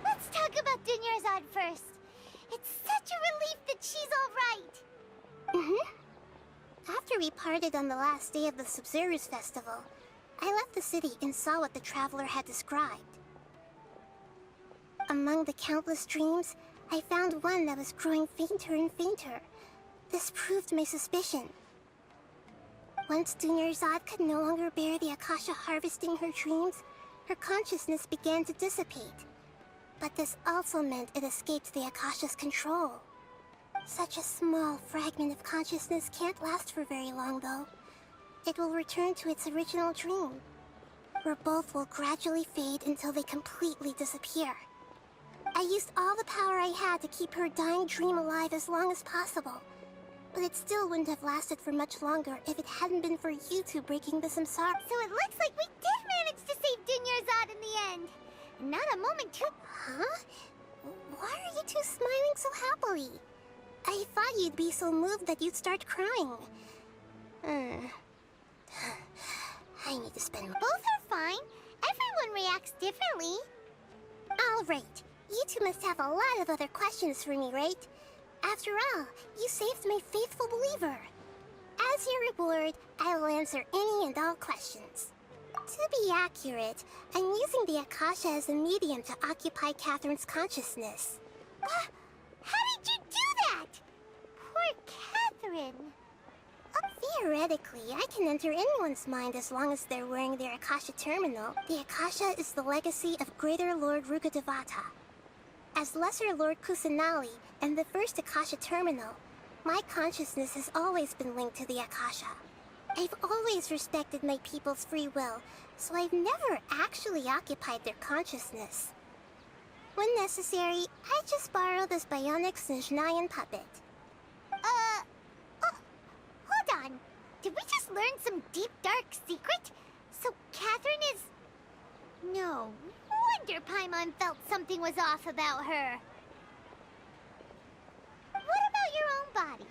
Let's talk about Dunyarzad first. It's such a relief that she's all right. After we parted on the last day of the Sub-Zero's festival, I left the city and saw what the Traveler had described. Among the countless dreams, I found one that was growing fainter and fainter. This proved my suspicion. Once Dunyarzad could no longer bear the Akasha harvesting her dreams, her consciousness began to dissipate. But this also meant it escaped the Akasha's control. Such a small fragment of consciousness can't last for very long, though. It will return to its original dream, where both will gradually fade until they completely disappear. I used all the power I had to keep her dying dream alive as long as possible. But it still wouldn't have lasted for much longer if it hadn't been for you two breaking the samsara. So it looks like we did manage to save Dunyarzad in the end. And not a moment too... Huh? Why are you two smiling so happily? I thought you'd be so moved that you'd start crying. I need to spend... Both are fine. Everyone reacts differently. All right. You two must have a lot of other questions for me, right? After all, you saved my faithful believer. As your reward, I will answer any and all questions. To be accurate, I'm using the Akasha as a medium to occupy Catherine's consciousness. How did you do that? Poor Catherine. Theoretically, I can enter anyone's mind as long as they're wearing their Akasha terminal. The Akasha is the legacy of Greater Lord Rugadevata. As Lesser Lord Kusanali and the first Akasha terminal, my consciousness has always been linked to the Akasha. I've always respected my people's free will, so I've never actually occupied their consciousness. When necessary, I just borrow this bionic Snezhnayan puppet. Hold on. Did we just learn some deep, dark secret? So Catherine is... No wonder Paimon felt something was off about her. What about your own body?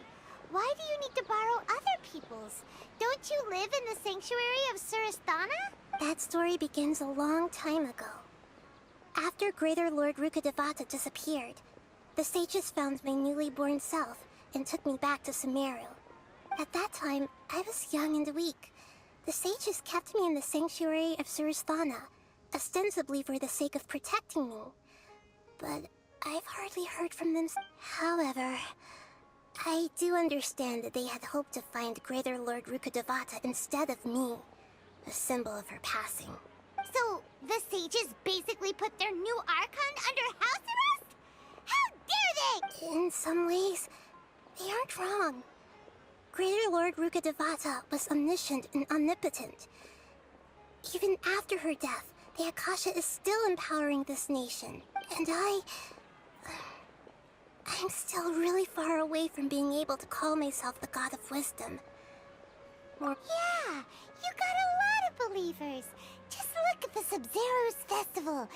Why do you need to borrow other people's? Don't you live in the sanctuary of Surasthana? That story begins a long time ago. After Greater Lord Rukkhadevata disappeared, the sages found my newly born self and took me back to Sumeru. At that time, I was young and weak. The sages kept me in the sanctuary of Surasthana, ostensibly for the sake of protecting me. But I've hardly heard from them. However, I do understand that they had hoped to find Greater Lord Rukkhadevata instead of me, a symbol of her passing. So, the sages basically put their new Archon under house arrest? How dare they! In some ways, they aren't wrong. Greater Lord Rukkhadevata was omniscient and omnipotent. Even after her death, the Akasha is still empowering this nation. And I'm still really far away from being able to call myself the God of Wisdom. Yeah, you got a lot of believers. Just look at the Sub-Zero's festival.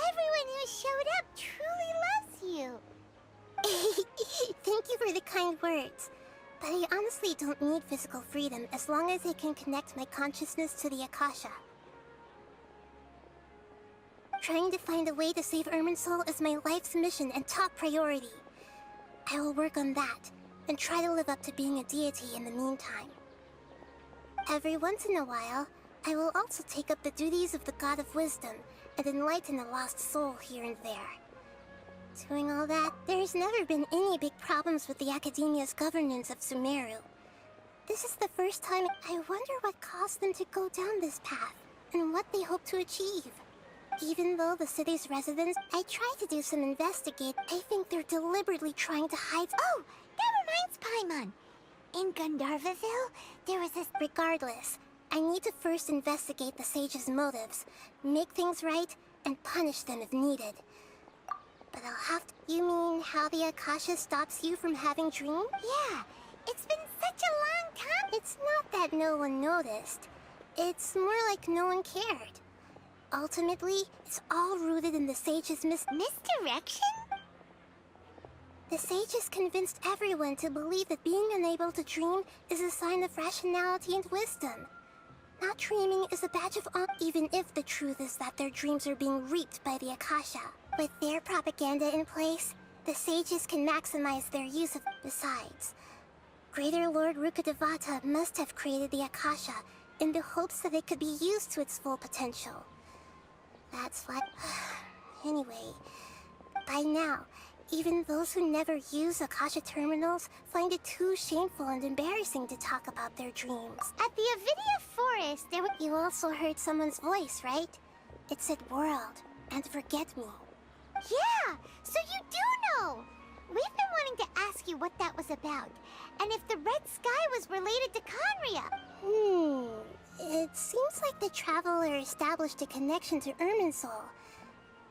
Everyone who showed up truly loves you. Thank you for the kind words. But I honestly don't need physical freedom as long as I can connect my consciousness to the Akasha. Trying to find a way to save Irminsul is my life's mission and top priority. I will work on that, and try to live up to being a deity in the meantime. Every once in a while, I will also take up the duties of the God of Wisdom and enlighten a lost soul here and there. Doing all that, there's never been any big problems with the Academia's governance of Sumeru. This is the first time. I wonder what caused them to go down this path, and what they hope to achieve. Even though the city's residents, I tried to do some investigate. I think they're deliberately trying to hide. Oh, that reminds Paimon. In Gandharvaville, there was this... Regardless, I need to first investigate the sage's motives, make things right, and punish them if needed. But I'll have to... You mean how the Akasha stops you from having dreams? Yeah, it's been such a long time. It's not that no one noticed. It's more like no one cared. Ultimately, it's all rooted in the sage's misdirection? The sages convinced everyone to believe that being unable to dream is a sign of rationality and wisdom. Not dreaming is a badge of honor, even if the truth is that their dreams are being reaped by the Akasha. With their propaganda in place, the sages can maximize their use of... Besides, Greater Lord Rukkhadevata must have created the Akasha in the hopes that it could be used to its full potential. That's what... Anyway, by now, even those who never use Akasha terminals find it too shameful and embarrassing to talk about their dreams. At the Avidia Forest, there were... You also heard someone's voice, right? It said world and forget me. Yeah, so you do know! We've been wanting to ask you what that was about, and if the red sky was related to Conria. It seems like the Traveler established a connection to Irminsul.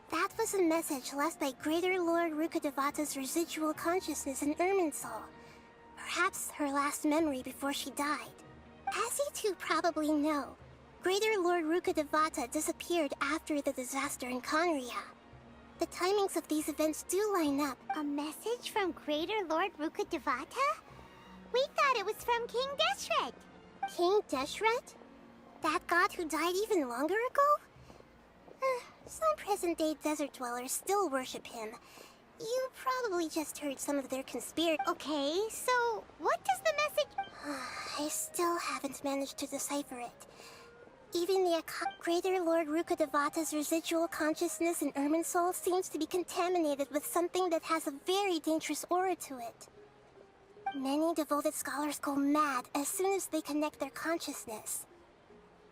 That was a message left by Greater Lord Rukkhadevata's residual consciousness in Irminsul. Perhaps her last memory before she died. As you two probably know, Greater Lord Rukkhadevata disappeared after the disaster in Conria. The timings of these events do line up. A message from Greater Lord Rukkhadevata? We thought it was from King Deshret. King Deshret? That god who died even longer ago? Some present-day desert dwellers still worship him. You probably just heard some of their conspiracy. Okay, so what does the message... I still haven't managed to decipher it. Even the Greater Lord Rukkhadevata's residual consciousness in Irminsul seems to be contaminated with something that has a very dangerous aura to it. Many devoted scholars go mad as soon as they connect their consciousness.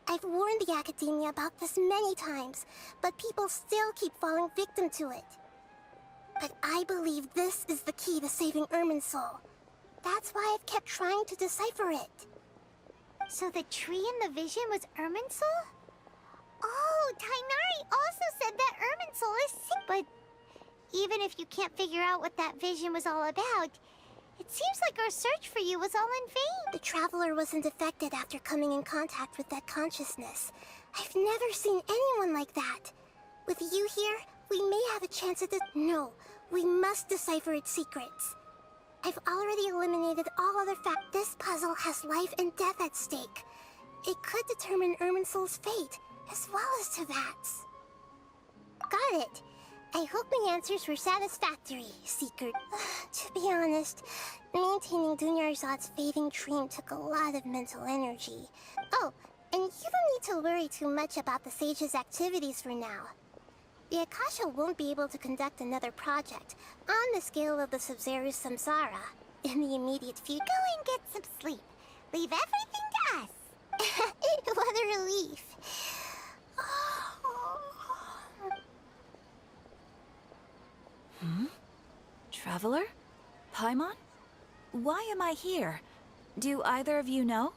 I've warned the Academia about this many times, but people still keep falling victim to it. But I believe this is the key to saving Irminsul. That's why I've kept trying to decipher it. So the tree in the vision was Irminsul? Oh, Tainari also said that Irminsul is sick. But even if you can't figure out what that vision was all about, it seems like our search for you was all in vain. The Traveler wasn't affected after coming in contact with that consciousness. I've never seen anyone like that. With you here, we may have a chance at it. No, we must decipher its secrets. I've already eliminated all other This puzzle has life and death at stake. It could determine Irminsul's fate, as well as to Vats. Got it. I hope my answers were satisfactory, Seeker. To be honest, maintaining Dunyarzad's fading dream took a lot of mental energy. Oh, and you don't need to worry too much about the Sage's activities for now. The Akasha won't be able to conduct another project on the scale of the Sub-Zero Samsara in the immediate future. Go and get some sleep. Leave everything to us. What a relief. Traveler? Paimon? Why am I here? Do either of you know?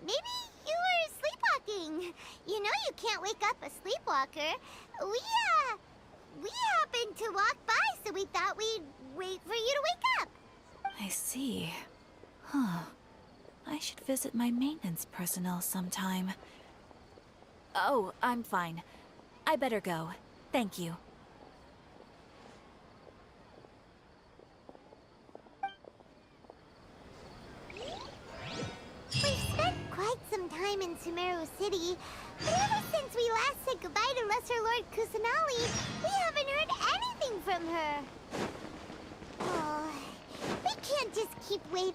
Maybe you were sleepwalking. You know you can't wake up a sleepwalker. We happened to walk by, so we thought we'd wait for you to wake up. I see. Huh. I should visit my maintenance personnel sometime. Oh, I'm fine. I better go. Thank you. We've spent quite some time in Sumeru City, but ever since we last said goodbye to Lesser Lord Kusanali, we haven't heard anything from her. Oh, we can't just keep waiting.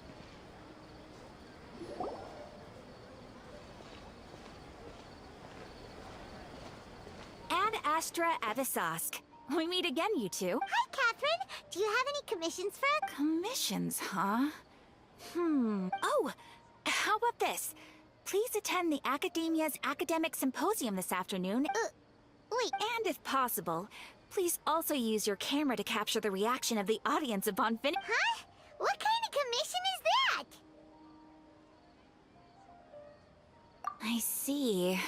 Ad Astra Avisask. We meet again, you two. Hi, Catherine. Do you have any commissions for us? Commissions, huh? Oh, how about this? Please attend the Academia's Academic Symposium this afternoon. Wait. And if possible, please also use your camera to capture the reaction of the audience upon finish. Huh? What kind of commission is that? I see.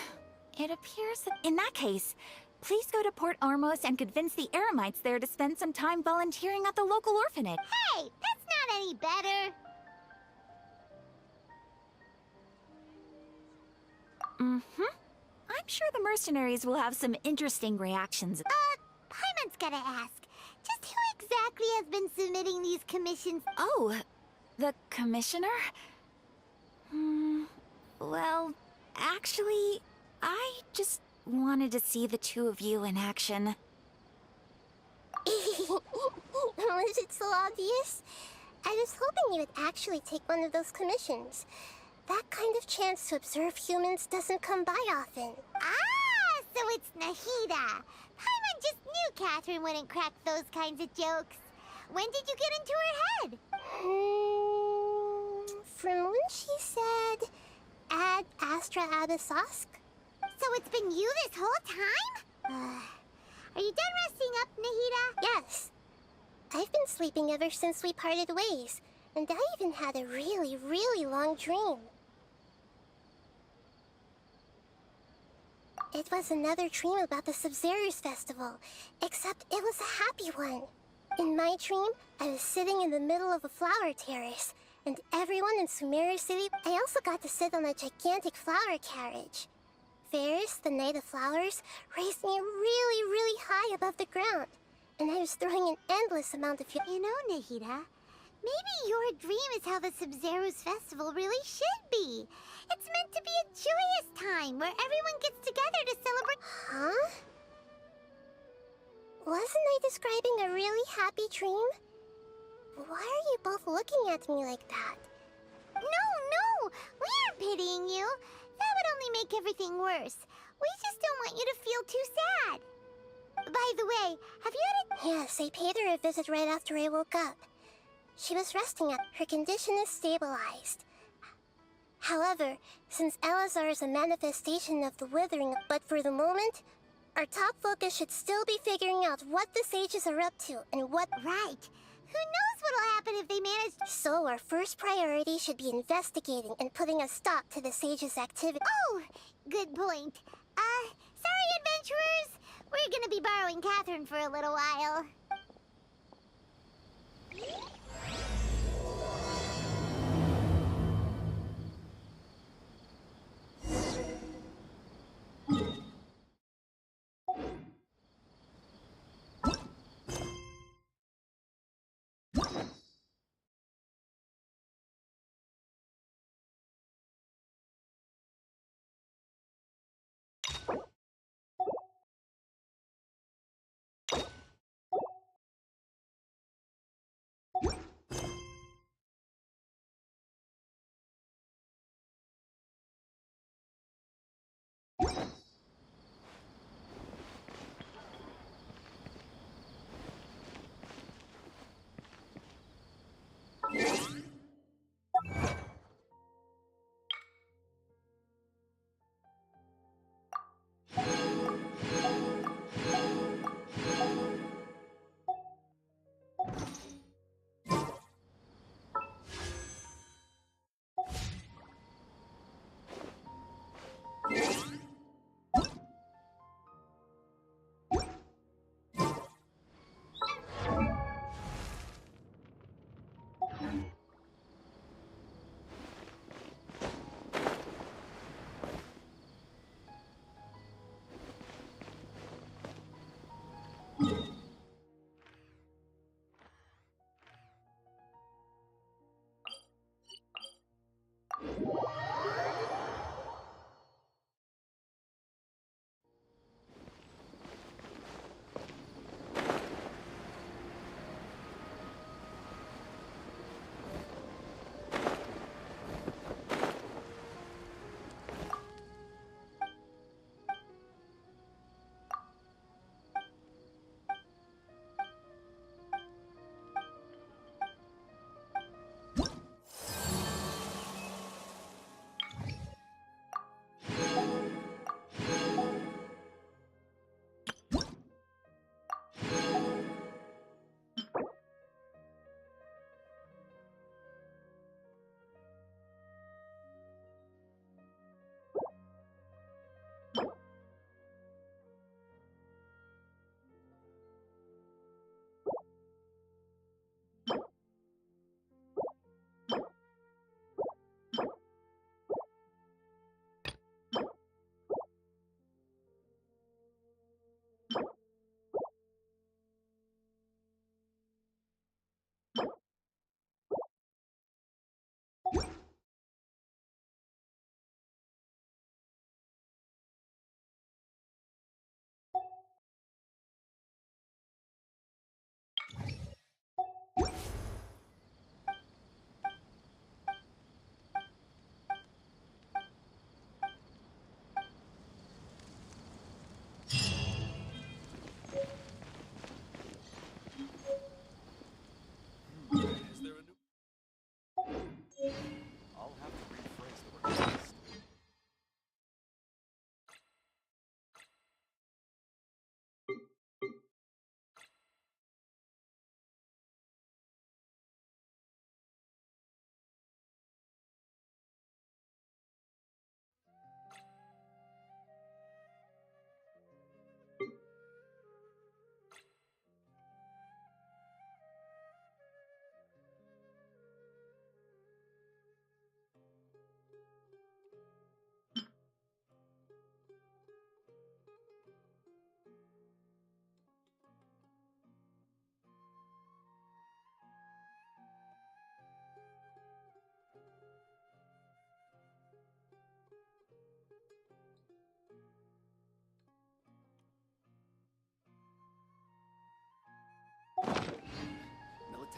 It appears that in that case, please go to Port Ormos and convince the Eremites there to spend some time volunteering at the local orphanage. Hey, that's not any better. I'm sure the mercenaries will have some interesting reactions. Paimon's gotta ask. Just who exactly has been submitting these commissions? Oh, the commissioner? Well, actually, I just wanted to see the two of you in action. Was it so obvious? I was hoping you would actually take one of those commissions. That kind of chance to observe humans doesn't come by often. Ah, so it's Nahida. Paimon just knew Catherine wouldn't crack those kinds of jokes. When did you get into her head? From when she said, Ad Astra Abisask. So it's been you this whole time? Are you done resting up, Nahida? Yes. I've been sleeping ever since we parted ways, and I even had a really, really long dream. It was another dream about the Sub-Zero's festival, except it was a happy one. In my dream, I was sitting in the middle of a flower terrace, and everyone in Sumeru City. I also got to sit on a gigantic flower carriage. Ferris, the Knight of Flowers, raised me really, really high above the ground, and I was throwing an endless amount of fuel. You know, Nahida, maybe your dream is how the Sub-Zero's festival really should be. It's meant to be a joyous time where everyone gets together to celebrate. Huh? Wasn't I describing a really happy dream? Why are you both looking at me like that? No, we aren't pitying you. That would only make everything worse. We just don't want you to feel too sad. By the way, have you had a... Yes, I paid her a visit right after I woke up. She was resting up. Her condition is stabilized. However, since Elazar is a manifestation of the Withering, but for the moment, our top focus should still be figuring out what the sages are up to and what... Right. Who knows what'll happen if they manage... So our first priority should be investigating and putting a stop to the sages' activity. Oh, good point. Sorry, adventurers. We're gonna be borrowing Catherine for a little while.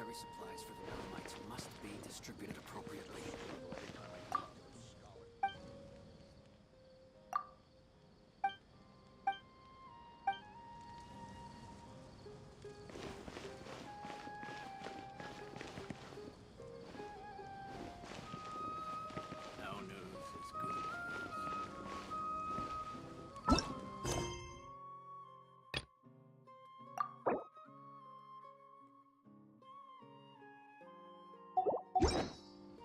Military supplies for the Melamites must be distributed appropriately.